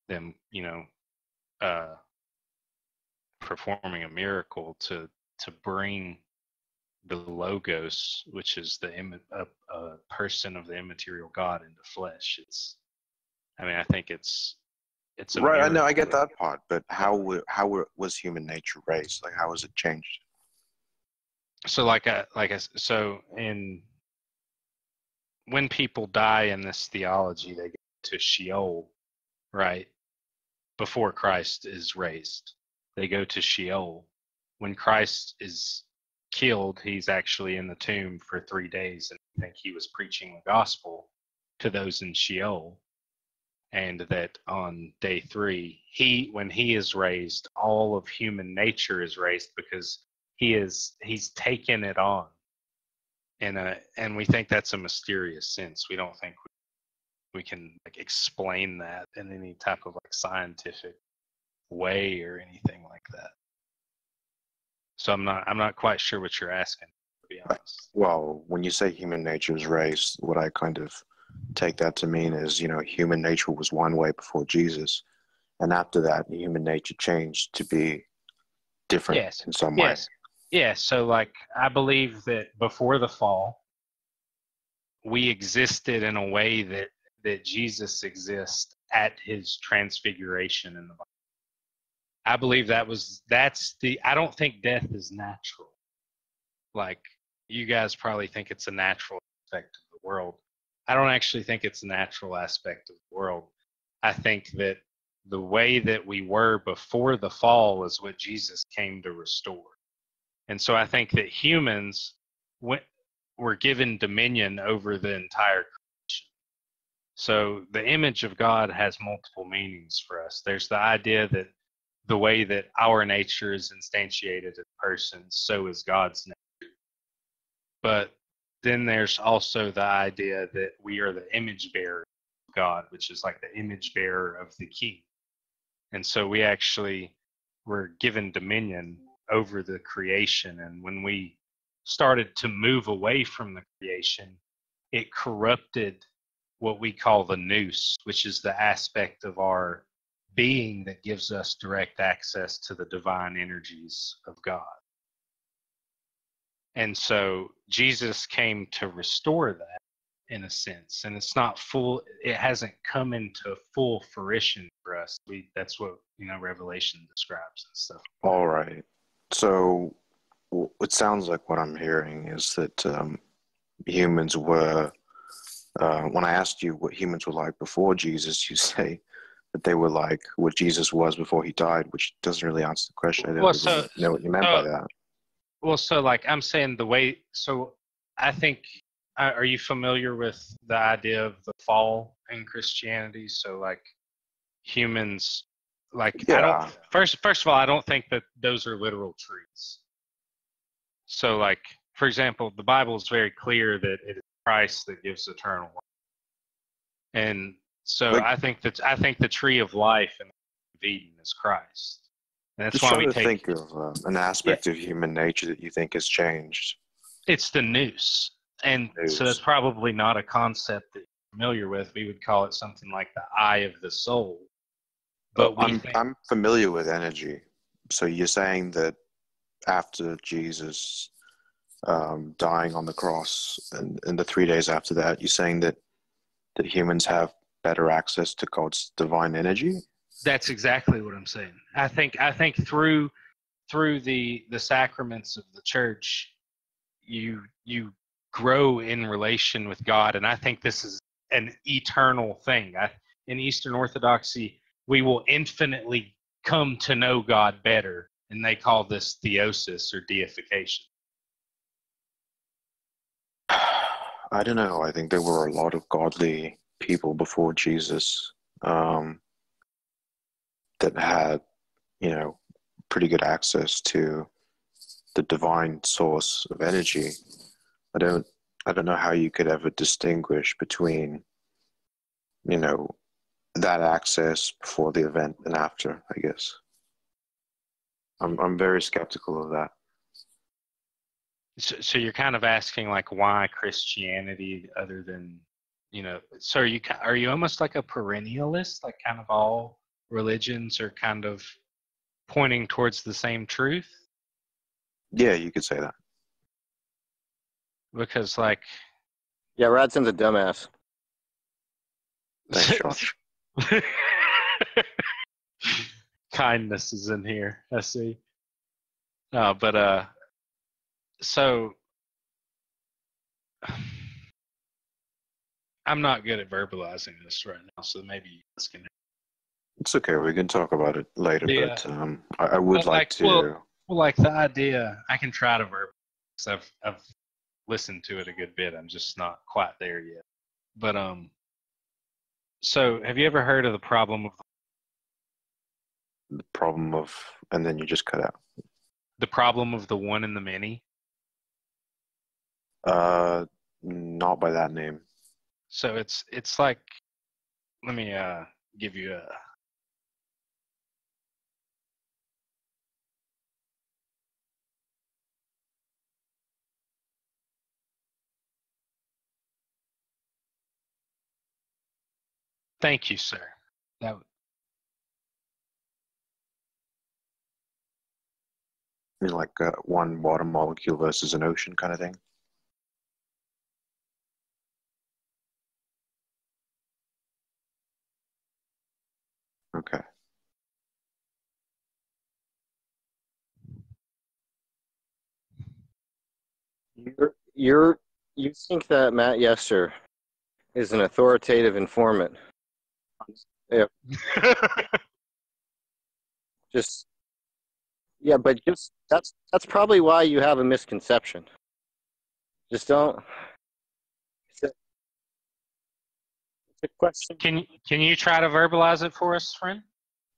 them performing a miracle to bring the Logos, which is a person of the immaterial God, into flesh. I think it's a right. I know, I miracle. get that part, but how was human nature raised? Like, how was it changed? So when people die in this theology, they go to Sheol, right? Before Christ is raised, they go to Sheol. When Christ is killed, he's actually in the tomb for 3 days, and I think he was preaching the gospel to those in Sheol. And that on day 3, when he is raised, all of human nature is raised because he's taken it on. And we think that's a mysterious sense. We don't think we can explain that in any type of scientific way or anything like that. So I'm not quite sure what you're asking, to be honest. Well, when you say human nature is raised, what I kind of take that to mean is, human nature was one way before Jesus, and after that, human nature changed to be different in some way. Yeah, so I believe that before the fall, we existed in a way that Jesus exists at his transfiguration in the Bible. I believe I don't think death is natural. Like, you guys probably think it's a natural aspect of the world. I don't actually think it's a natural aspect of the world. I think that the way that we were before the fall is what Jesus came to restore. And so I think that humans were given dominion over the entire creation. So the image of God has multiple meanings for us. There's the idea that the way that our nature is instantiated in persons, so is God's nature. But then there's also the idea that we are the image bearer of God, which is like the image bearer of the King. And so we actually were given dominion over the creation. And when we started to move away from the creation, it corrupted what we call the nous, which is the aspect of our being that gives us direct access to the divine energies of God. And so Jesus came to restore that. in a sense, and it's not full. It hasn't come into full fruition for us. That's what Revelation describes and stuff. All right. So it sounds like what I'm hearing is that humans were. When I asked you what humans were like before Jesus, you say that they were like what Jesus was before he died, which doesn't really answer the question. I don't really know what you meant by that. Well, so like I'm saying the way. So I think. Are you familiar with the idea of the fall in Christianity? So like humans, like I don't. First of all, I don't think that those are literal truths. So like, for example, the Bible is very clear that it is Christ that gives eternal life, and so I think the tree of life in Eden is Christ. And that's Just why we think of an aspect of human nature that you think has changed. It's the nous. And so that's probably not a concept that you're familiar with. We would call it something like the eye of the soul. But I'm familiar with energy. So you're saying that after Jesus dying on the cross and the 3 days after that, you're saying that humans have better access to God's divine energy? That's exactly what I'm saying. I think through the sacraments of the church, you grow in relation with God, and I think this is an eternal thing. In Eastern Orthodoxy, we will infinitely come to know God better, and they call this theosis or deification. I don't know. I think there were a lot of godly people before Jesus that had, pretty good access to the divine source of energy. I don't know how you could ever distinguish between, that access before the event and after, I guess. I'm very skeptical of that. So you're kind of asking like why Christianity other than, so are you almost like a perennialist, like kind of all religions are kind of pointing towards the same truth? Yeah, you could say that. Because like... Yeah, Radson's a dumbass. Thanks, Josh. Kindness is in here, I see. So I'm not good at verbalizing this right now, so maybe you guys can. It's okay. We can talk about it later, Yeah. but I would like to. Well, like the idea, I can try to verbalize. I've listened to it a good bit. I'm just not quite there yet. But so have you ever heard of the problem of? The problem of, and then you just cut out. The problem of the one and the many. Not by that name. So it's like, let me give you a. Thank you, sir. Like one water molecule versus an ocean kind of thing. Okay. You think that Matt Yester is an authoritative informant? Yeah. But that's probably why you have a misconception. Just don't. It's a question. Can you try to verbalize it for us, friend?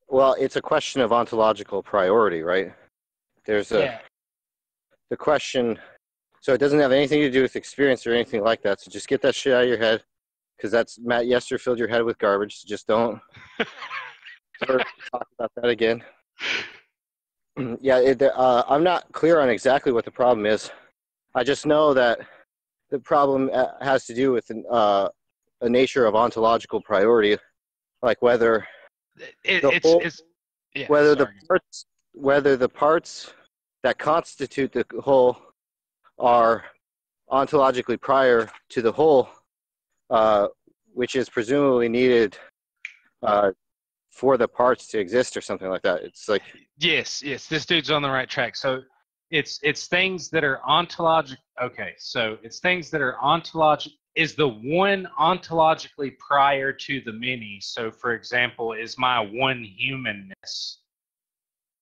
Well, it's a question of ontological priority, right? There's the question. So it doesn't have anything to do with experience or anything like that. So just get that shit out of your head, because that's Matt Yester filled your head with garbage. So just don't ever talk about that again. Yeah, I'm not clear on exactly what the problem is. I just know that the problem has to do with a nature of ontological priority, like whether the parts that constitute the whole are ontologically prior to the whole, which is presumably needed for the parts to exist or something like that. It's like yes, this dude's on the right track. So it's things that are ontological. Okay, so it's things that are ontological. Is the one ontologically prior to the many? So, for example, is my one humanness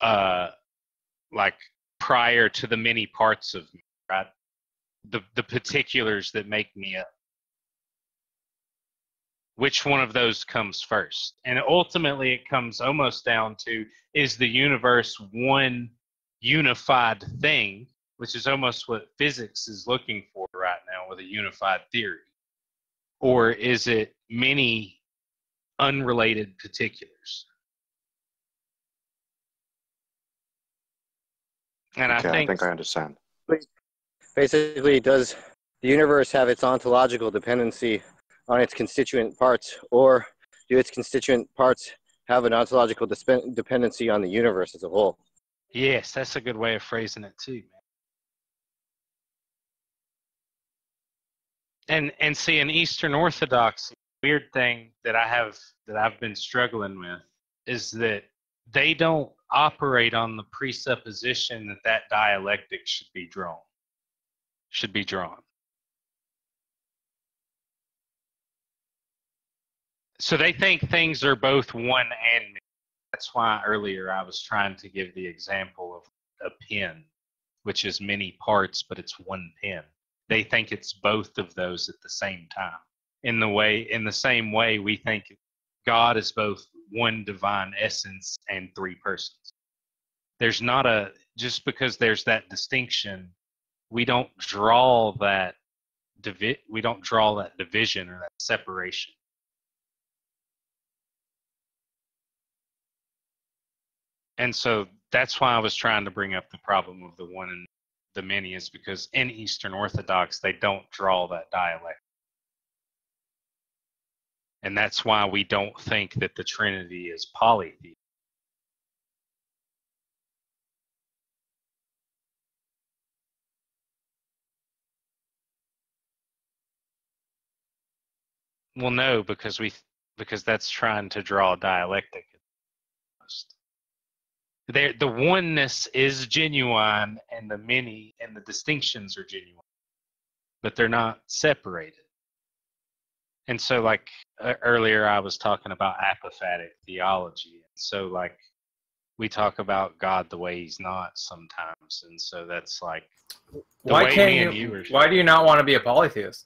like prior to the many parts of me, right? The particulars that make me up. Which one of those comes first? And ultimately it comes almost down to, is the universe one unified thing, which is almost what physics is looking for right now with a unified theory? Or is it many unrelated particulars? And Okay, I think I understand. basically, does the universe have its ontological dependency on its constituent parts, or do its constituent parts have an ontological dependency on the universe as a whole? yes, that's a good way of phrasing it too, man. And see, in Eastern Orthodoxy, weird thing that I've been struggling with is that they don't operate on the presupposition that dialectic should be drawn. So they think things are both one and many. That's why earlier I was trying to give the example of a pen, which is many parts, but it's one pen. They think it's both of those at the same time. In the same way, we think God is both one divine essence and three persons. There's not just because there's that distinction, we don't draw that division or that separation. And so that's why I was trying to bring up the problem of the one and the many, is because in Eastern Orthodox, they don't draw that dialect. And that's why we don't think that the Trinity is polytheistic. Well, no, because that's trying to draw a dialectic. The oneness is genuine, and the many and the distinctions are genuine, but they're not separated. And so, like earlier, I was talking about apophatic theology, and so like we talk about God the way He's not sometimes, and so that's like why do you not want to be a polytheist?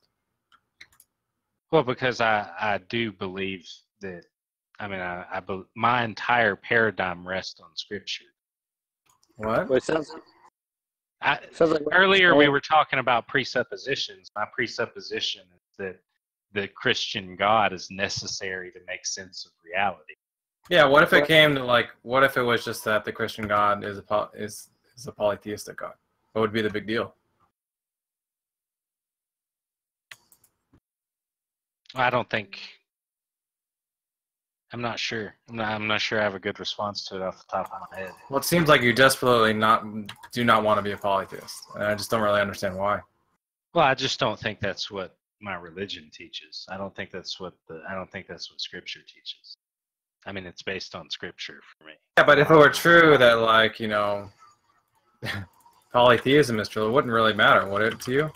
Well, because I do believe that. I mean, my entire paradigm rests on Scripture. What? Well, it sounds like earlier we were talking about presuppositions. My presupposition is that the Christian God is necessary to make sense of reality. Yeah. What if it came to what if it was just that the Christian God is a polytheistic God? What would be the big deal? I don't think. I'm not sure. I'm not sure I have a good response to it off the top of my head. Well, it seems like you desperately do not want to be a polytheist, and I just don't really understand why. Well, I just don't think that's what my religion teaches. I don't think that's what Scripture teaches. I mean, it's based on Scripture for me. Yeah, but if it were true that polytheism is true, it wouldn't really matter, would it, to you?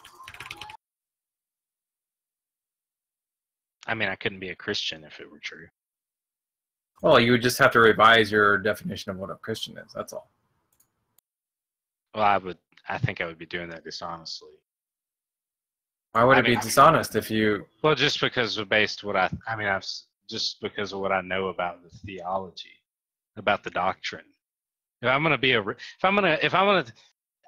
I mean, I couldn't be a Christian if it were true. Well, you would just have to revise your definition of what a Christian is. That's all. Well, I think I would be doing that dishonestly. Why would it be dishonest if you? Well, just because of just because of what I know about the theology, about the doctrine. If I'm gonna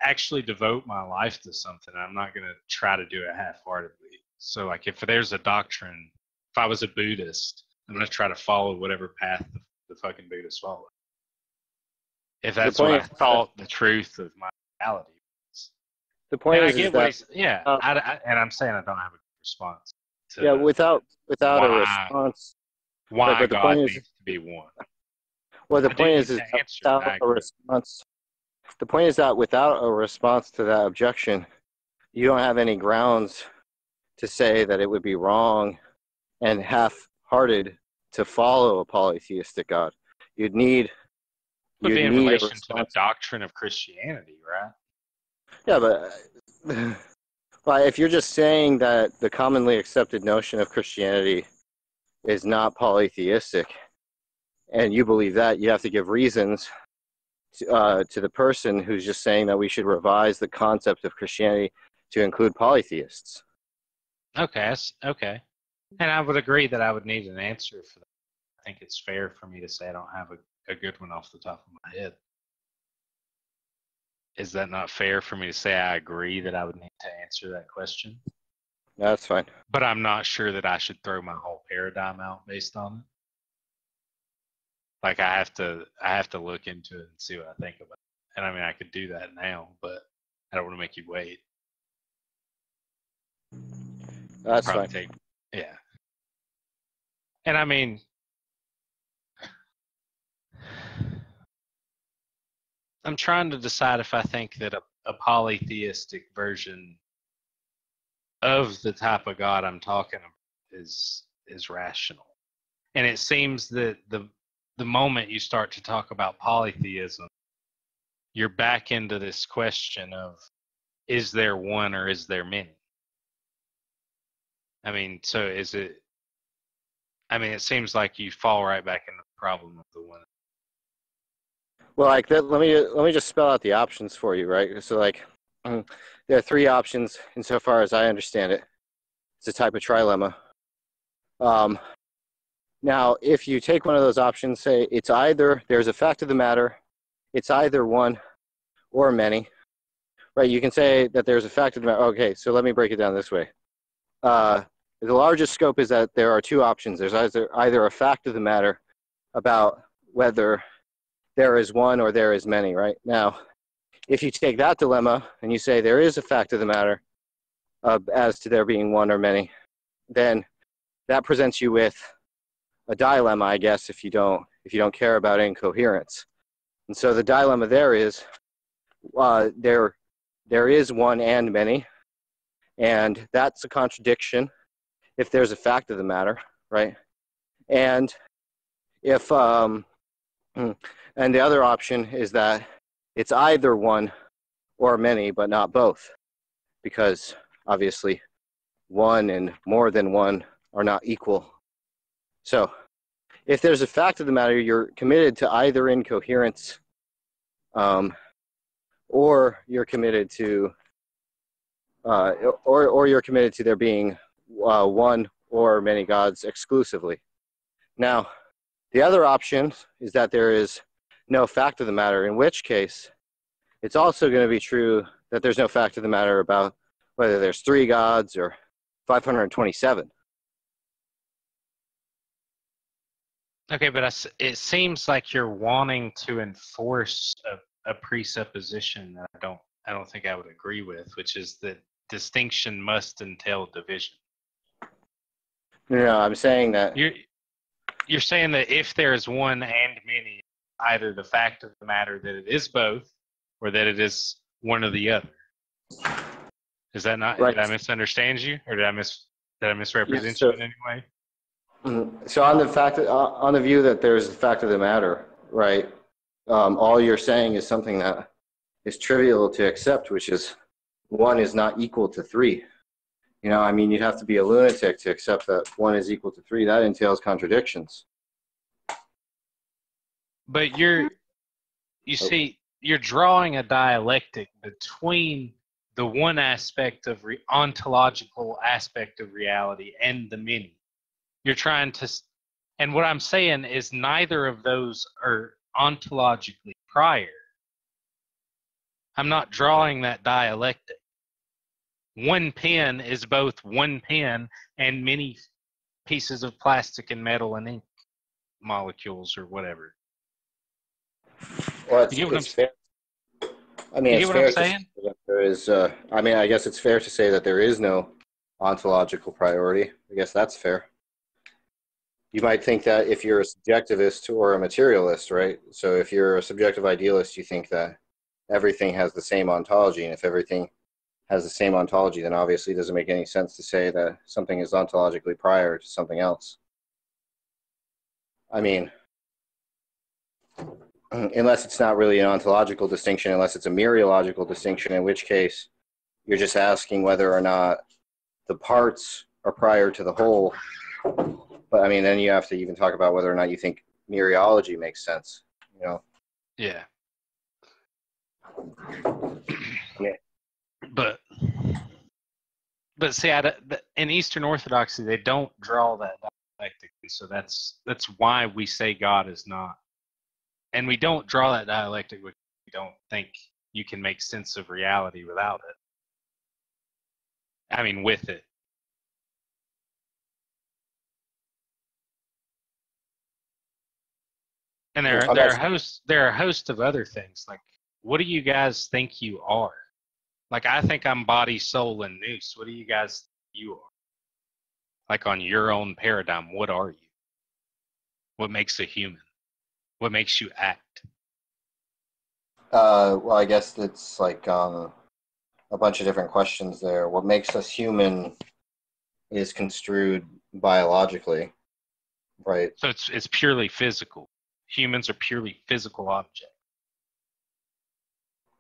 actually devote my life to something, I'm not gonna try to do it half-heartedly. So, like, if there's a doctrine, if I was a Buddhist, I'm going to try to follow whatever path the fucking Buddhists follow. If that's what I thought the truth of my reality is. The point is and I'm saying I don't have a good response. Without a response. Why God needs to be one. Well, the point is without a response. The point is that without a response to that objection, you don't have any grounds to say that it would be wrong and half-hearted to follow a polytheistic God. You'd need would be in need a relation to the response. doctrine of Christianity, right? Yeah, but well, if you're just saying that the commonly accepted notion of Christianity is not polytheistic, and you believe that, you have to give reasons to the person who's just saying that we should revise the concept of Christianity to include polytheists. Okay, okay. And I would agree that I would need an answer for that. I think it's fair for me to say I don't have a good one off the top of my head. Is that not fair for me to say I agree that I would need to answer that question? No, that's fine. But I'm not sure that I should throw my whole paradigm out based on it. Like I have to look into it and see what I think about it. And I mean I could do that now, but I don't want to make you wait. That's fine. Yeah. And I mean, I'm trying to decide if I think that a polytheistic version of the type of God I'm talking about is rational. And it seems that the moment you start to talk about polytheism, you're back into this question of, is there one or is there many? I mean, so is it, I mean, it seems like you fall right back into the problem of the one. Well, like that, let me just spell out the options for you, right? So, like, there are three options insofar as I understand it. It's a type of trilemma. Now, if you take one of those options, say it's either there's a fact of the matter, it's either one or many, right? You can say that there's a fact of the matter. Okay, so let me break it down this way. The largest scope is that there are two options. There's either a fact of the matter about whether there is one or there is many, right? Now, if you take that dilemma and you say there is a fact of the matter as to there being one or many, then that presents you with a dilemma, I guess, if you don't care about incoherence. And so the dilemma there is there is one and many, and that's a contradiction if there's a fact of the matter, right? And if and the other option is that it's either one or many, but not both, because obviously one and more than one are not equal. So if there's a fact of the matter, you're committed to either incoherence or you're committed to or you're committed to there being one or many gods exclusively. Now, the other option is that there is no fact of the matter, in which case it's also going to be true that there's no fact of the matter about whether there's 3 gods or 527. Okay, but it seems like you're wanting to enforce a presupposition that I don't think I would agree with, which is that distinction must entail division. No, I'm saying that you're saying that if there's one and many, either the fact of the matter that it is both, or that it is one or the other. Is that not? Right. Did I misunderstand you, or did I misrepresent you in any way? So on the view that there's the fact of the matter, right? All you're saying is something that is trivial to accept, which is 1 is not equal to 3. You know, I mean, you'd have to be a lunatic to accept that 1 is equal to 3. That entails contradictions. But you see, you're drawing a dialectic between the one aspect of ontological aspect of reality and the many. You're trying to, and what I'm saying is neither of those are ontologically prior. I'm not drawing that dialectic. One pen is both one pen and many pieces of plastic and metal and ink molecules or whatever. Well, it's fair. I mean, it's fair to say that there is. I mean, I guess it's fair to say that there is no ontological priority. I guess that's fair. You might think that if you're a subjectivist or a materialist, right? So if you're a subjective idealist, you think that everything has the same ontology, and if everything has the same ontology, then obviously it doesn't make any sense to say that something is ontologically prior to something else. I mean, unless it's not really an ontological distinction, unless it's a mereological distinction, in which case you're just asking whether or not the parts are prior to the whole. But I mean, then you have to even talk about whether or not you think mereology makes sense, you know? Yeah. Yeah. But see, in Eastern Orthodoxy, they don't draw that dialectically, so that's why we say God is not. And we don't draw that dialectic because we don't think you can make sense of reality without it. I mean, with it. And there are a host of other things. Like, what do you guys think you are? Like, I think I'm body, soul, and nous. What do you guys think you are? Like, on your own paradigm, what are you? What makes a human? What makes you act? Well, I guess it's like a bunch of different questions there. What makes us human is construed biologically, right? So it's purely physical. Humans are purely physical objects.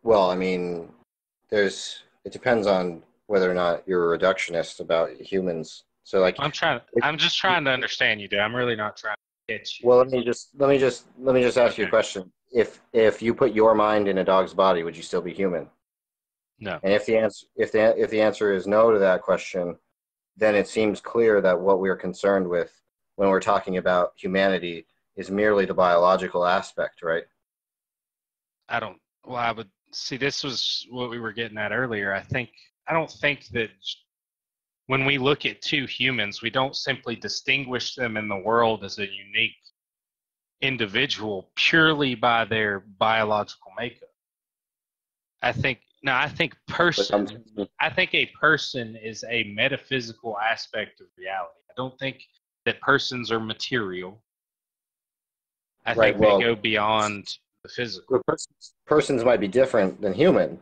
Well, I mean, it depends on whether or not you're a reductionist about humans. So, like, I'm just trying to understand you, dude. I'm really not trying to get you. well, let me just ask you a question. If you put your mind in a dog's body, would you still be human? No. And if the answer is no to that question, then it seems clear that what we're concerned with when we're talking about humanity is merely the biological aspect, right? I would see, this was what we were getting at earlier. I don't think that when we look at two humans, we don't simply distinguish them in the world as a unique individual purely by their biological makeup. I think a person is a metaphysical aspect of reality. I don't think that persons are material. I think they go beyond the physical. Persons might be different than human.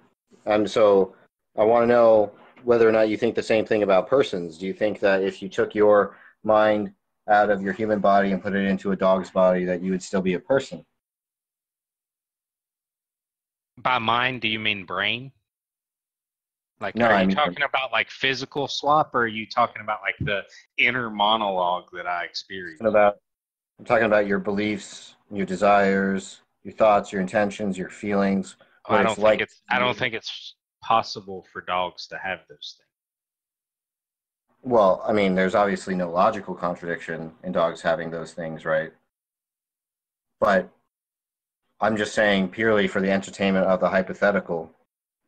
So I want to know whether or not you think the same thing about persons. Do you think that if you took your mind out of your human body and put it into a dog's body, that you would still be a person? By mind, do you mean brain? Like, no, are you talking about like physical swap, or are you talking about like the inner monologue that I experienced? I'm talking about your beliefs, your desires, your thoughts, your intentions, your feelings. I don't think it's possible for dogs to have those things. Well, I mean, there's obviously no logical contradiction in dogs having those things, right? But I'm just saying, purely for the entertainment of the hypothetical,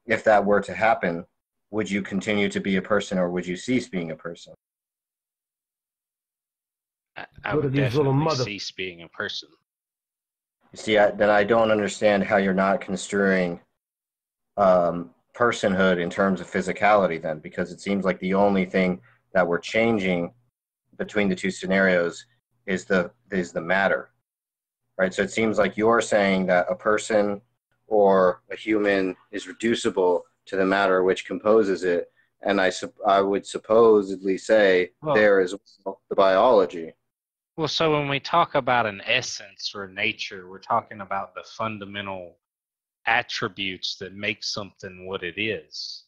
if that were to happen, would you continue to be a person, or would you cease being a person? I would definitely cease being a person. You see, then I don't understand how you're not construing personhood in terms of physicality then, because it seems like the only thing that we're changing between the two scenarios is the matter, right? So it seems like you're saying that a person or a human is reducible to the matter which composes it, and I would supposedly say there is the biology. Well, so when we talk about an essence or nature, we're talking about the fundamental attributes that make something what it is.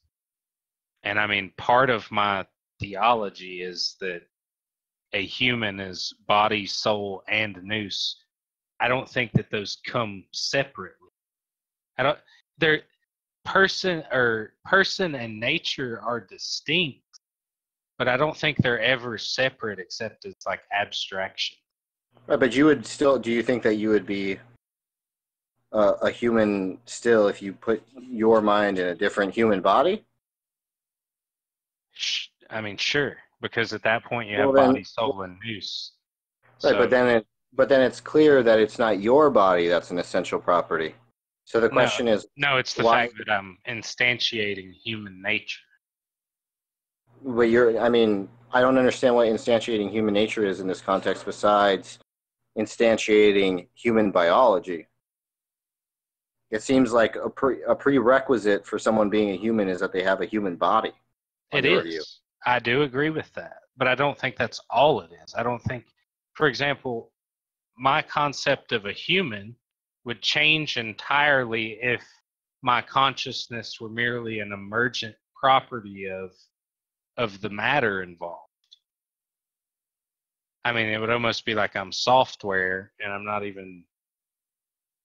And I mean, part of my theology is that a human is body, soul, and nous. I don't think that those come separately. Person and nature are distinct, but I don't think they're ever separate except as like abstraction. Right, but you would still, do you think that you would be a human still if you put your mind in a different human body? I mean, sure, because at that point you have body, soul, and nous. Right, but then it's clear that it's not your body that's an essential property. So the question is... No, it's the fact that I'm instantiating human nature. But I don't understand what instantiating human nature is in this context besides instantiating human biology. It seems like a prerequisite for someone being a human is that they have a human body. It is. I do agree with that, but I don't think that's all it is. I don't think, for example, my concept of a human would change entirely if my consciousness were merely an emergent property of the matter involved. I mean, it would almost be like I'm software and I'm not even,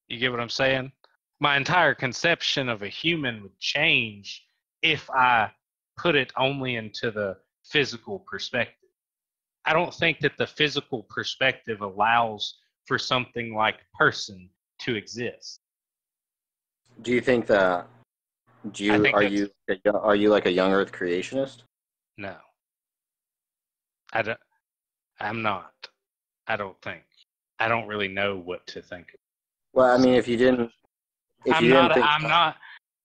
you get what I'm saying? My entire conception of a human would change if I put it only into the physical perspective. I don't think that the physical perspective allows for something like person to exist. Do you think that? Are you like a young Earth creationist? No, I'm not. I don't think. I don't really know what to think. Well, I mean, if you didn't I'm not.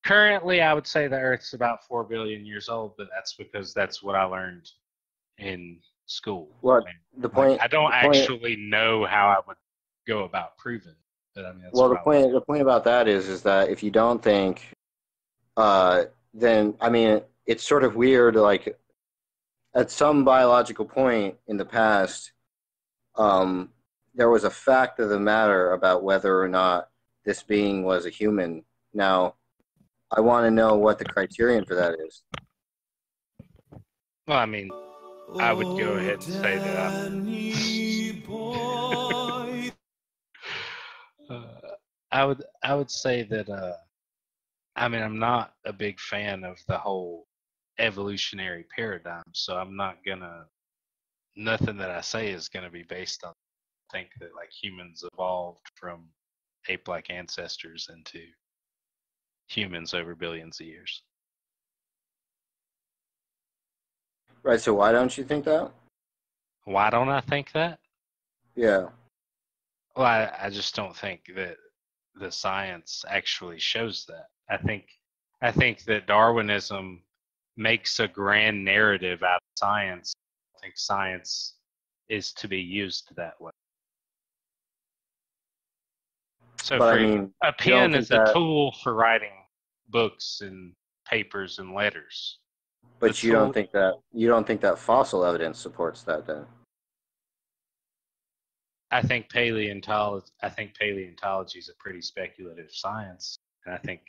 Currently, I would say the Earth's about 4 billion years old, but that's because that's what I learned in school. Well, the point. I don't actually know how I would go about proving. But I mean, that's the point about that is that if you don't think, then I mean, it's sort of weird. Like, at some biological point in the past, there was a fact of the matter about whether or not this being was a human. Now, I want to know what the criterion for that is. Well, I mean, I would go ahead and say that I would say that I mean, I'm not a big fan of the whole evolutionary paradigm, so I'm not gonna, nothing that I say is gonna be based on think that like humans evolved from ape-like ancestors into humans over billions of years. Right, so why don't you think that? Why don't I think that? Yeah. Well, I just don't think that the science actually shows that. I think that Darwinism makes a grand narrative out of science. I think science is to be used that way. So a pen is a tool for writing books and papers and letters. But you don't think that fossil evidence supports that then? I think paleontology is a pretty speculative science, and I think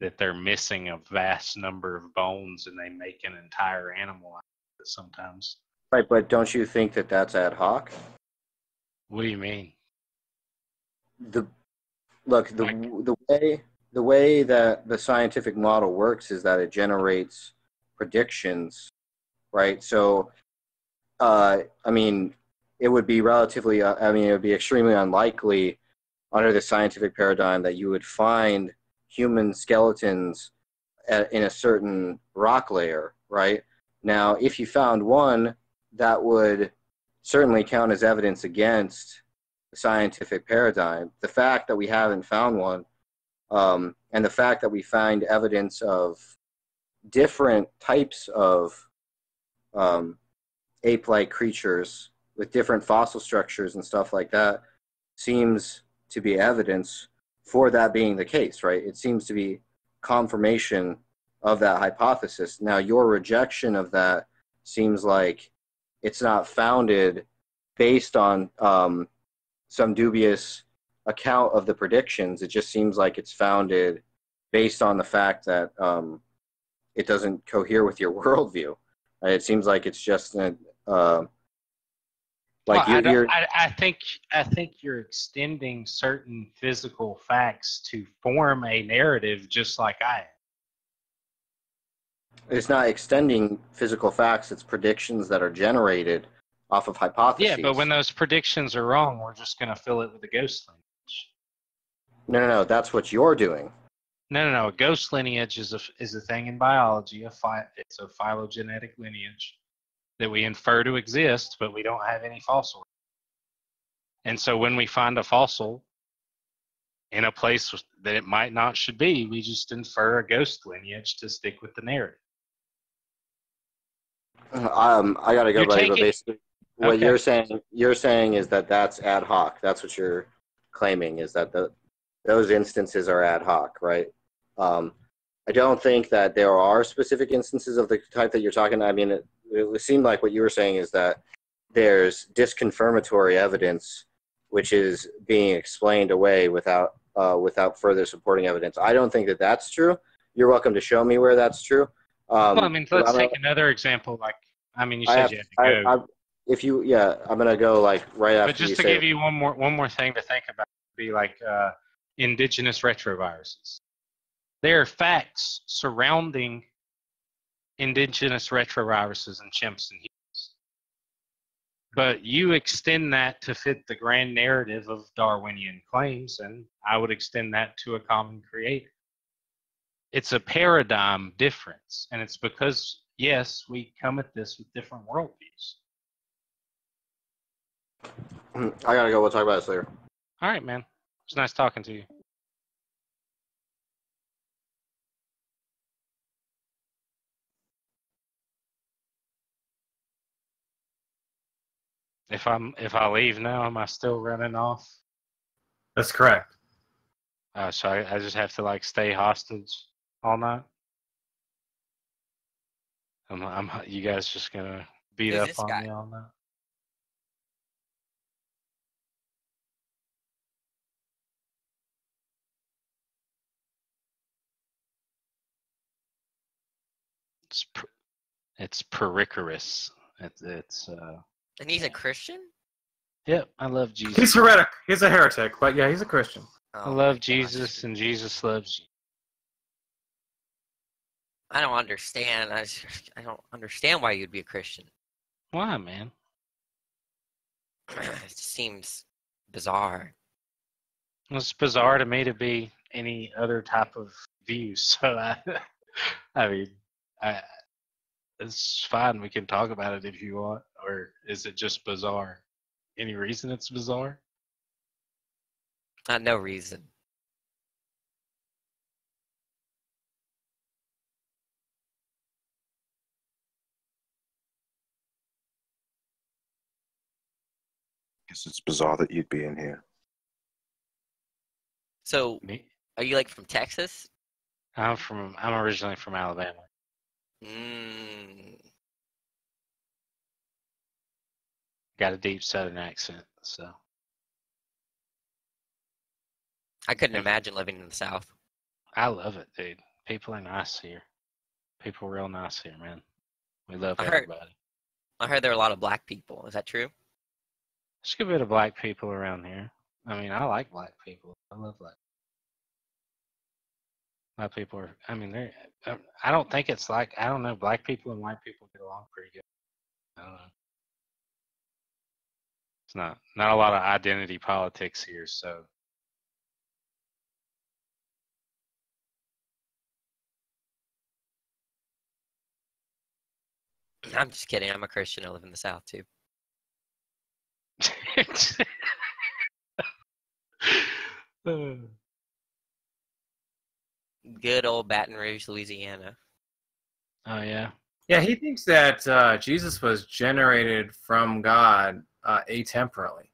that they're missing a vast number of bones, and they make an entire animal out of it sometimes. Right, but don't you think that that's ad hoc? What do you mean? The way that the scientific model works is that it generates predictions, right? So, I mean, it would be it would be extremely unlikely under the scientific paradigm that you would find human skeletons in a certain rock layer, right? Now, if you found one, that would certainly count as evidence against the scientific paradigm. The fact that we haven't found one, and the fact that we find evidence of different types of ape-like creatures with different fossil structures and stuff like that seems to be evidence for that being the case, right? It seems to be confirmation of that hypothesis. Now, your rejection of that seems like it's not founded based on some dubious account of the predictions. It just seems like it's founded based on the fact that it doesn't cohere with your worldview. It seems like it's just I think you're extending certain physical facts to form a narrative, just like I am. It's not extending physical facts; it's predictions that are generated off of hypotheses. Yeah, but when those predictions are wrong, we're just going to fill it with a ghost lineage. No, that's what you're doing. No. A ghost lineage is a thing in biology. It's a phylogenetic lineage that we infer to exist, but we don't have any fossil. And so when we find a fossil in a place that it might not should be, we just infer a ghost lineage to stick with the narrative. I gotta go, buddy, but basically what you're saying is that that's ad hoc. That's what you're claiming, is that those instances are ad hoc, right? I don't think that there are specific instances of the type that you're talking. I mean, it seemed like what you were saying is that there's disconfirmatory evidence which is being explained away without further supporting evidence. I don't think that that's true. You're welcome to show me where that's true. Well, I mean, let's take another example. Like, I mean, you said you had to go. I'm gonna go like right after. But just to give you one more thing to think about, would be like indigenous retroviruses. There are facts surrounding indigenous retroviruses in chimps and humans. But you extend that to fit the grand narrative of Darwinian claims, and I would extend that to a common creator. It's a paradigm difference, and it's because, yes, we come at this with different worldviews. I gotta go. We'll talk about this later. All right, man. It's nice talking to you. If I leave now, am I still running off? That's correct. So I just have to like stay hostage all night. You guys just gonna beat up on me all night? It's Perichoresis. It's And he's a Christian? Yep, I love Jesus. He's heretic. He's a heretic, but yeah, he's a Christian. I love Jesus, and Jesus loves you. I don't understand. I don't understand why you'd be a Christian. Why, man? It seems bizarre. Well, it's bizarre to me to be any other type of view. So I mean, it's fine. We can talk about it if you want. Or is it just bizarre? Any reason it's bizarre? No reason. Guess it's bizarre that you'd be in here. So, are you like from Texas? I'm originally from Alabama. Got a deep Southern accent, so. I couldn't imagine living in the South. I love it, dude. People are nice here. People are real nice here, man. We love everybody. I heard there are a lot of black people. Is that true? There's a good bit of black people around here. I mean, I like black people. I love black people. Black people are, I mean, I don't think it's like, I don't know, black people and white people get along pretty good. I don't know. It's not a lot of identity politics here, so. I'm just kidding. I'm a Christian. I live in the South, too. Good old Baton Rouge, Louisiana. Oh, yeah. Yeah, he thinks that Jesus was generated from God atemporally.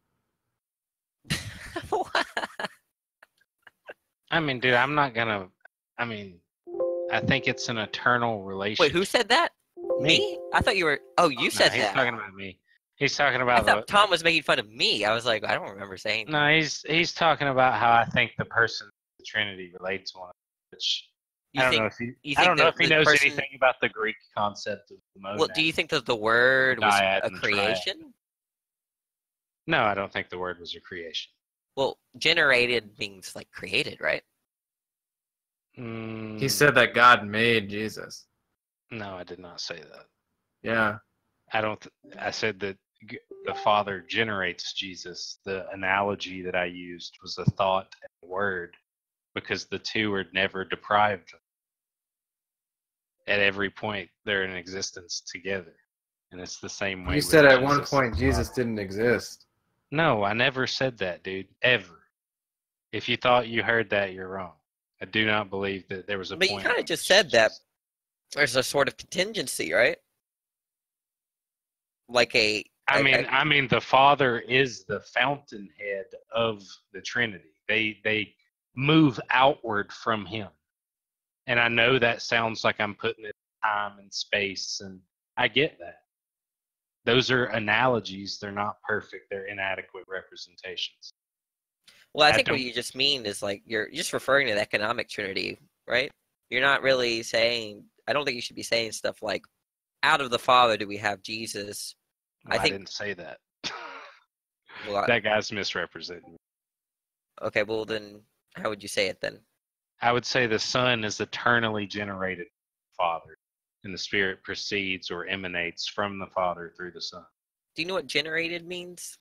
I mean, dude, I'm not going to, I mean, I think it's an eternal relationship. Wait, who said that? Me? I thought you were, you said he's that. Talking about me. He's talking about. I thought Tom was making fun of me. I was like, I don't remember saying that. No, he's talking about how I think the person of the Trinity relates to one another, which I don't know if he knows anything about the Greek concept of the monad. Well, do you think that the word was a creation? No, I don't think the word was a creation. Well, generated means like created, right? He said that God made Jesus. No, I did not say that. Yeah. I said that the Father generates Jesus. The analogy that I used was the thought and the word, because the two are never deprived. At every point, they're in existence together. And it's the same way. You said at one point Jesus didn't exist. No, I never said that, dude. Ever. If you thought you heard that, you're wrong. I do not believe that there was a point. But you kind of just said that there's a sort of contingency, right? Like I mean, the Father is the fountainhead of the Trinity. They move outward from him. And I know that sounds like I'm putting it in time and space, and I get that. Those are analogies. They're not perfect. They're inadequate representations. Well, I think what you just mean is like you're just referring to the economic Trinity, right? You're not really saying, I don't think you should be saying stuff like, out of the Father do we have Jesus. Well, I didn't say that. Well, that guy's misrepresenting. Okay, well then, how would you say it then? I would say the Son is eternally generated Father, and the Spirit proceeds or emanates from the Father through the Son. Do you know what generated means?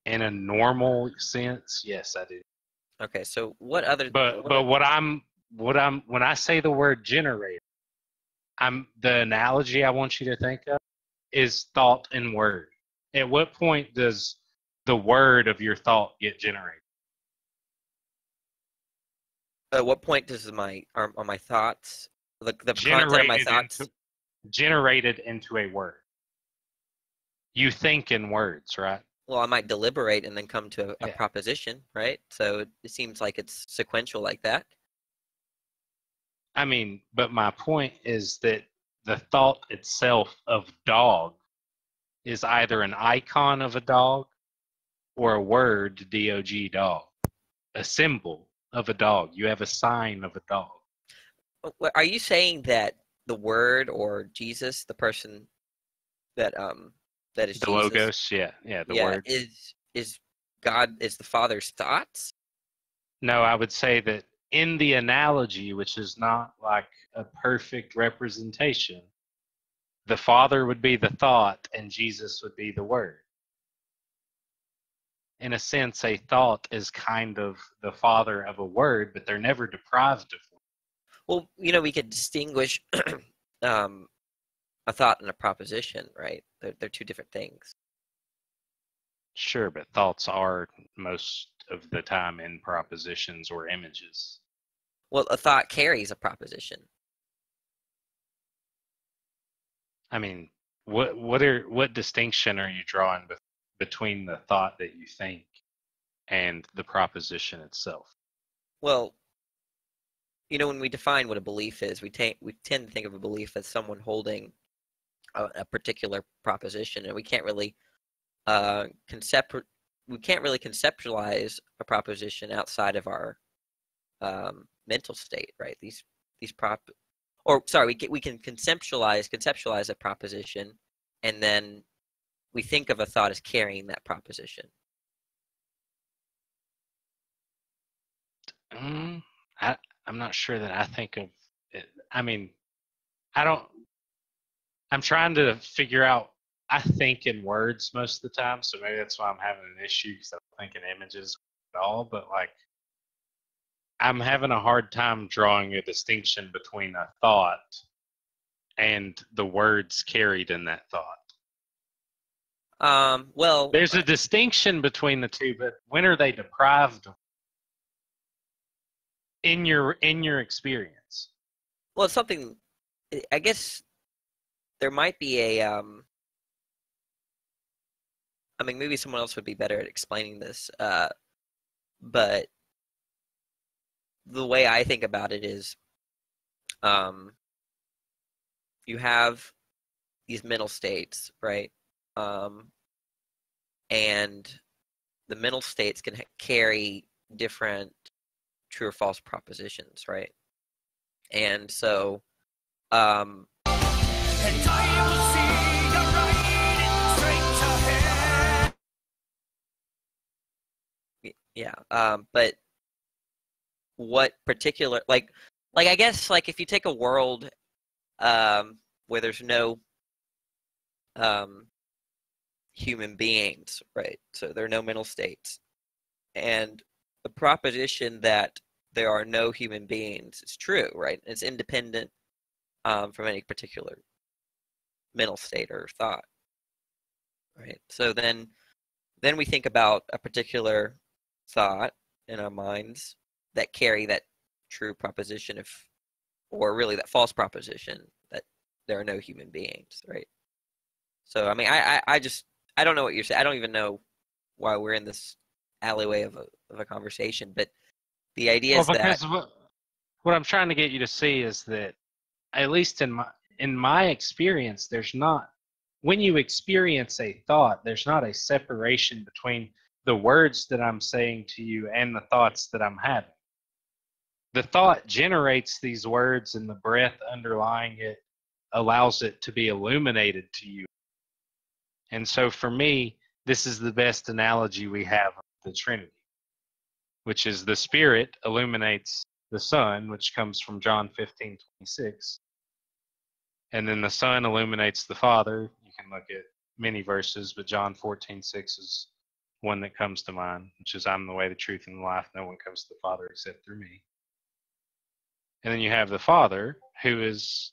In a normal sense, yes, I do. Okay, so what other? But when I say the word generated, the analogy I want you to think of is thought and word. At what point does the word of your thought get generated? At what point does my thoughts, the content of my thoughts, generated into a word? You think in words, right? Well, I might deliberate and then come to a proposition, right? So it seems like it's sequential like that. I mean, but my point is that the thought itself of dog is either an icon of a dog or a word, D-O-G, dog, a symbol of a dog. You have a sign of a dog. Are you saying that the word or Jesus, the person that is the Jesus, logos? Yeah, the word is God, is the Father's thoughts? No, I would say that in the analogy, which is not like a perfect representation, the Father would be the thought and Jesus would be the word. In a sense, a thought is kind of the father of a word, but they're never deprived of one. Well, we could distinguish a thought and a proposition, right? They're two different things. Sure, but thoughts are most of the time in propositions or images. Well, a thought carries a proposition. I mean, what distinction are you drawing between the thought that you think and the proposition itself? Well, when we define what a belief is, we tend to think of a belief as someone holding a particular proposition, and we can't really conceptualize a proposition outside of our mental state, right? We can conceptualize a proposition, and then we think of a thought as carrying that proposition. I'm not sure that I think of it. I mean, I'm trying to figure out, I think in words most of the time, so maybe that's why I'm having an issue, because I don't think in images at all, but like, I'm having a hard time drawing a distinction between a thought and the words carried in that thought. Well, there's a distinction between the two, but when are they deprived of in your experience? Well, it's something, I guess there might be a maybe someone else would be better at explaining this, but the way I think about it is, you have these mental states, right? And the mental states can carry different true or false propositions, right? And so, but what particular, like I guess, like if you take a world where there's no human beings, right? So there are no mental states, and the proposition that there are no human beings is true, right? It's independent from any particular mental state or thought, right? So then we think about a particular thought in our minds that carry that true proposition, or really that false proposition that there are no human beings, right? So I mean, I don't know what you're saying. I don't even know why we're in this alleyway of a conversation, but The idea is that what I'm trying to get you to see is that, at least in my experience, there's not, when you experience a thought, there's not a separation between the words that I'm saying to you and the thoughts that I'm having. The thought generates these words, and the breath underlying it allows it to be illuminated to you. And so for me, this is the best analogy we have of the Trinity, which is the Spirit illuminates the Son, which comes from John 15:26. And then the Son illuminates the Father. You can look at many verses, but John 14:6 is one that comes to mind, which is, I'm the way, the truth, and the life. No one comes to the Father except through me. And then you have the Father, who is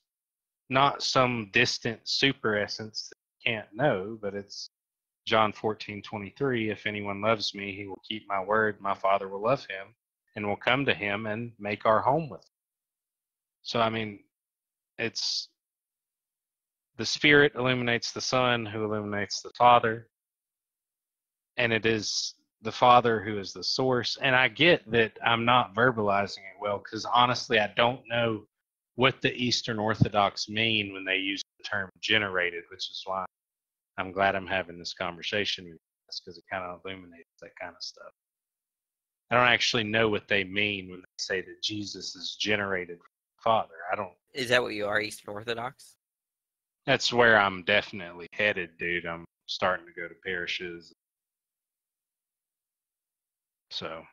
not some distant super essence that you can't know, but it's John 14:23. If anyone loves me, he will keep my word. My Father will love him, and will come to him and make our home with him. So, I mean, it's the Spirit illuminates the Son, who illuminates the Father. And it is the Father who is the source. And I get that I'm not verbalizing it well, because honestly, I don't know what the Eastern Orthodox mean when they use the term generated, which is why I'm glad I'm having this conversation with you, because it kind of illuminates that kind of stuff. I don't actually know what they mean when they say that Jesus is generated from the Father. I don't. Is that what you are, Eastern Orthodox? That's where I'm definitely headed, dude. I'm starting to go to parishes. So,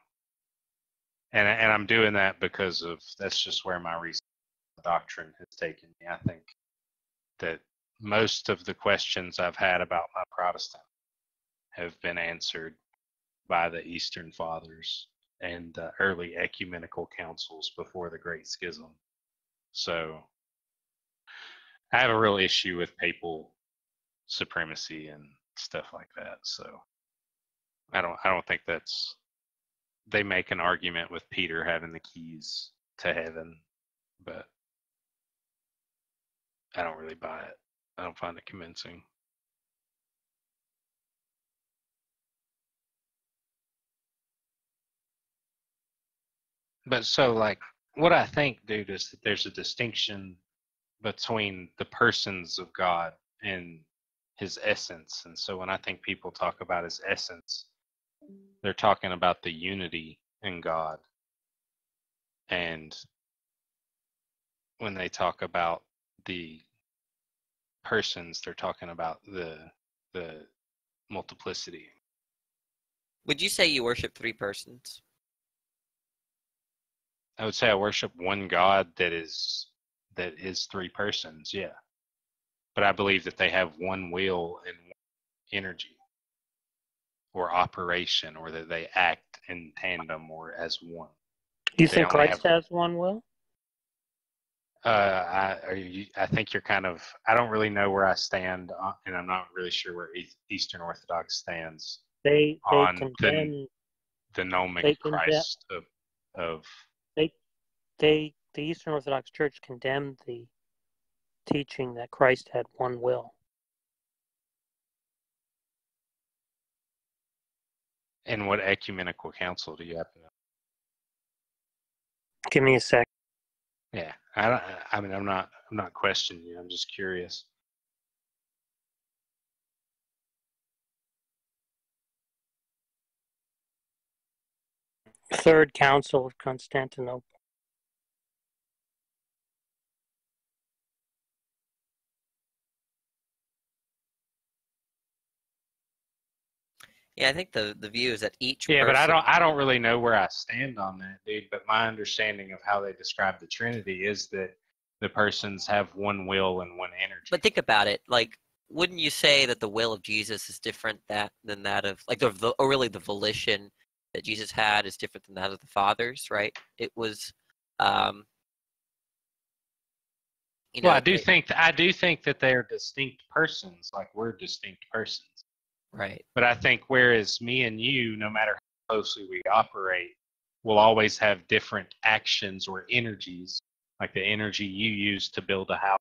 and I'm doing that because of, that's just where my recent doctrine has taken me. I think that most of the questions I've had about my Protestant have been answered by the Eastern Fathers and the early ecumenical councils before the Great Schism. So I have a real issue with papal supremacy and stuff like that. So I don't think that's, they make an argument with Peter having the keys to heaven, but I don't really buy it. I don't find it convincing. But so, like, what I think, dude, is that there's a distinction between the persons of God and his essence. And so when I think people talk about his essence, they're talking about the unity in God. And when they talk about the persons, they're talking about the multiplicity. Would you say you worship three persons? I would say I worship one God that is three persons, yeah. But I believe that they have one will and one energy or operation, or that they act in tandem or as one. You think Christ has one will? I think you're kind of, I don't really know where I stand, and I'm not really sure where Eastern Orthodox stands on condemn the gnomic Christ of the Eastern Orthodox Church condemned the teaching that Christ had one will. And what ecumenical council do you have to know? Give me a sec. Yeah, I mean, I'm not questioning you. I'm just curious. Third Council of Constantinople. Yeah, I think the view is that each Yeah, person... but I don't really know where I stand on that, dude. But my understanding of how they describe the Trinity is that the persons have one will and one energy. But think about it, like, wouldn't you say that the will of Jesus is different than that of, like, or really the volition that Jesus had is different than that of the Father's, right? It was, well, I do think that they are distinct persons, like we're distinct persons. Right. But I think whereas me and you, no matter how closely we operate, will always have different actions or energies. Like the energy you use to build a house,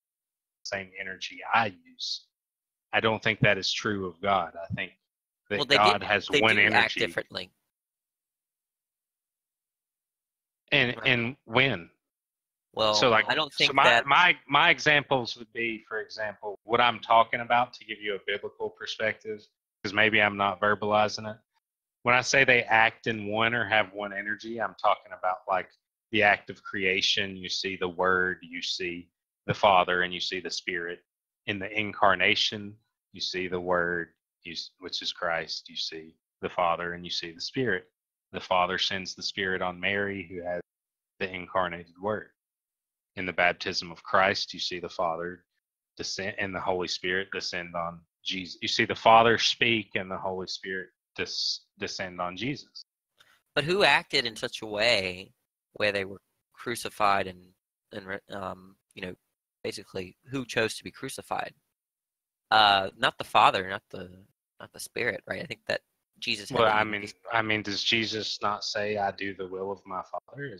the same energy I use. I don't think that is true of God. I think that God has one energy. Act differently. And when? Well, So like, I don't think my examples would be, for example, what I'm talking about to give you a biblical perspective, because maybe I'm not verbalizing it. When I say they act in one or have one energy, I'm talking about like the act of creation. You see the Word, you see the Father, and you see the Spirit. In the incarnation, you see the Word, which is Christ. You see the Father, and you see the Spirit. The Father sends the Spirit on Mary, who has the incarnated Word. In the baptism of Christ, you see the Father descend and the Holy Spirit descend on Jesus. You see the Father speak and the Holy Spirit descend on Jesus. But who acted in such a way where they were crucified and you know, basically who chose to be crucified? Not the Father, not the Spirit, right? I think that Jesus. Well, I mean, does Jesus not say, "I do the will of my Father"?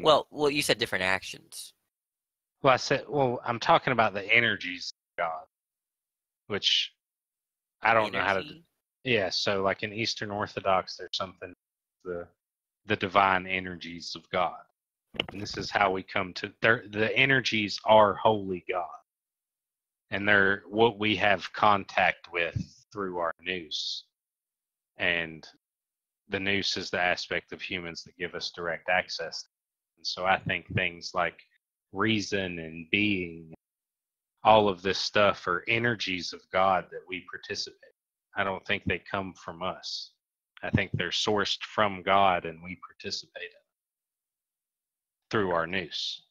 Well, you said different actions. Well, I'm talking about the energies of God, which I don't know how to. Yeah, so like in Eastern Orthodox, there's something the divine energies of God, and this is how we come to the energies are holy God, and they're what we have contact with through our nous, and the nous is the aspect of humans that give us direct access. And so I think things like reason and being, all of this stuff are energies of God that we participate. I don't think they come from us. I think they're sourced from God and we participate in it through our nous.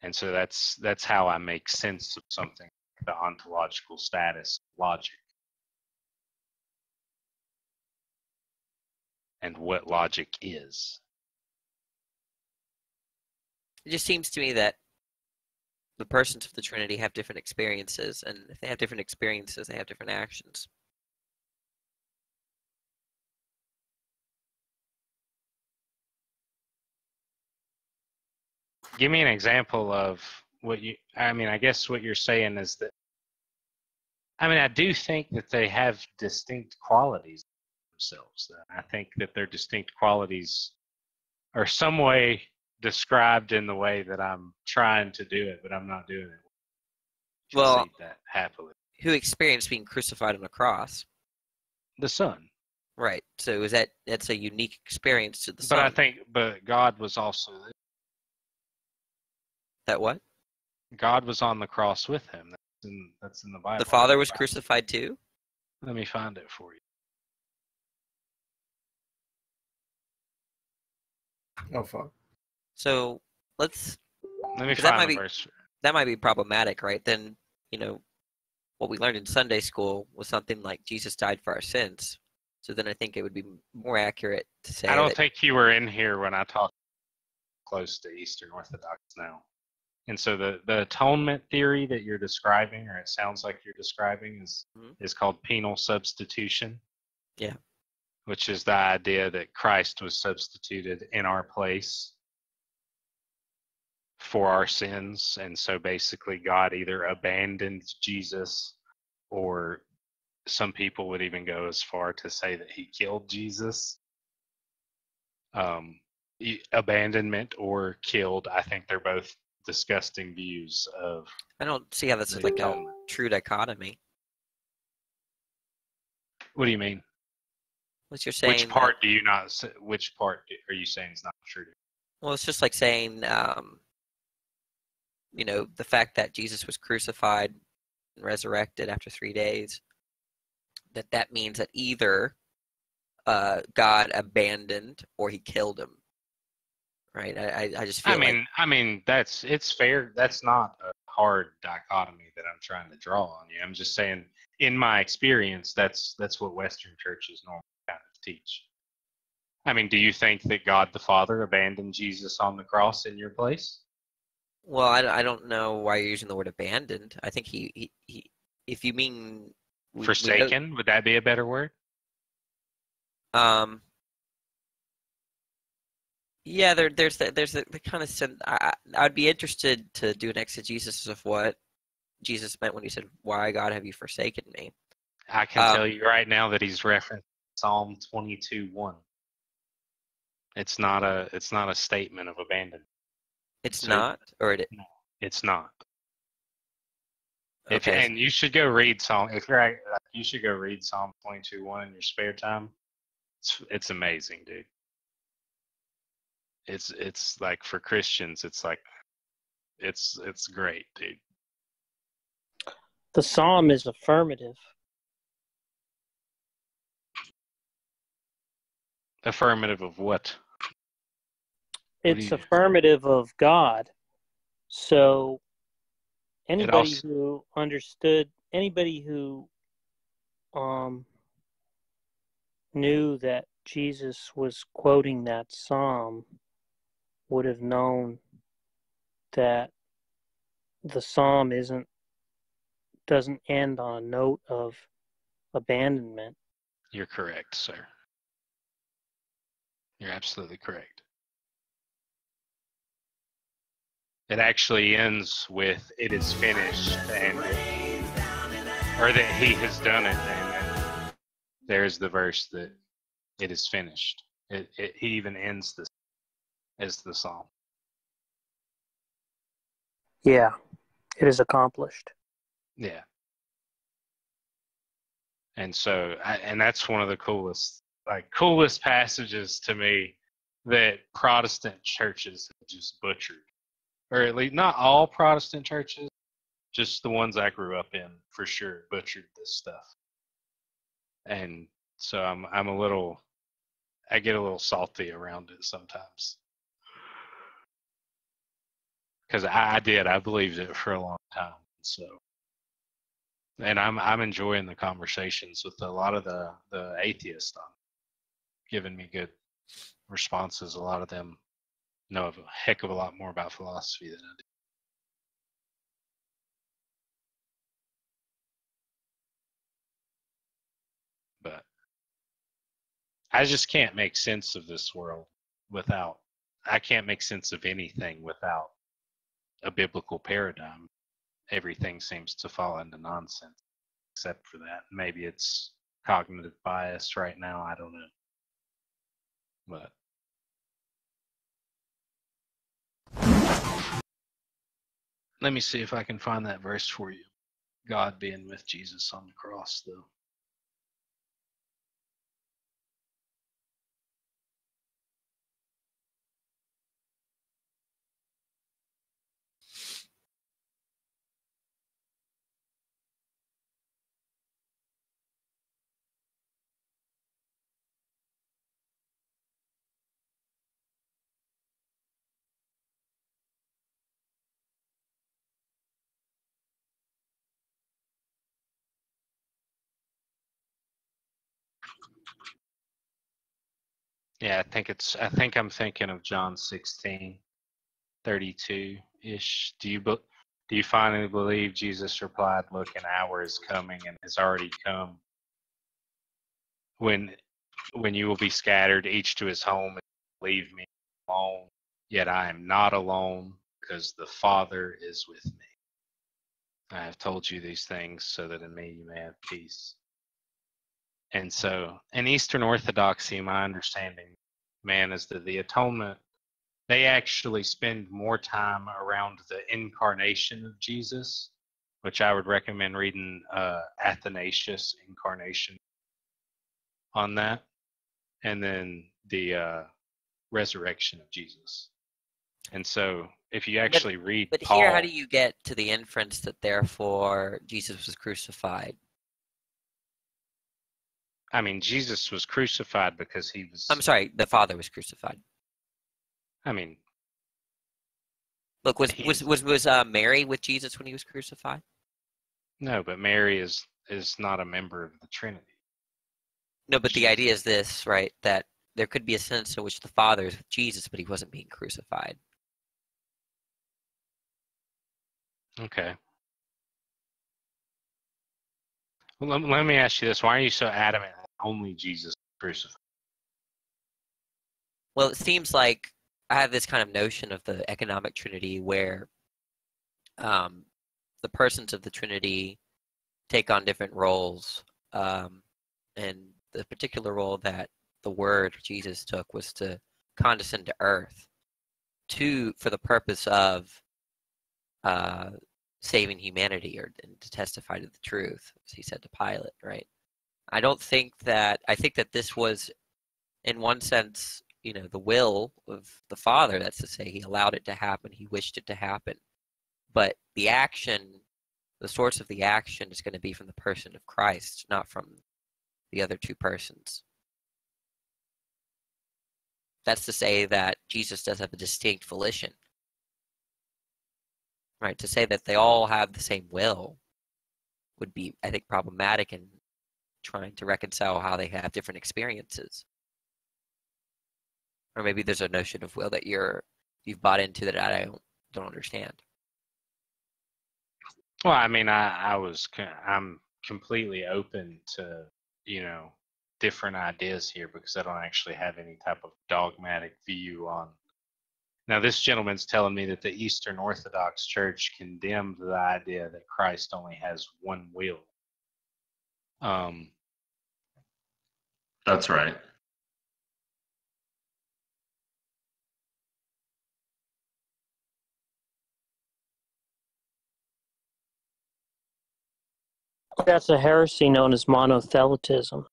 And so that's how I make sense of something like the ontological status of logic. And what logic is. It just seems to me that the persons of the Trinity have different experiences, and if they have different experiences, they have different actions. Give me an example of what you, I guess what you're saying is that, I do think that they have distinct qualities themselves. I think that their distinct qualities are some way described in the way that I'm trying to do it, but I'm not doing it. Well, that happily. Who experienced being crucified on a cross? The Son. Right. So that's a unique experience to the Son. But God was also there. That what? God was on the cross with him. That's in the Bible. The Father was crucified too? Let me find it for you. Oh, fuck. So let me find the verse. That might be problematic, right? Then, what we learned in Sunday school was something like Jesus died for our sins. So then I think it would be more accurate to say I don't think you were in here when I talked close to Eastern Orthodox now. And so the atonement theory that you're describing, or it sounds like you're describing, is called penal substitution. Yeah. Which is the idea that Christ was substituted in our place for our sins. And so basically God either abandoned Jesus, or some people would even go as far to say that he killed Jesus. Abandonment or killed, I think they're both disgusting views of. I don't see how that's like a true dichotomy. What do you mean? What you're saying? Which part do you not? Which part are you saying is not true? Well, it's just like saying, the fact that Jesus was crucified and resurrected after 3 days. That means that either God abandoned or he killed him. Right? I just feel it's fair. That's not a hard dichotomy that I'm trying to draw on you. I'm just saying, in my experience, that's what Western churches normally kind of teach. Do you think that God the Father abandoned Jesus on the cross in your place? Well, I don't know why you're using the word abandoned. I think he if you mean forsaken, would that be a better word? Yeah, there's the kind of I'd be interested to do an exegesis of what Jesus meant when he said, "Why, God, have you forsaken me?" I can tell you right now that he's referenced Psalm 22:1. It's not a statement of abandonment. It's So, not, or it. No, it's not. Okay. And you should go read Psalm. If you're, you should go read Psalm 22:1 in your spare time. It's amazing, dude. It's like for Christians, it's like it's great, dude. The psalm is affirmative. Affirmative of what? It's affirmative of God. So anybody who understood, anybody who knew that Jesus was quoting that psalm would have known that the psalm doesn't end on a note of abandonment. You're correct, sir. You're absolutely correct. It actually ends with "It is finished," or that He has done it, and there's the verse that "It is finished." He even ends this as the psalm. Yeah, it is accomplished. Yeah. And so, and that's one of the coolest passages to me that Protestant churches have just butchered. Or at least not all Protestant churches, just the ones I grew up in for sure butchered this stuff. And so I get a little salty around it sometimes. Because I believed it for a long time. So, and I'm enjoying the conversations with a lot of the atheists on giving me good responses. A lot of them know a heck of a lot more about philosophy than I do. But I just can't make sense of this world I can't make sense of anything without a biblical paradigm. Everything seems to fall into nonsense except for that. Maybe it's cognitive bias right now, I don't know. But let me see if I can find that verse for you. God being with Jesus on the cross, though. Yeah, I think I'm thinking of John 16:32-ish. Do you finally believe? Jesus replied, "Look, an hour is coming and has already come when you will be scattered, each to his home, and leave me alone. Yet I am not alone, because the Father is with me. I have told you these things so that in me you may have peace." And so, in Eastern Orthodoxy, my understanding, man, is that the atonement, they actually spend more time around the incarnation of Jesus, which I would recommend reading Athanasius' Incarnation on that, and then the resurrection of Jesus. And so, if you actually read But Paul, here, how do you get to the inference that therefore Jesus was crucified? I mean, Jesus was crucified because he was... I'm sorry, the Father was crucified. I mean... Look, was Mary with Jesus when he was crucified? No, but Mary is not a member of the Trinity. No, but the idea is this, right? That there could be a sense in which the Father is with Jesus, but he wasn't being crucified. Okay. Well, let me ask you this. Why are you so adamant that only Jesus was crucified? Well, it seems like I have this kind of notion of the economic Trinity where the persons of the Trinity take on different roles. And the particular role that the Word, Jesus, took was to condescend to earth for the purpose of saving humanity or to testify to the truth, as he said to Pilate, right? I think that this was, in one sense, the will of the Father. That's to say, he allowed it to happen, he wished it to happen. But the source of the action is going to be from the person of Christ, not from the other two persons. That's to say that Jesus does have a distinct volition. Right? To say that they all have the same will would be, I think, problematic in trying to reconcile how they have different experiences. Or maybe there's a notion of will that you've bought into that I don't understand. Well, I mean, I'm completely open to, different ideas here because I don't actually have any type of dogmatic view on. Now, this gentleman's telling me that the Eastern Orthodox Church condemned the idea that Christ only has one will. That's right. That's a heresy known as monothelitism.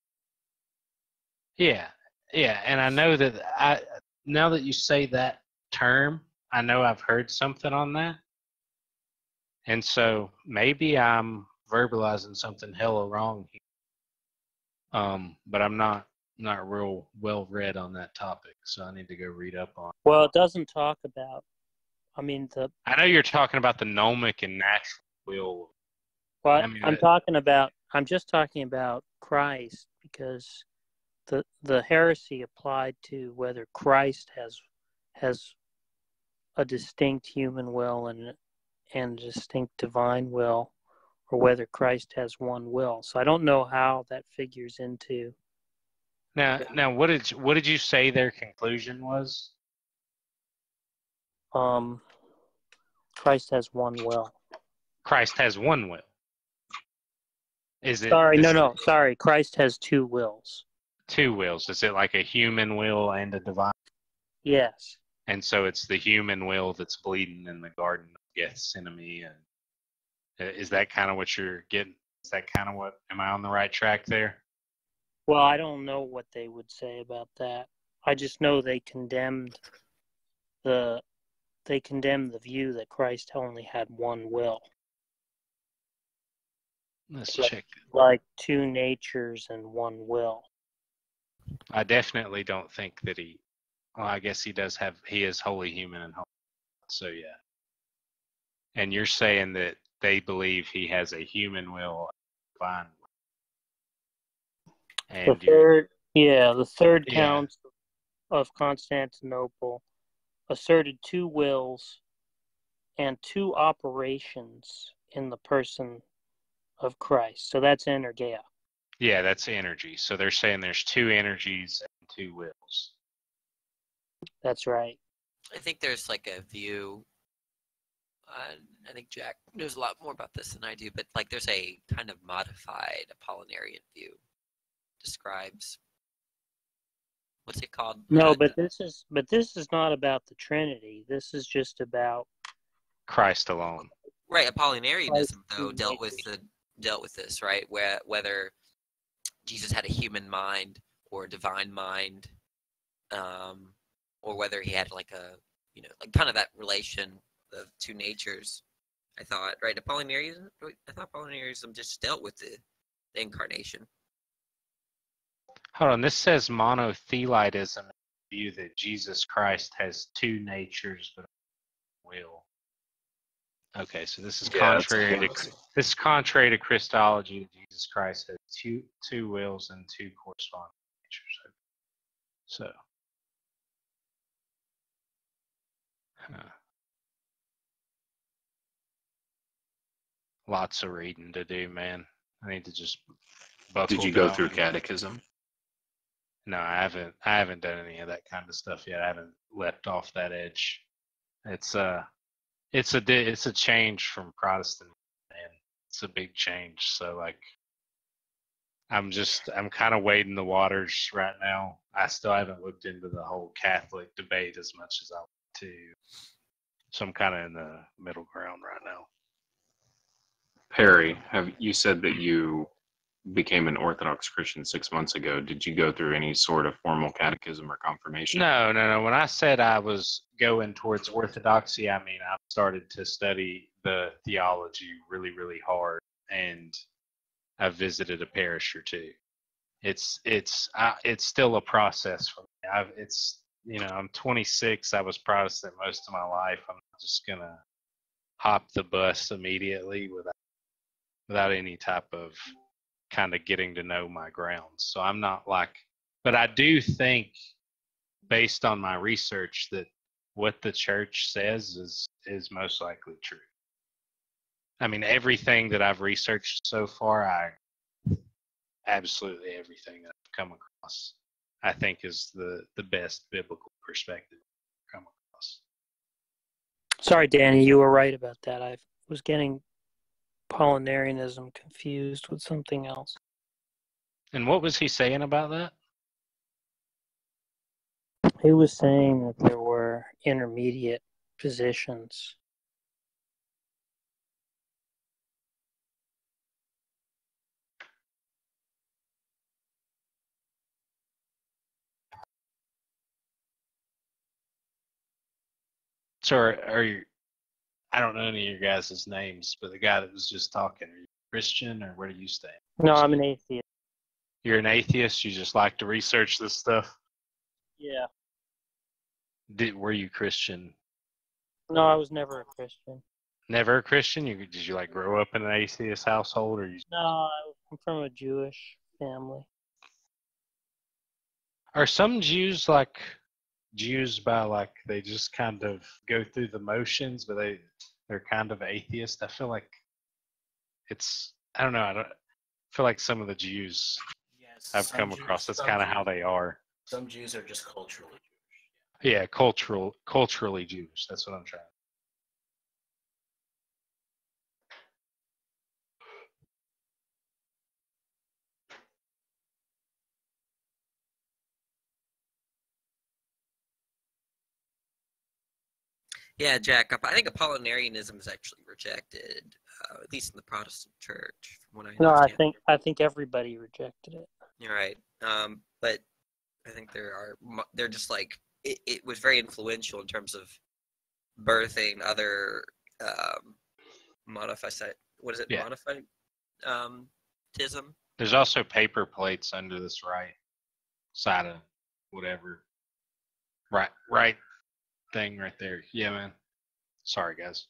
Yeah, and I know that now that you say that term, I know I've heard something on that, and so maybe I'm verbalizing something hella wrong here. But I'm not real well read on that topic, so I need to go read up on it. Well, it doesn't talk about. I know you're talking about the gnomic and natural will. But I'm just talking about Christ, because the heresy applied to whether Christ has a distinct human will and a distinct divine will, or whether Christ has one will. So I don't know how that figures into. Now, what did you say their conclusion was? Christ has one will. Christ has one will. Is it? Sorry. Christ has two wills. Two wills. Is it like a human will and a divine? Yes. And so it's the human will that's bleeding in the Garden of Gethsemane. And is that kind of what you're getting? Is that kind of what? Am I on the right track there? Well, I don't know what they would say about that. I just know they condemned the view that Christ only had one will. Let's check. Like two natures and one will. I definitely don't think that I guess he is wholly human and wholly, so yeah. And you're saying that they believe he has a human will and divine will. And the third council of Constantinople asserted two wills and two operations in the person of Christ. So that's energeia. Yeah, that's energy. So they're saying there's two energies and two wills. That's right. I think there's like a view. I think Jack knows a lot more about this than I do, but like there's a kind of modified Apollinarian view. Describes what's it called? No, but this is not about the Trinity. This is just about Christ alone. Right. Apollinarianism though dealt with this, right? Whether Jesus had a human mind or a divine mind, or whether he had like kind of that relation of two natures. I thought, right? I thought Apollinarianism just dealt with the incarnation. Hold on, this says monothelitism, the view that Jesus Christ has two natures but will. Okay, so this is contrary to Christology. That Jesus Christ has two wills and two corresponding natures. So, lots of reading to do, man. I need to just buckle Did you go down. through catechism? No, I haven't done any of that kind of stuff yet. I haven't leapt off that edge. It's a change from Protestant, and it's a big change. So like, I'm kind of wading the waters right now. I still haven't looked into the whole Catholic debate as much as I want to. So I'm kind of in the middle ground right now. Perry, you said that you became an Orthodox Christian 6 months ago. Did you go through any sort of formal catechism or confirmation? No. When I said I was going towards Orthodoxy, I mean I started to study the theology really, really hard, and I visited a parish or two. It's still a process for me. I'm 26. I was Protestant most of my life. I'm not just gonna hop the bus immediately without any type of kind of getting to know my grounds. So I'm not but I do think, based on my research, that what the church says is most likely true. I mean, everything that I've researched so far, absolutely everything that I've come across, I think is the best biblical perspective I've come across. Sorry, Danny, you were right about that. I was getting Apollinarianism confused with something else. And what was he saying about that? He was saying that there were intermediate positions. So are you? I don't know any of your guys' names, but the guy that was just talking, are you Christian or where do you stay? No, I'm an atheist. You're an atheist? You just like to research this stuff? Yeah. Were you Christian? No, I was never a Christian. Never a Christian? Did you grow up in an atheist household, or you? No, I'm from a Jewish family. Are some Jews Jews by they just kind of go through the motions, but they're kind of atheist? I feel like I don't know. I feel like some of the Jews I've come across, that's kind of how they are. Some Jews are just culturally Jewish. Yeah, culturally Jewish. That's what I'm trying. Yeah, Jack, I think Apollinarianism is actually rejected, at least in the Protestant church, from what I understand. No, I think everybody rejected it. You're right. But I think they're just it was very influential in terms of birthing other modified, what is it, Yeah. modified tism? There's also paper plates under this right side of whatever. Right thing right there. Yeah, man. Sorry, guys.